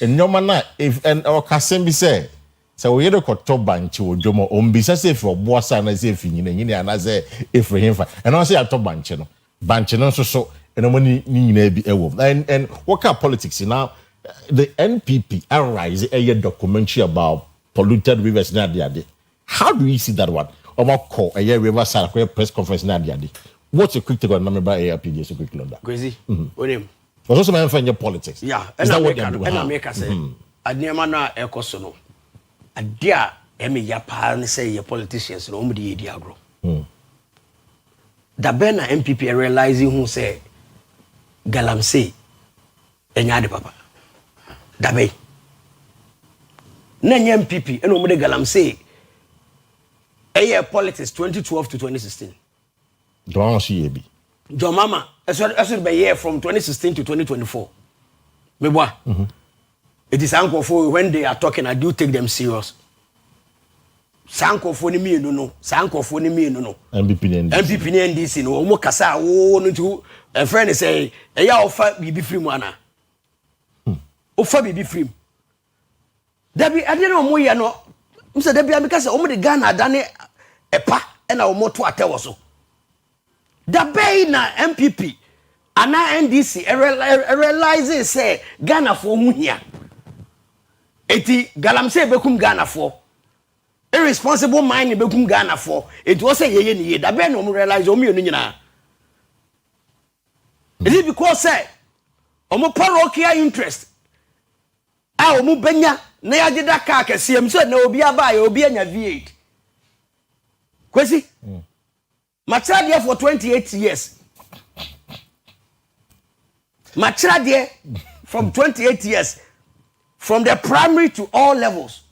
enyoma na if and our kasem bi say so we dey koto banchi ojomo ombisa say if oboasa na say if nyina ana say if himfa and I say atop banchi no so enomoni nyina bi ewo and what kind of politics now the NPP arise a documentary about polluted rivers na dia how do you see that one about call a riverside press conference na dia what's your quick take on member ARPD so quick on that Kwesi onim was also my friend your politics yeah is that what they do and America say adniama na ekoso no adia emi ya pa ne say your politicians no omo de yedi agro da ben na MPP realizing who say galamsey enya de papa da be na nya MPP eno omo de galamsey politics 2012 to 2016 don't see ebi John Mama eso be year from 2016 to 2024 me boy it is uncle for when they are talking I do take them serious sanko for ni me no sanko for ni me no MPP ni NDC no omo kasa wo no to a friend say eya ofa bibi free mu ana ofa bibi free dabi ade na omo ye no mse dabi am kasa omo de Ghana dane epa na omo to atewo so dabi na MPP ana NDC realize say Ghana for hu hia eti galamsey bekum Ghana for irresponsible mining bekum Ghana for it was say yeye ni ye da be no realize o me no nyina is it because say omo parochial interest omo benya na ya gida ka kesiem so na obi aba ya obi anya V8 Kwesi machira there for 28 years machira there from 28 years from the primary to all levels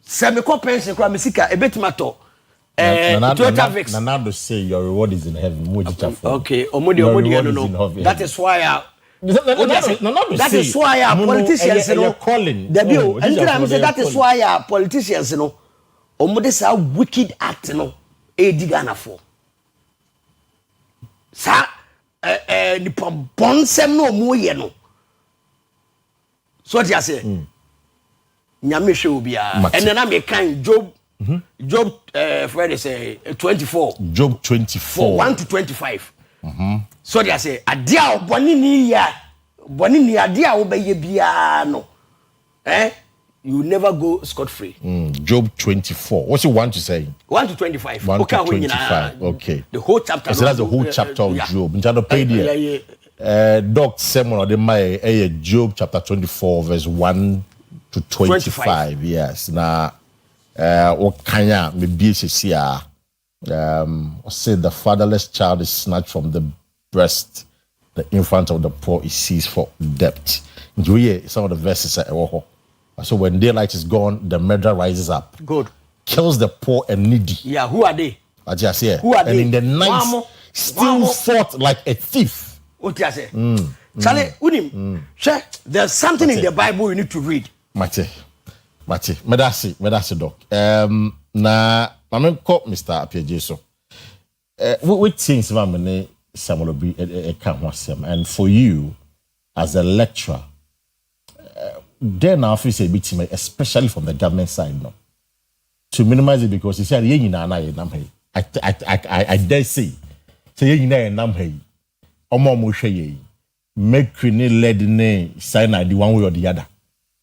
semiko pension kwa misika ebetimato Nanado say your reward is in heaven. Okay, that is why that is why our politicians know calling. That is why our politicians know this a wicked act no Ghana for. Sa ni bonsem no mo ye no. So what you say? Nyame hwe obia. And then I make kind Job Friday say 24. Job 24. 1 to 25. So they say adia boni ni adia obeye bia no. You never go scot free. Job 24. What's you want to say? 1 to 25. 1 to 25. Okay. The whole chapter. So that's the whole chapter of Job. Njado paid here. Doc sermon of the May Job chapter 24 verse 1 to 25. Yes. Now what kanya me be say the fatherless child is snatched from the breast, the infant of the poor is seized for debt. You hear some of the verses so when daylight is gone, the murderer rises up. Good. Kills the poor and needy. Yeah, who are they? I just say. Who are they? And in the night, still fought like a thief. What you say? Charlie, there's something in the Bible you need to read. Mate, medasi doc. Na mamen ko Mr. Apieje so. We things mamene Samuel Obi can wasem, and for you as a lecturer, then our office a bit especially from the government side no. To minimize it because he said ye na na ye nam hey. I dare say ye na nam hey. Omo mo hwe ye. Make ni led ne sign the one way or the other.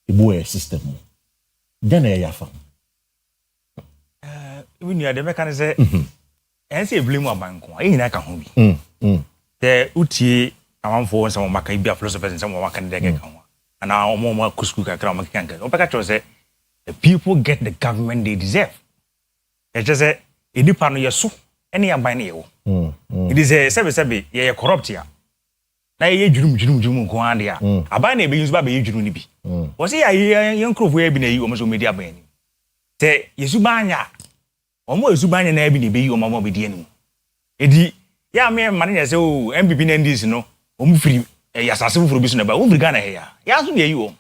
Ibu system. Then e yafa. We knew the mechanism. And say blame abanko. E nyina ka ho bi. The utie amanfo some maka bi philosophers and some maka de ka ho. And now more kusku kakra maka kanka. Opeka say the people get the government they deserve. It just say edipa no yeso ene aban na yewo. It is a sebe ye corrupt ya. Na ye dwurum ko ande ya. Aban na be use ba be dwurum ni bi. O say ya nkrofo ya bi na yi o mo so media ban ni. Te yesu banya. Omo yesu banya na bi ni be yi o mo be die ni. Edi ya me mane ya say o MPP na ndis no o mu firi ya sase fufuru bi so na ba o firi Ghana he ya. Ya so de yi o.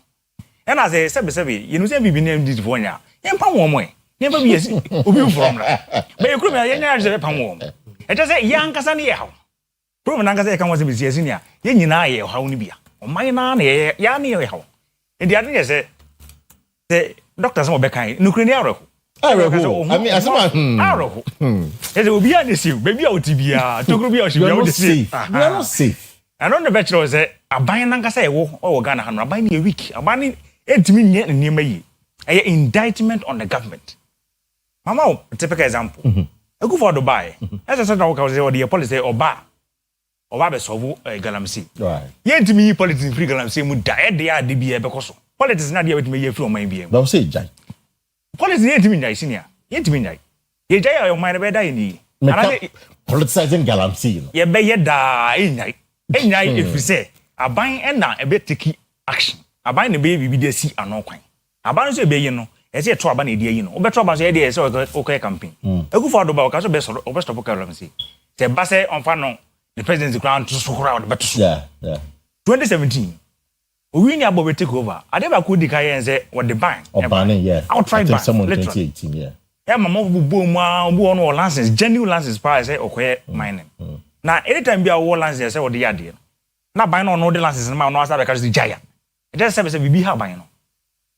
E na say sebe you know say MPP na ndis fo nya. Ye mpa wo mo e. Ye ba bi yesi obi from na. Be ekuru me ya nya je pa wo. E just say yan kasa ne ye hawo. Problem na kasa e kan wo se bi yesi nia. Ye nyina ye hawo ni bia. O man na na ye ya ne ye hawo. E di ade say doctor some be kan nukuri ni aroko. Aroko. I mean asema aroko. E say obi a dey see baby a otibia tokuru bi a oshi bia o dey see. We are not safe. And on the bachelor say aban na kasa e wo Ghana hanu aban ni weak. Aban ni entimi nye ne ma yi. E indictment on the government. Mama, typical example. Go for Dubai. As I said, I was the policy oba be solve galamsey. Right. Yet me politics free galamsey mu die there dey be because politics na dey with me free on my BM. Don't say jai. Politics yet me jai senior. Yet me jai. Ye jai your mind be die ni. Politicizing galamsey, you know. Ye be ye da enjai. Enjai if you say aban e na e be take action. Aban ne be bi dey see anon kwan. Aban so be ye no. E say to aba na dey yi no. Obeto aba so ye dey say okay campaign. Egu for do ba o ka so be stop galamsey. Say ba say on fa no the president's ground to crowd but yeah 2017 we ni abo take over adeba ko di kai en say what the ban yeah outright ban someone 2018 yeah mama bubu mu obu no license genuine license price say okoye mining na anytime bia wo license say what the yade na ban no the license na no asa be ka jaya it just say bibi ha ban no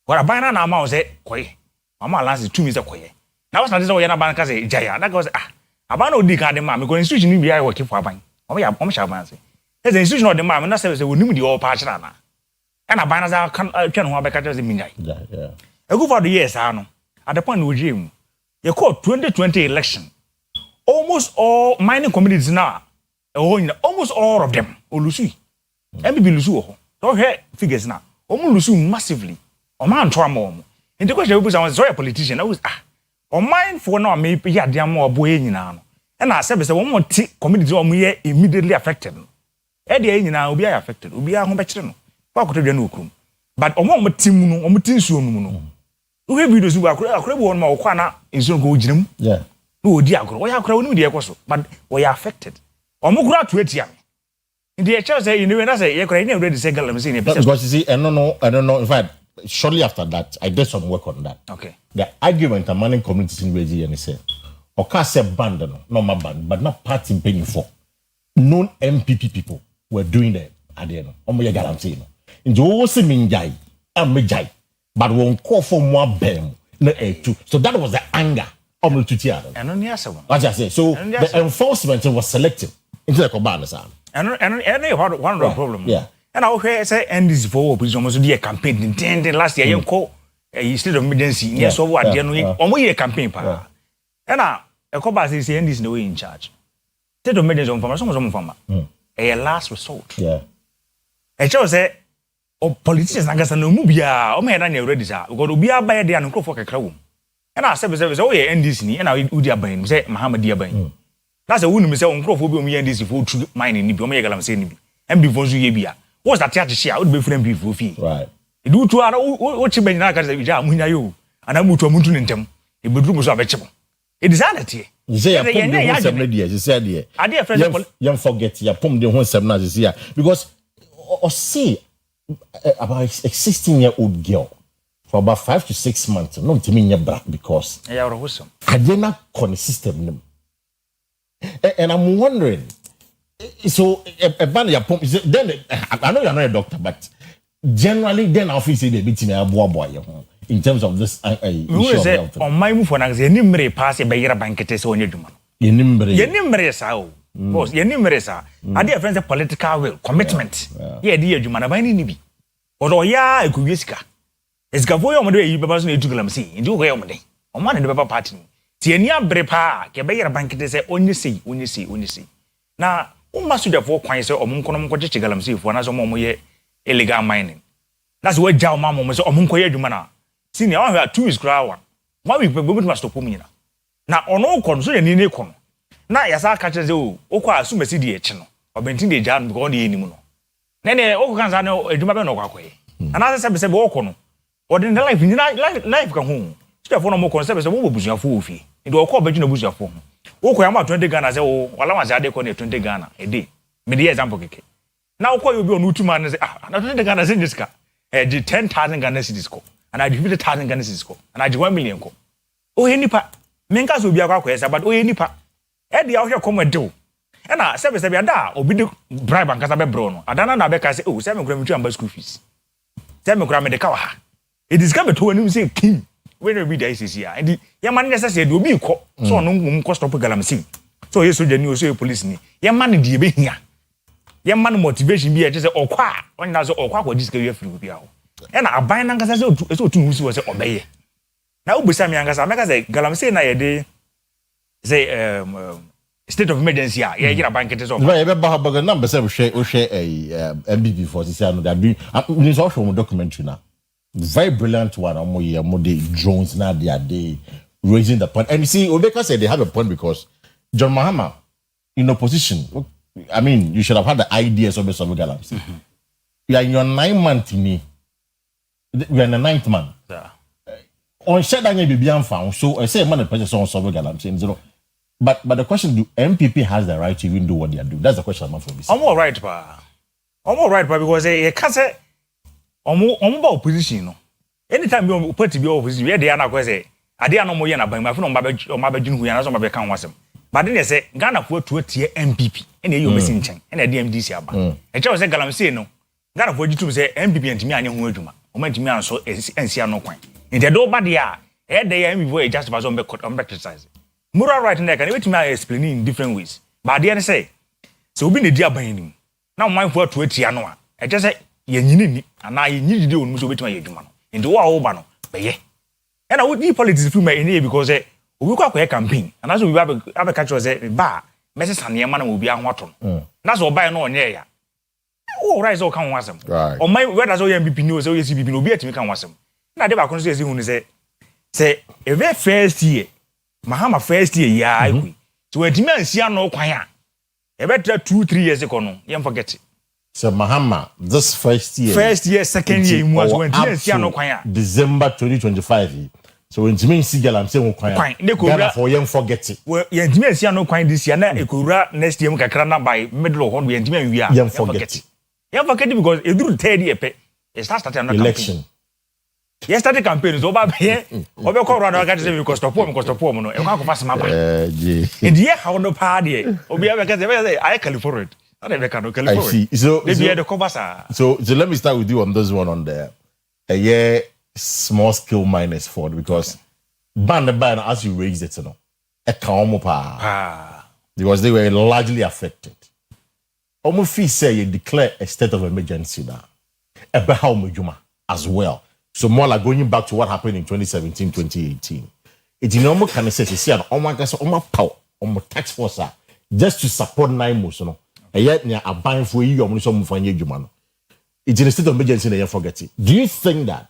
what ban na ma say koye mama license 2 means koye na was na say wo na ban ka say jaya na go say aban no di ka de ma me ko institution ni bia work for aban omo shaban say the institution of the man na say wonim di all patch na and aban na kan twen ho abeka say minyai yeah egu for the years no at the point we dream you call 2020 election almost all mining communities now almost all of them olusu MBB lusu ho so here figures now omo lusu massively o man to am omo in the question we say so a politician always o mind for no me ya de am obo e nyina no and I said, one community or me immediately affected. Eddie, now will be affected, will be a home better. But among Timuno, or Mutinsu, no. We have videos who are credible on Maukana in Zongo Jim. Yeah. no odi agro we akra wonu de ekoso but we are affected omukura to etia in the church say you know na say ye kra you already say galamsey ne because you see I don't know in fact shortly after that I did some work on that. Okay, the argument among communities in Wezi and say okase band no my band but not party paying for known MPP people were doing that at the end omo ye galamsey no nti wo se minjai amejai but won call for more bem na etu so that was the anger omo tutia and on yes one as I say so the enforcement was selective into the command sir and one of the problem yeah and I hear say NDC for opposition almost do a campaign in last year you state of emergency yes so what no omo ye campaign pa and a coba say NDC no in charge state of emergency on farmer some farmer a last resort yeah e cho say politicians nagasa no mu bia o me na already sir because obi abaye dey an crop for kakra wo and I say o ye NDC ni and I udi aban say Muhammad aban that's a wunu me say on crop for bi o me NDC for true mine ni bi o me galamsey ni bi and before so ye bia what's that church share would be friend before fee right do to ara o chi ben na ka say ja munya yo ana mutu amuntu ntem e bedru so abechebo it is that you say pom de ho sem na dia you say there ade friend you forget ya pom de ho sem na you because or see about a 16-year-old girl for about 5 to 6 months no to me bra because yeah rohusum adena con system and I'm wondering so a band ya pump then I know you're not a doctor but generally then obviously they beat me a boy in terms of this issue of health on my move for na ze nimre pass e be yira bankete se onye dwuma yenimre sa o boss yenimre sa ade friends political will commitment ye de adwuma na ban ni bi odo ya ekubesika esika fo yo mo de yi beba so na etugalamsi ndi ko yo mo de o ma ne beba party ti eni abre pa ke be yira bankete se onye sei na umma so defo kwan se omunkono mko cheche galamsi fo na so mo ye illegal mining that's what jaw ma mo se omunko ye adwuma na senior one have 2 weeks crowd one week we must stop mu nyina na ono kono so ye ni kono na yasa ka cheze o kwa asu mesi de echi no obentin de jan because de enimu no nene o kan sa na adwuma be no kwa koye ana se be o kono o de life nyina life ka hu so defo no mo kono se mo busuafo ofi ndi o ko beju na busuafo o ko yama 20 Ghana se o wala wa za de ko ne 20 Ghana e dey me dey example keke na o ko yo bi onu tuma ne se na 20 Ghana se njiska di 10,000 Ghana cedis ko and I 50,000 Ghana cedis ko and I 1 million ko o he nipa menka so bi akwa esa but o he nipa e dia o hwe komede e na se be ada obi de bribe ankasa be bro no adana na be ka se o se me kura me twa school fees se me kura me de ka wa ha it is come to when say king when we be ICC and ya man necessary do obi ko so no ngum ko stop galamsey so ye soldier ni o so police ni ya man de be hia ya man motivation bi e je say okwa onina so okwa kwa disika we free bi awo e na aban na ngasa se so tunu husi wo se obeye na ubisa mi ngasa meka say galamsey na ye de say state of emergency ya gira bankete so ba ye be ba ba number say we share MBB for this no that doing this also documentary now very brilliant one on the drones now they raising the point and you see Obeka said they have a point because John Mahama in opposition I mean you should have had the ideas of the Soviet Galamsey you are in your 9th month me we are in the 9th month on said that be beyond found so I say man the president on Soviet Galamsey but the question do MPP has the right to even do what they are doing that's the question I'm for this I'm all right pa because they can't say omo ba opposition no anytime you party be opposition we dey na ko say ade an omo ye na ban ma fun o ma ba jinu hu ya na so ma be kan wasem but then say Ghana fo to tie MPP ene ye omesi nchen ene de MDC aba e che say galamsey no Ghana fo jitum say MPP antimi anye hu adwuma o ma antimi anso ensia no kwan ente do ba de a e de ya MPP we just was on be criticize moral right na can we timi explain in different ways but there say so obi ne di aban nim na man fo to tie no a e che say ye nyini ni ana ye nyidi de onum so betima ye dwuma no enti wo ba no be ye and I would need politics through my ene because we kwa kwa campaign and as we have catch us ba message ane ma na obi ahwato na so buy no onye ya oh rise o kan wasem o my whether so MPP ni o so CPP no obi atimi kan wasem na de ba kon so ezi hu ni say every first year Mahama first year ya akui so atimi ansia no kwan a e better 2-3 years ago no you forget it. So Mahama, this first year, second year, was when no December 2025. So in me see girl I'm saying kwan Ghana for young forget it. Well yentimi asia no kwan this year na ekowura next year mu kakra na by middle of one yentimi anwia young forget it. Young forget it because eduru third year pe it started another election. Yes, started campaign so ba be obe ko run aka say because stop no e kwa ko fast maba. And yeah how no pa there. Obi aba ka say I California. I see. So let me start with you on this one on the small scale minus for because ban as you raise it, because they were largely affected. Almost fee say you declare a state of emergency now. As well. So more like going back to what happened in 2017, 2018. It's normal kind of say tax force just to support 9 months, yet near a buying for you or some for you. It's in a state of emergency and you forget it. Do you think that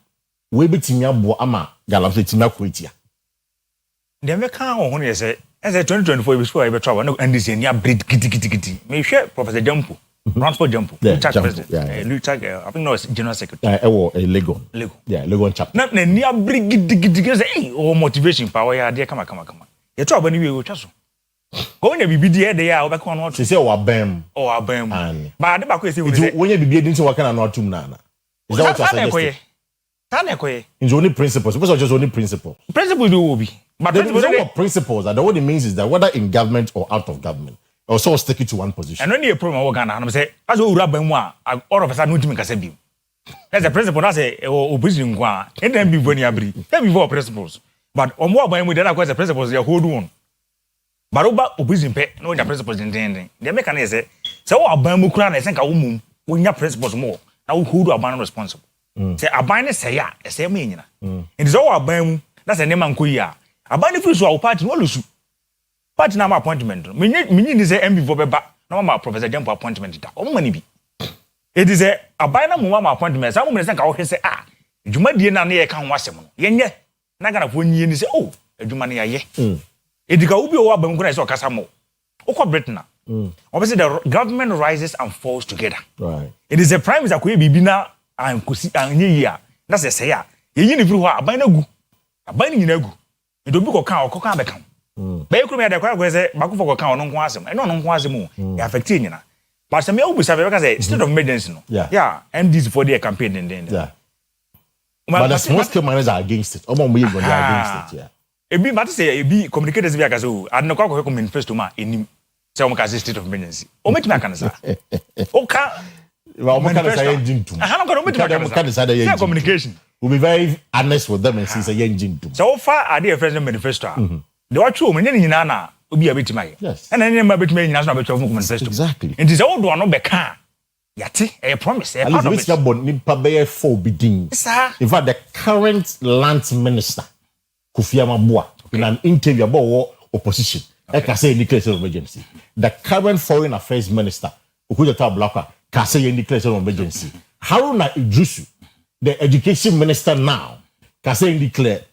we be Timia Boama Galamse Timia Kuitia? The American on as a 2024 before I ever travel and this year breed kitty. May share Professor Jumpo, transport Jumpo, I think no General Secretary. Lego. Yeah, Lego chap. Not near breed kitty or motivation power. Yeah, dear, come. You trouble anyway with us. Going to be there, they are back on what they say, or bam. But the back is when you be into what kind of not to nana. Is that what you're saying? It's only principles. Suppose are just only principles. Principles will be. But principles, and what it means is that whether in government or out of government, also stick it to one position. And only a problem Ghana, and I say, as you rub and all of a sudden, you make a sebi. As a principle, that's a opposition, and then be when you agree. Then before principles. But on more by with the other principles, you hold on. But over opposition pay no the principles in the ending. The American say, so our Bamukran, I think I will when your principles more. Now who do a ban responsible? Say a ban say ya, a same meaning. It is all our Bam, that's a name and Kuya. A ban if you our party, no lose. Party number appointment. Meaning is a MB for back, no more Professor Jump appointment. How many be? It is a binary mama appointment. Some women think I say, you might be an near can wash them. Yen, not gonna put you say, oh, you money a ye. It go be over Bangladesh or Casamo. Oko Britain. Obviously, the government rises and falls together. Right. It is a prime that could be bina and Kusi and Nia. That's a say. You need to a binagu. A binding in a gu. You don't book a cow or coca become. But you the crowd was a back for a cow on Quasim. I don't know Quasimu. Affecting you. But some always have a state of emergency. Yeah. And this for their campaign in the yeah. But the small scale miners are against it. Omo we are against it. Yeah. Ebi mate say ebi communicators bi akaso o adno kwa ko manifesto ma enim say o maka state of emergency o metima kan sa o ka o maka say engine tum aha no ko metima kan sa yeah, communication we'll be very honest with them and say engine tum so far are the president manifesto the what you menye nyina na obi abetima ye and then ma betima nyina so na betwa manifesto exactly it is all do no be kan yate a promise a part of it nipa be 4 bidin in fact the current land minister Kufiamabua in an interview about opposition. Like I say, in declaration of emergency. The current foreign affairs minister, Ukujata Blaka, can say in declaration of emergency. Haruna Idrisu, the education minister now, can say in declare.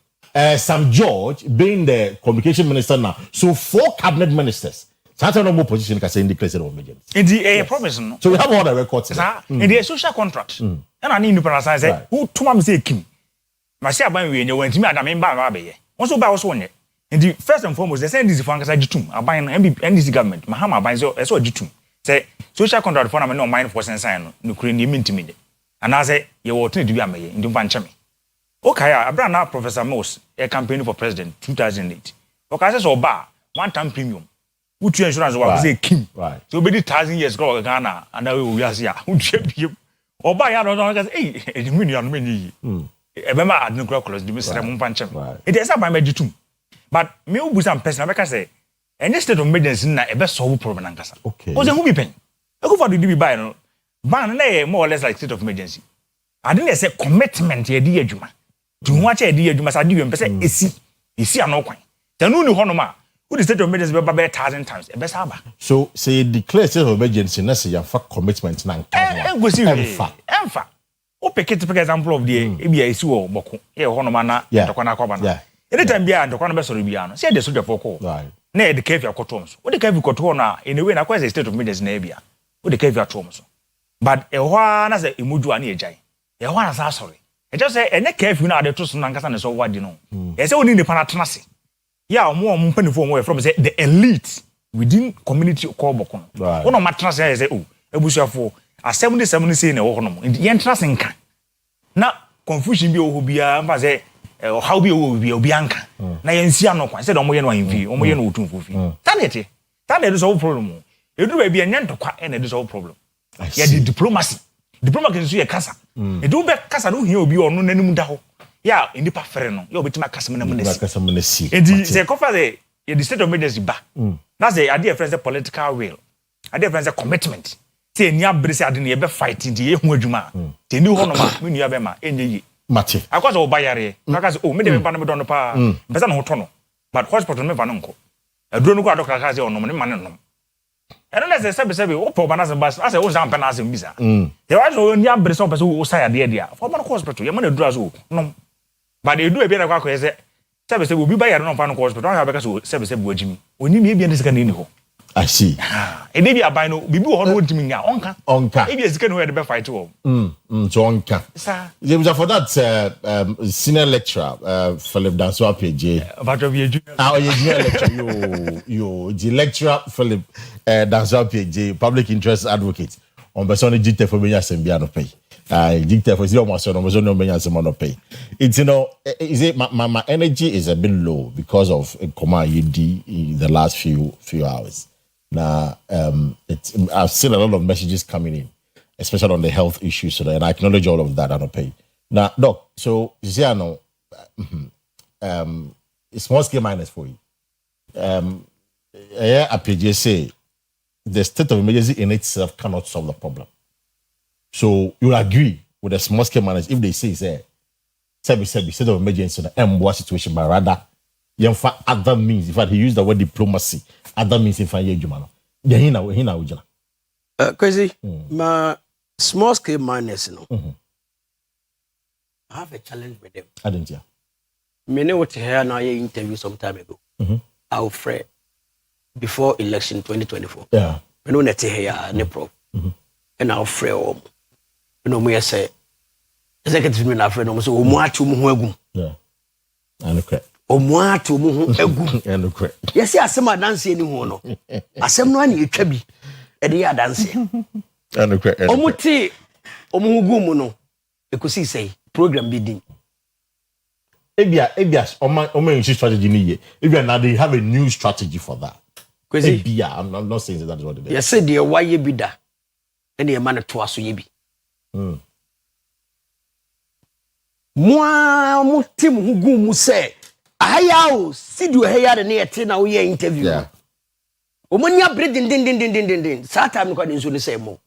Sam George being the communication minister now. So 4 cabinet ministers. That's a normal position can say in declaration of emergency. In the promise. So we have all the records. In the social contract. And I need to pronounce say, who to mam say Kim. Masia ban we you went to me and I ba be also ba also one and the first and foremost they send this for ankasa gitum aban NDC government mahama aban so gitum say social contract for na no mind for sensan no kure ni mintimi de and I say you want to do amaye ndum fa nchame okay abra na Professor Mills a campaign for president 2008 okay say so ba one time premium utu insurance wa say Kim right so be 1,000 years go Ghana and we are here utu bi oba ya no say eh edimuni anu menyi ebema adno cross di mesere mo panchem it is about magitum but me obu some person abeka say any state of emergency na ebe solve problem nankasa okay o say who be pen e go for the be buy no ban na more or less like state of emergency I didn't say commitment ye di adwuma to ho acha di adwuma sa di we pese esi anokwan tanu ni hono ma who the state of emergency be 1,000 times ebe sa ba so say declare state of emergency na say ya for commitment na emfa o pick example of the ebia esi wo boko e ho no ma na ndokwa na akwaba na anytime bia ndokwa no be soro bia no say the soldier for call na e de cave akotom so o de cave koto na in a way na kwese state of emergency na ebia o de cave atom so but e ho na say emudu ani ejai e ho na sa sorry e just say ene careful na de to so nankasa ne so wadi no e say oni nipa na tenase ya omo mpanifo omo from say the elite within community call boko no ono matenase ya say oh ebusuafo asem ni say na wo hono ye tenase nka na confusion bi o bia mfa say how bi o bi obi anka na ye nsia no kwan say do mo ye no anvi omo ye no otumfo fi tanete do so problem edu ba bia nyento kwa na do so problem ya the diplomacy so ye kasa edu be kasa no hia obi ono nanim da ho ya nipa fere no ya obetima kasa me na mo si edi say cover the state of emergency ba that's the idea friends political will idea friends commitment say ni abrese ade na ye be fight ndi ye hu adwuma te ni ho no ma me nua be ma enye yi mate akwaso obayare akase oh me de me ba no me don pa pesa no ho to no but hospital me va no nko aduro no kwa doctor ka say ono me ma ne no eno na say sebe o po bana bas ase o zan pena ase mbisa ye wa so ni abrese o pesa o say ade dia for man hospital ye ma na aduro aso no but they do e bi na kwa ko say sebe obi ba yare no pa no hospital ha be ka so sebe wajimi oni me bi na sika na ni ho I see. E dey be abai no bibi wo no ntimi nya onka e bi esika no we dey be fight wo so onka sir for that senior lecturer Philip Danso PJ about of your junior lecturer yo the lecturer Philip Danso PJ public interest advocate on person digite for benya sembia no pay digite for zero so no no benya sem no pay it's is it my energy is a bit low because of command in the last few hours. Now, I've seen a lot of messages coming in, especially on the health issues, so and I acknowledge all of that. I don't pay. Now, Doc, so you see, I know, small scale minus for you. APJ say the state of emergency in itself cannot solve the problem. So you agree with the small scale minus if they say, state of emergency in a situation, but rather, other means. In fact, he used the word diplomacy. Other means if I hear Jumano. Yeah, he now ujana. Kwesi, my small scale miners, I have a challenge with them. I didn't hear. Many what hear now your interview some time ago. Our friend before election 2024. Yeah. We know that here ne pro. And our friend, me say executive me na friend no so omo atu mo ho agum. Yeah. And okay. Omuato mu ho egu enokre yesi asem adanse ni ho no asem no ani etwa bi e de adanse enokre omuti omuhugu mu no ekosi sei program bi din ebia oma strategy ni ye ebia now they have a new strategy for that Kwesi ebia I'm not saying that is what it is. Yes de waye bi da e de ma na to aso ye bi mu tim hugu mu sei ahayao sidu heya de na yete na wo ye interview yeah. Omonia breeding din sa time ko de nso ne say mo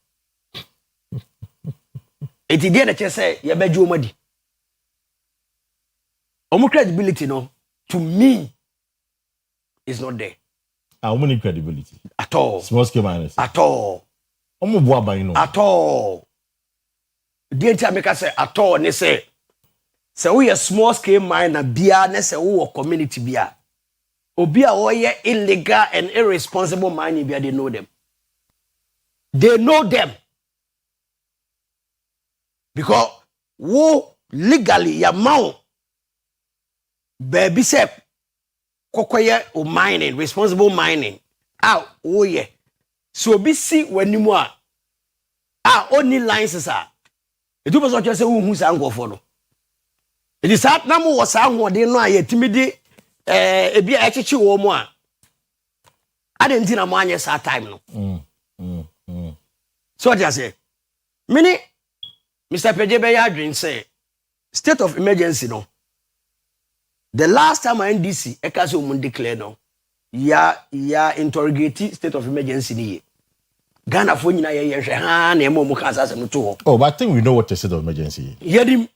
eti dia na che say ye baji omadi omo credibility no to me is not there. How many credibility at all? Small scale minus at all. Omo bo aban no at all. Dia ntia make say at all ne say so we a small scale miner bia na say we community bia obi a we illegal and irresponsible mining bia they know them because wo legally ya maw baby say kokoye o mining responsible mining wo ye so obi si wanimu a only licenses a edu person just say wo hu sa ngofo no. It is that na mo wasa ahode no aye timidi ebi a echichi wo mo a adenti na mo anye sa time no so what you say mini Mr. Pejebe ya dream say state of emergency no the last time NDC ekase omun declare no ya interrogate state of emergency ni Ghana fo nyina ye hwe ha na emo mu kan asem to ho. Oh, but I think we know what the state of emergency is.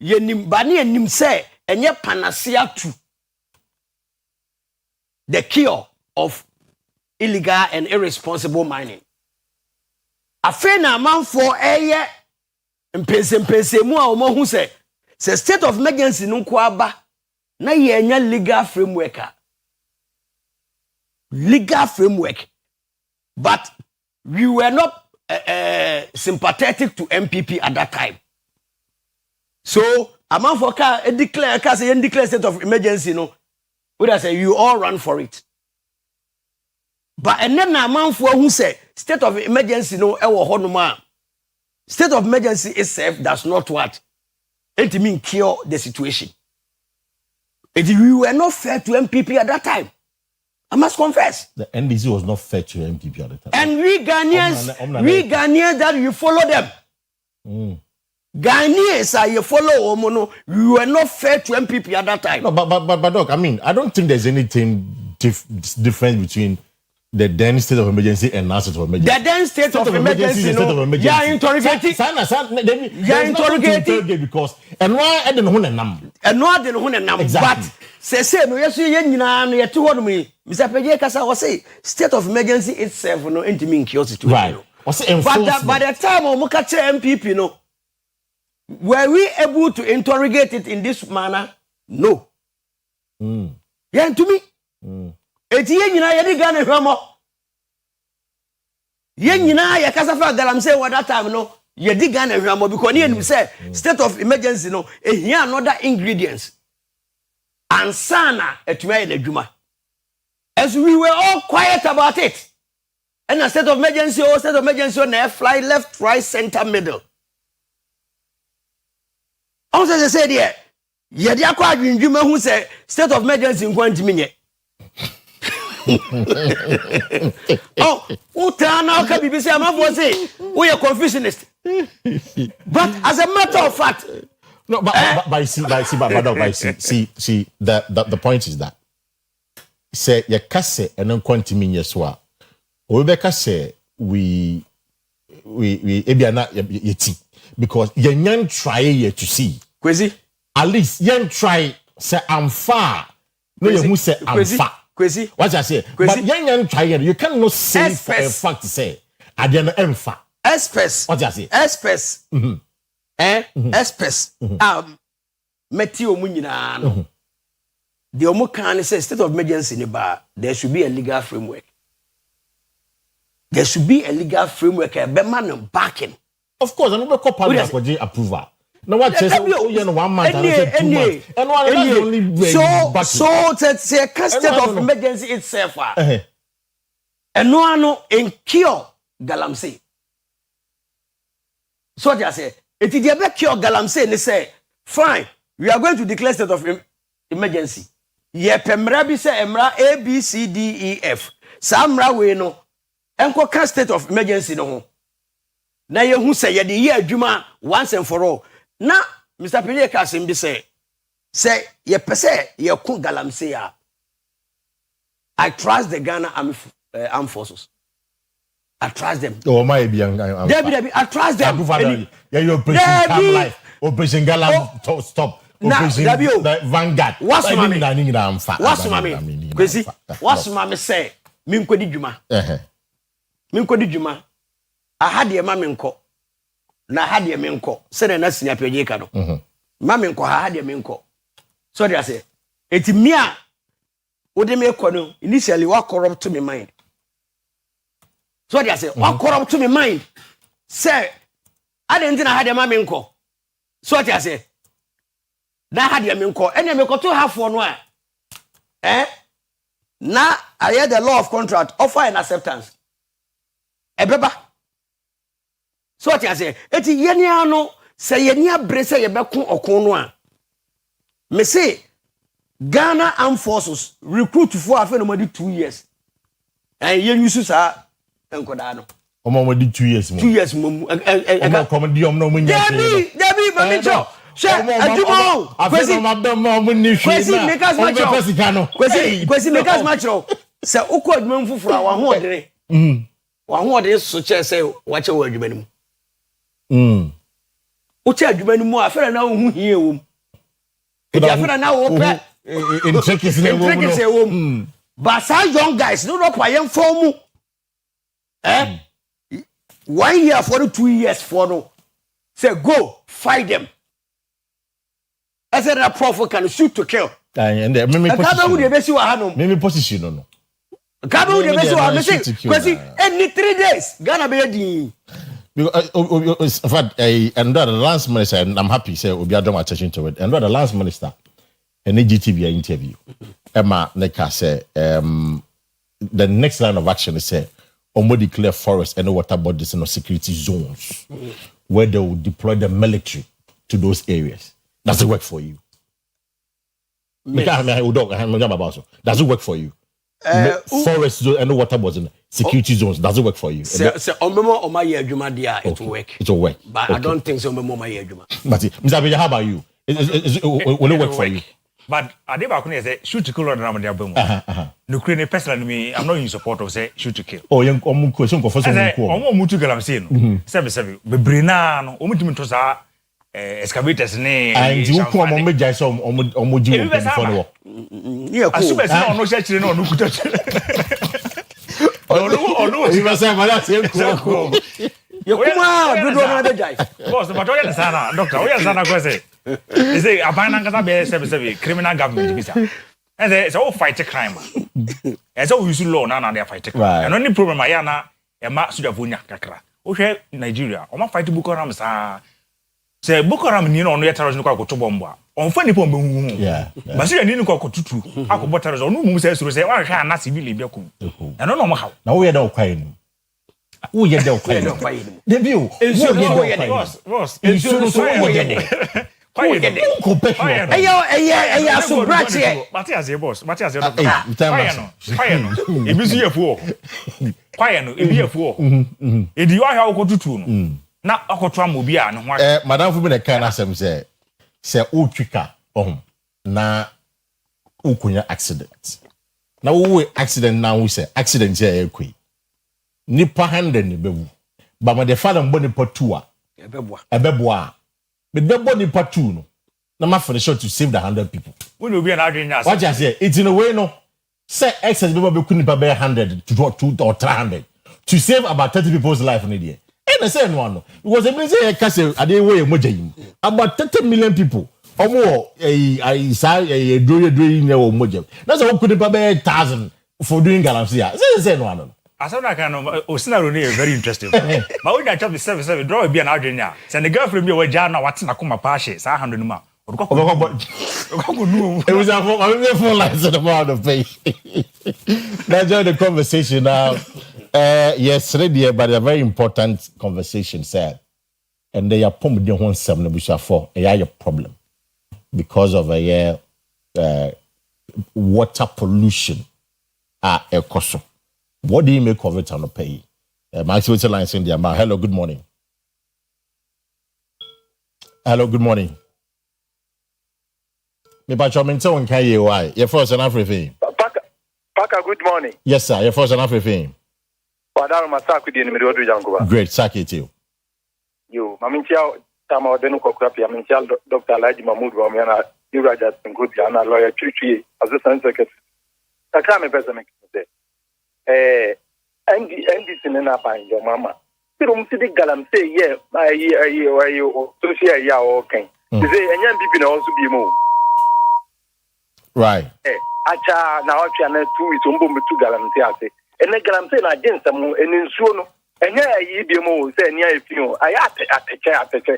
Yenim bani enim say enye panacea to the cure of illegal and irresponsible mining. Afena amanfo eye mpese mu a omo hu say state of emergency no ko aba na ye enya legal framework but we were not sympathetic to MPP at that time. So amount for car declare state of emergency no. Would I say you all run for it? But and then amount for who say state of emergency no state of emergency itself does not what? It mean cure the situation. We were not fair to MPP at that time. I must confess. The NDC was not fair to MPP at the time. And we Ghanaians that you follow them. Ghanaians are you follow Omono. We were not fair to MPP at that time. No, but Doc, I mean, I don't think there's anything different between the then state of emergency and now state of emergency. The then state of emergency, yeah, interrogating. Yeah, interrogating because and why I didn't know and why I didn't know exactly. But say no, yes, you know, you told me, Mr. Pejé Kasa was say state of emergency itself no intimate situation. Right. But by the time we catch MPP, no, were we able to interrogate it in this manner? No. Yeah, to me. Eti ye nyina ye di Ghana hwamo. Ye nyina ye kasa fa galamsey what that time no ye di Ghana hwamo because ne enu say state of emergency no ehia another ingredients. Ansana etuma ye adwuma. As we were all quiet about it. And a state of emergency na fly left, right, center, middle. Also they say there ye di akwa adwuma hu say state of emergency nkwanti nye. Oh, Utana Kabi say I'm not say we are confusionist. But as a matter of fact, no, but see, the point is that say ye kase and then quantum yeswa. Obeka say we ebiana yeti because ye nyan try ye to see. Kwesi, at least yen try say I'm far. No, you say I'm far. Kwesi. What I say? Kwesi. But young try you cannot say for a fact to say I didn't emfa. Espes. What I say? Espes. Espes. Meti omu nyina no. The omu can say state of emergency in bar. There should be a legal framework. There should be a legal framework. A man backing. Of course, and we call parliament for approval. No, what says you know 1 month and 2 months. And one that's the only way. So that's a state of emergency itself. And no in cure galamsey. So what I say, it is the cure galamsey. They say, fine, we are going to declare state of emergency. Ye pemra bi say emra A B C D E F. Samra we no. Enko can state of emergency no. Na ye hu say ye de ye adwuma once and for all. Na Mr. Pejé Kasim bi say ye pese ye ku galamsey a. I trust the Ghana armed forces. I trust them. Oh my Debbie, I trust them. Yeah, your Operation Life. Operation Galam stop. Operation Vanguard. What's mommy? Kwesi, what's mommy say? Min kwedi djuma. Min kwedi djuma. Ahade e mame nko. Na ahade e me nko. Se na sinya Pejé ka no. Mame nko ahade e me nko. So they say, eti me a ode me ko no initially what corrupt to my mind. So they say, what corrupt to my mind? Say, I didn't have the mame nko. So they say, na had the me nko. Ene me ko to have for no. Na I hear the law of contract, offer and acceptance. Ebeba. So what I say, eti yeni ano say yeni abrese ye beku okon no a. Me say Ghana Armed Forces recruit for afa no madi 2 years. And yen yusu sa enkoda no. Omo madi 2 years mo. 2 years mo. Omo komedi om no mo nya. Debi mamicho. She ajumo. Kwesi make us match. Kwesi make us match. Say ukọ adwuma mfufura wa ho odere. Wa ho odere so che say wa che wa adwuma ni mu. Uche adwuma ni mu afere na hu hie wom. Eti afere na wo pe intricate na wom. But some young guys no pa yem form 1 year for 2 years for no. Say go fight them. I said that prophet can shoot to kill. And me position no. Kabe wo de besi wa me say Kwesi any 3 days Ghana be di. Because in fact, and the last minister, and I'm happy say we are drawing attention to it. And the last minister, an EGTV interview, Emma Neka said, the next line of action is say, Omo declare forest and water bodies in security zones where they will deploy the military to those areas. Does it work for you? Does it work for you? Forest zone and water bodies in security zones. Does it work for you? Say Omemo Oma Yejuma dia it will work. It will work. But I don't think so Omemo Oma Yejuma. But Mr. Abija, how about you? Will it work for you? But Adeba Kune say shoot to kill on the Ramadabum. No, personally, I'm not in support of say shoot to kill. Oh, young question for first one. Mutu galam saying, 7 Bebrinano, Omutimitosa, excavators name. And you come on, make some Omuju before. Yeah, as soon as I know, such no could touch. Oh, no, you must have that same cool. You come on, good one, another guy. Boss, the Matoya Sana, Doctor, Oyasana Kwesi. They say a banana be 7 criminal government visa. And it's all fight a crime. As all use law now they fight a crime. And only problem Ayana and Matsudavunya Kakra. Okay, Nigeria, or my fight to Bukaram say Bukaram, you know, on the terrorism go to Bomba. On funny pomb. Yeah. But you didn't go to true. I could butter or no moves to say, I can't not civilian be cool. I don't know how. Now we are not crying. Who you don't cry? The view. Boss. It's so Quiet. Hey, so brat here. Matias, boss. Matias, quiet. It be here for. Quiet, it be here for. It you are how go to two. Na akotwa mo bia no ho. Madam fu be the kind asem say o twika na ukunya accident. Na wo accident na wo say accident here ekwi. Nipa 100 ni bewu. Ba ma the father mbo nipa 2 a. Ebeboa. But the body part 2 no. Na ma for the shot to save the 100 people. We no be an adrenaline. What you say? It's in a way no. Say excess people be couldn't pay 100 to 2 or 300 to save about 30 people's life in a day. And the same one no. Because they say case I dey way moja about 30 million people. Omo I do no moja. That's why couldn't pay 1,000 for doing galamsia. Say the same one no. As I kind of scenario is very interesting. But when I chop the 7 draw be an adrenaline. Send the girlfriend be with Jana what's na kuma pashe 100 ma. It was a phone lines at the amount of pay. Now join the conversation now. Yesterday, but a very important conversation said, and they are pumping the 174. A problem because of a water pollution at El Coso. What do you make of it on the pay? My Twitter line is in the amount. Hello, good morning. Hello, good morning. Me pa chome nte won kan ye why. Your first and everything. Paka, good morning. Yes, sir. Your first and everything. Wadaro masaku di ni medo janguba. Great, saki to you. Yo, mamintia tama odenu kokurapi, mamintia Dr. Alhaji Mahmoud wa miana Uraja Ngudi ana lawyer Chichi assistant secretary. Takra me pesa me kise. Andy sinena pa njo mama. Pero msidi galamse ye ayo social ya okay. Say enyam bibi na also bi mo. Right. Acha na watch na 2 weeks ombo metu galamse ase. Ene galamse na agensa mu eni nsuo no. Enya yi bi mo say enia efio. Aya ateche.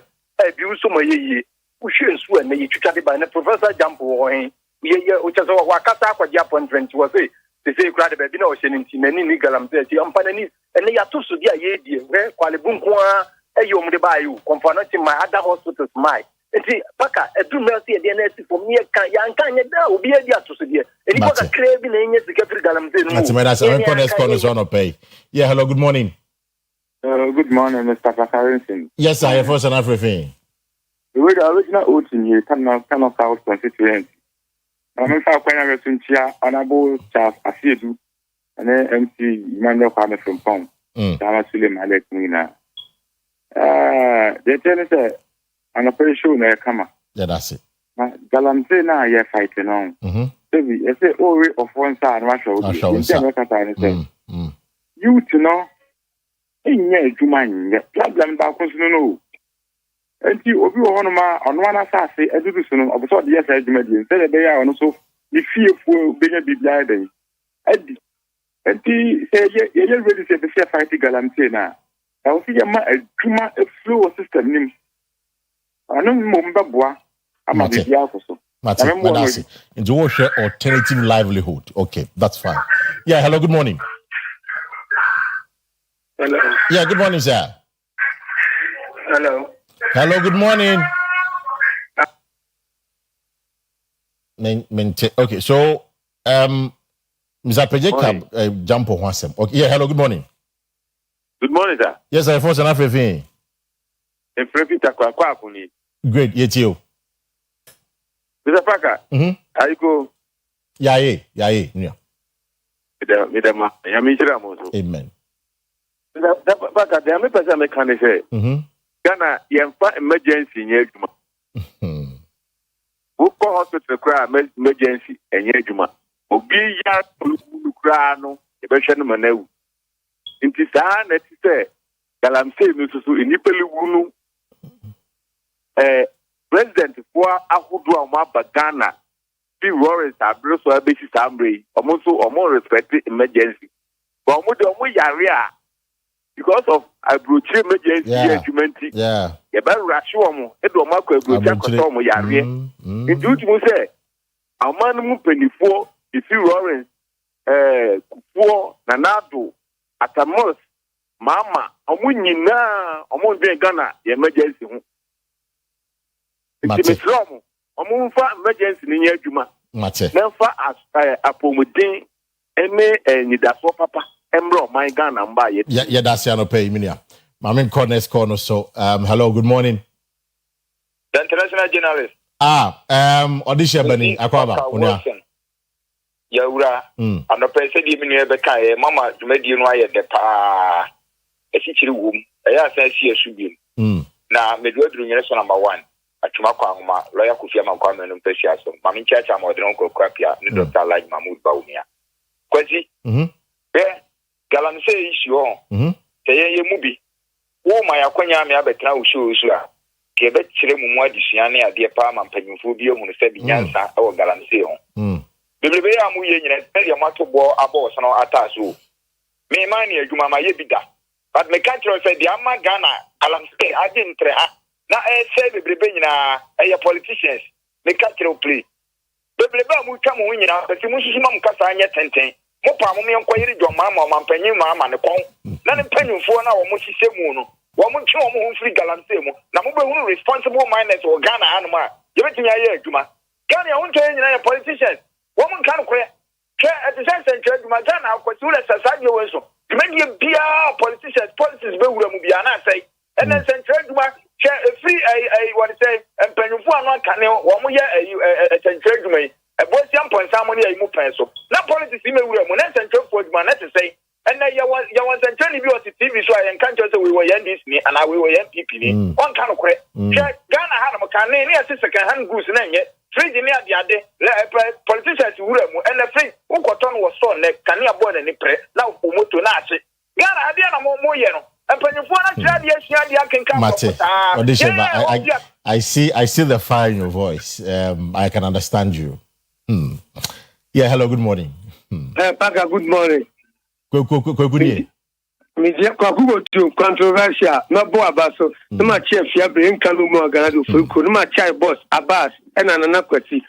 Bi uso mo ye. Uhwe nsuo na yi twitwa de ba na Professor Jampo wo hen. Ye o chaso wakata akwaji appointment wo say say kura de be na o sheninti na ni galamse ti ampa na ni ene ya to so dia ye die we kwale bunko a eyo mu de ba yu confirmation my other hospitals my enti paka edu mercy de na si for me kan ya nkan ye da obi e dia to so die eni ko ka krebi na enye secretary galamse no that's my corners on pay. Yeah, hello, good morning. Good morning, Mr. Pakarinson. Yes, sir. Your first and everything. The original oath in here can South constituency. I'm in South Korea Sunchia, Honorable Charles Asiedua, and then MC Emmanuel Kwame from Pong. Tama Sule Malek Mina. They tell us I'm pretty sure they come. Yeah, that's it. Galamse na ye fighting on. Baby, I say all of one side and Russia. You to know, in ye Juman, problem back no. And you obi on one assassin, I do so of sort yes, I do instead they are also the fearful being a big lady. And he said, you really said the fair fighting Galamse now. I will see a tuma a flow system name. I know Mumba. I'm a bit also. Madasi. Into what alternative livelihood. Okay, that's fine. Yeah, hello, good morning. Hello. Yeah, good morning, sir. Hello. Hello, good morning. Okay, so Mr. Pejeka jump on one. Okay, yeah, hello, good morning. Good morning, sir. Yes, I force enough of you. Great, yet you. Mr. Parker. Are you go? Yeah. Amen. Parker, there are person I can say. Ghana, yemfa emergency nyejuma. Woko hospital kra emergency enyejuma. Obi ya kra no ebehwe no manewu. Nti saa na ti se galamsey no susu enipeli wunu president for ahudu amaba Ghana bi Lawrence abreso abesi sambre omo respect emergency. But omo de omo yare a because of abrochi emergency argument. Yeah. You better rush omo edo omo akọ abrochi akoto omo yare. Nti mo say amanu mu penifo ifi Lawrence kufuo nanado atamos mama omo nyina omo de Ghana emergency hu. Mate. Omo fa emergency ni adwuma. Mate. Na fa apomuden ene nidaso papa emro my Ghana mba ye. Yeah, that's no pay minia. Mamin corners corner so hello, good morning. The international journalist. Audition Bani Akwaba unia. Yaura anope se di mini beka e mama dwumadi no aye de pa. Esichiri wom. Eya san si asubiem. Na medwadru nyere so number 1. Atuma kwa ngoma lawyer Kufia Mankwa menum pesia so mami chacha modern ko kwapia ni Dr. Laj Mahmoud Baumia Kwesi galamse issue on ye mubi wo ma yakwanya me abetra usu a ke betire mu adisua ne ade pa mampanyimfo bi ehunu se binyansa e wo galamse on bebrebe ya mu ye nyina e de matobo abo so no ataso me mani adwuma ma ye bida but me country say the ama Ghana galamse ade ntre ha na say bebrebe nyina politicians me catch play bebrebe amu twa mo nyina pese mu susuma mu kasa anya tenten mo pa mo me nkoyiri dwo mama mampanyin mama ne kon na ne panyimfo na wo mo hise mu no wo mo twa mo ho free galamse mu na mo be hu responsible minds o Ghana hanum a ye betimi aye adwuma Ghana won twa nyina politicians wo mo kan kore ke at the same time adwuma Ghana akwati ule sasaje wenso dwumadi bia politicians policies be wura mu bia na sai and then central adwuma free what say empanyufo anu akane wo mo ye central adwuma e bosi amponsa mo ne ayi mu penso na politics me wura mu na central for adwuma na te say and ya was central bi o TV so I can just say we were NDC ni and we were NPP ni on kan kore Ghana ha no kan ne ya second hand goods na nye free ni ade politicians wura mu and free ukoton was so ne kan ya bo na ni pre na moto na ache Ghana ade na mo ye no Mate, I see the fire in your voice. I can understand you. Yeah, hello, good morning. Paka, good morning. Good day. Media controversial, no bo abaso, no ma chef ya brain kanu mo ganado fuku, no ma chai boss Abbas, and anana Kwesi.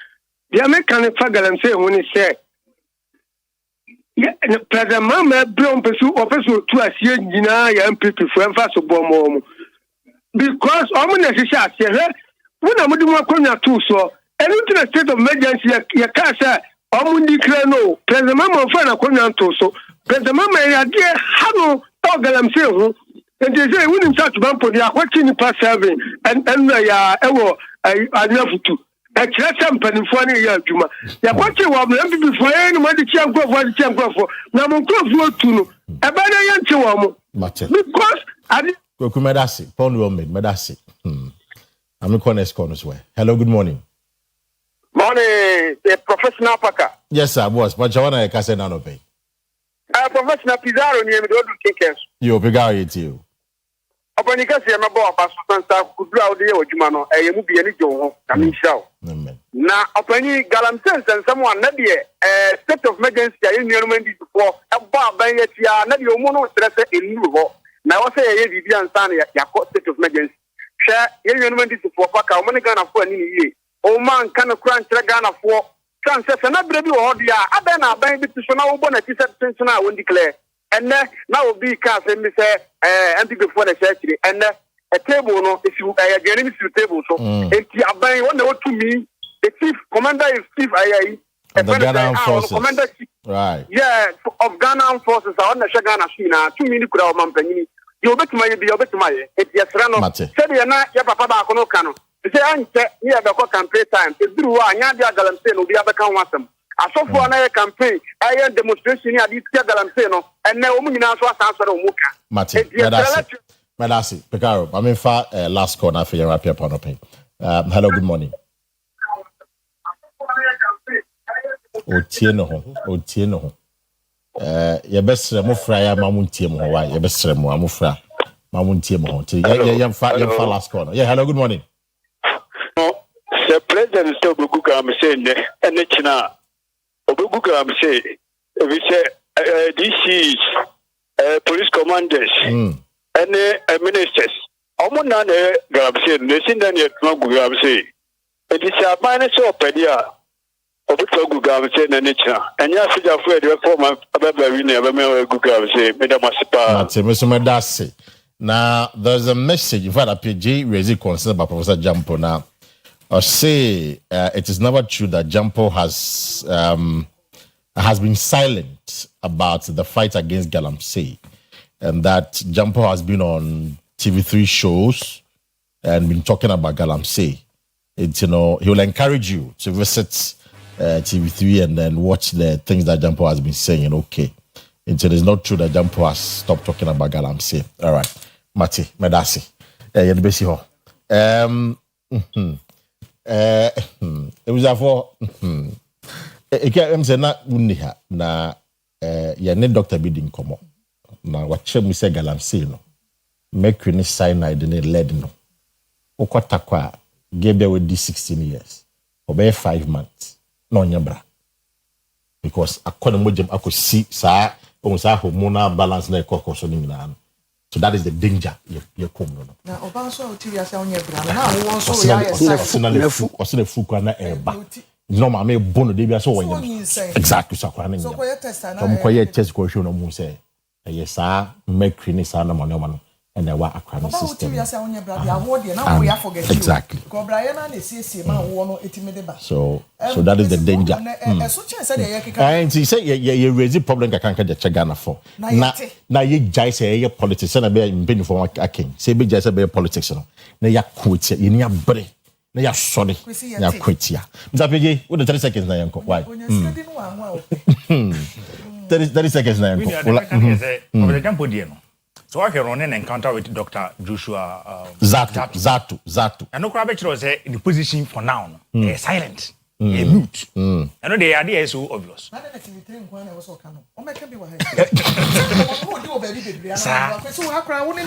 The American fagalam say when he say President Mama Brown pursue officer to a year young people for emphasis bomb because almost necessary. When I'm doing my corner too, so anything a state of emergency, your casa, almost declare no. President Mama find a corner too, so President Mama, dear, how I'm saying, and they say, we didn't touch Bampo, they are watching the past 7 and I love to. A chasam penifoni ya juma. Ya kwache wa mlembi before any money champ for. Na mko tuno. Abana yanche wa mo. Because I Medasi, Pond well made, Medasi. I'm corners way. Hello, good morning. Morning, the professional Paka. Yes, sir, boss. But Joanna Kase Nano pay. Professional Pizarro near the Kinkers. You pigao it you. Obanika se na bo abasansa kudu awde ye odwuma eye mu bia ni jo kami show na opani galamsen someone na de state of emergency ayi nuanum ndi before e bo aban ye tia na de omo no stress enu ho na wo say ye bibi ansa na ya ko state of emergency hwe ye yenu ndi for paka o Ghana fo ani ni ye o man kan kura nkyere Ghana fo chance se na bre bi wo hodi a aben na aban bi so na wo bo na ti set tension a won declare enne na obi ka se mi se anti before the church enne a table no if you getting to table so enti aban won na to me the chief commander is chief ayai the Ghana forces commander chief, right yeah of Ghana forces on the Ghana na 2 minutes kura o mampanyini you bet my enti yesra no se de na ya papa ba ko no ka no se anche ni ya be ko campaign time e duru wa anya dia galamse no bi abeka ho asem asofo na campaign aye demonstration ni adi tia galamse no enne o mu nyina so asansore o muka Mate Medasi Pekaro I mean for last call na for your rapia panope hello good morning otie no ho ye besre mo fra ya mamuntie mo ho wa ye besre mo amofra mamuntie mo ho ti ye fa last call yeah hello good morning the president so bugu kam say ne ene china obugu kam say we say DCs police commanders and ministers omuna na gram say ne sinda ne tuma gu gram say it is a man so pedia obuto gu gram say ne china enya soja fu e de form ababa wi na abama gu gram say medamasipa Mate mesumedase now there's a message in fact a PG raised concern by Professor Jampo now or say it is never true that Jampo has been silent about the fight against Galamsey, and that Jampo has been on TV3 shows and been talking about Galamsey. It's, he will encourage you to visit TV3 and then watch the things that Jampo has been saying. Okay, it is not true that Jampo has stopped talking about Galamsey. All right, Mati Medasi, it was for say na uniha na ya ne doctor bi din komo na wache mu se Galamsey no mercury ni cyanide ni lead no okota kwa gebe we di 16 years obey 5 months no nyabra because akona mojem akosi sa o sa hormonal balance na ekokoso ni na so that is the danger you come no na oba so o tiri asa onye bra na wo so ya osina fuku na eba no ma me bono de bia so wonye exactly so kwa na so ko ye test na so ko ye test ko show no mu say yes mercury ni sa na money man and wa akra no system o tiri asa onye bra dia wo de na wo ya forget exactly ko bra ye na na siesie ma wo no etime de ba so that is the danger so chance say ye kika and you say you raise problem ka kan ka je Ghana for na ye jai say ye politics na be mbeni for akin say be jai say be politics no na ya quit ye ni abre na ya sorry ya quit ya mzapege what the 30 seconds na yanko why 30 seconds na yanko the Jampo die no so I can run an encounter with Dr. Joshua Zatu and no crab say in the position for now no silent mute I know the idea is so obvious na na TV3 nkwan na wo so ka no o meka bi wa ha o di o baby baby na so ha kra wo ne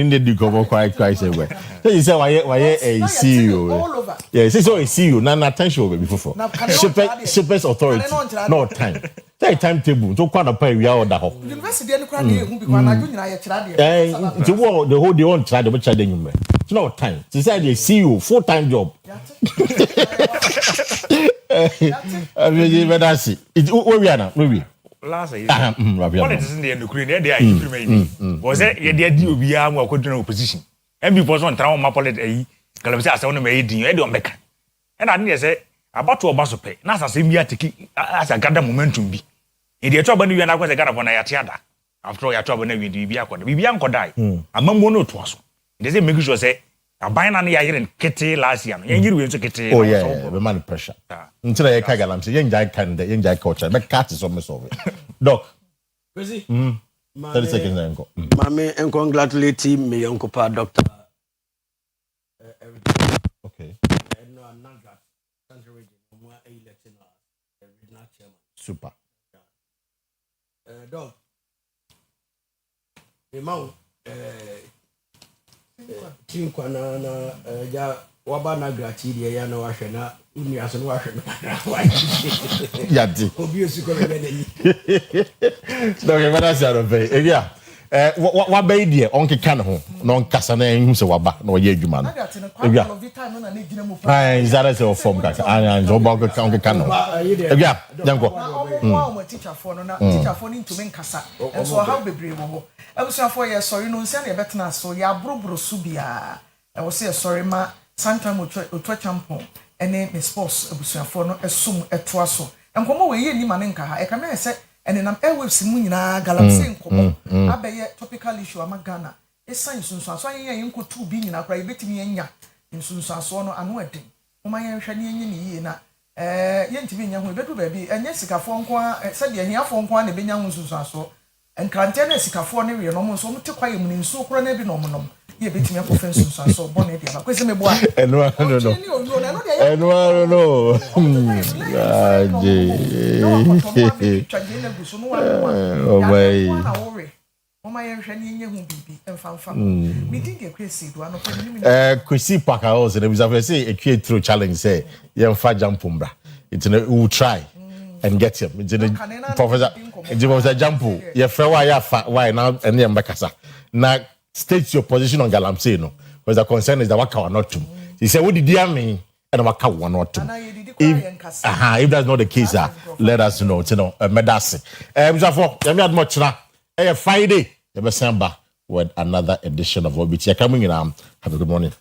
ni di go quite say we so you say why a CEO yeah say so a CEO na attention baby fofo shippers authority no time say timetable to kwa na pa wi order ho university any kra dey hu bi kwa na ju nyina ye kira dey the whole they won't try the butcher dey nyume it's no time to say the CEO full-time job I mean but that's it where we are now where we last year politics in the Ukraine they are implementing was it ye dey obi a mo akoduna opposition MB for so ntra ma politics ayi Galamsey asa wona me din e dey on beka and I think say about to obaso pe na asase mi atiki as a gather momentum bi e dey to aba no wi na kwese gather for na ya tiada after all ya to aba na wi bi akoda bi ankodai amammo no to aso they say make sure say abina na ya yire kete last year no yen yire we so kete oh yeah the man pressure until I Galamsey yen jai kan de yen jai culture be cat is almost over doc Kwesi 30 seconds na enko mame and congratulate me uncle pa doctor okay no Nangat country region mo elected regional chairman super doc Imau Tinkwa na ja waba na gratuity ya na wahwe na uni aso na wahwe yadi obi osi ko be na ni donc e mena sia do be e bia Wa be die on keka ne ho na on kasa na ehun se waba na oye adwuma no. Ebia. Zara se form kaka. Zo ba on keka no. Ebia, janko. Mo teacher for no na teacher for ni ntumi nkasa. Enso how bebre wo ho. Ebusua for ye sorry no nsia na ye betena so ya brobro su bia. E wo se sorry ma sometime otwa champion ene me sports ebusua for no esum etoa so. Enkomo we ye ni ma ne nka ha. E ka me se ene nam airwaves mu nyina galaxy nkomo abeye topical issue amagana esan sunsun aso ayen yen ko tu bi nyina kra yebetimi enya sunsun aso no ano eden oma yen hwa ne enye ne yie na yentimi nya ho bedu ba bi enye sikafo nko se de ahiafo nko na benya ho sunsun aso enkrante na sikafo ne we no mo so mte kwaye mu ne nsu kro na bi no mo nom ye betimi akofan sunsun aso bone de ba kwese meboa no Kwesi Parker also there was a say a create through challenge say you jump umbra it's we will try and get him professor jump you why now and then bakasa now state your position on Galamsey no because the concern is that what can not to he said what did you mean and what can one not to if that's not the case let us know medasi much now Friday you be back with another edition of OBT coming in have a good morning.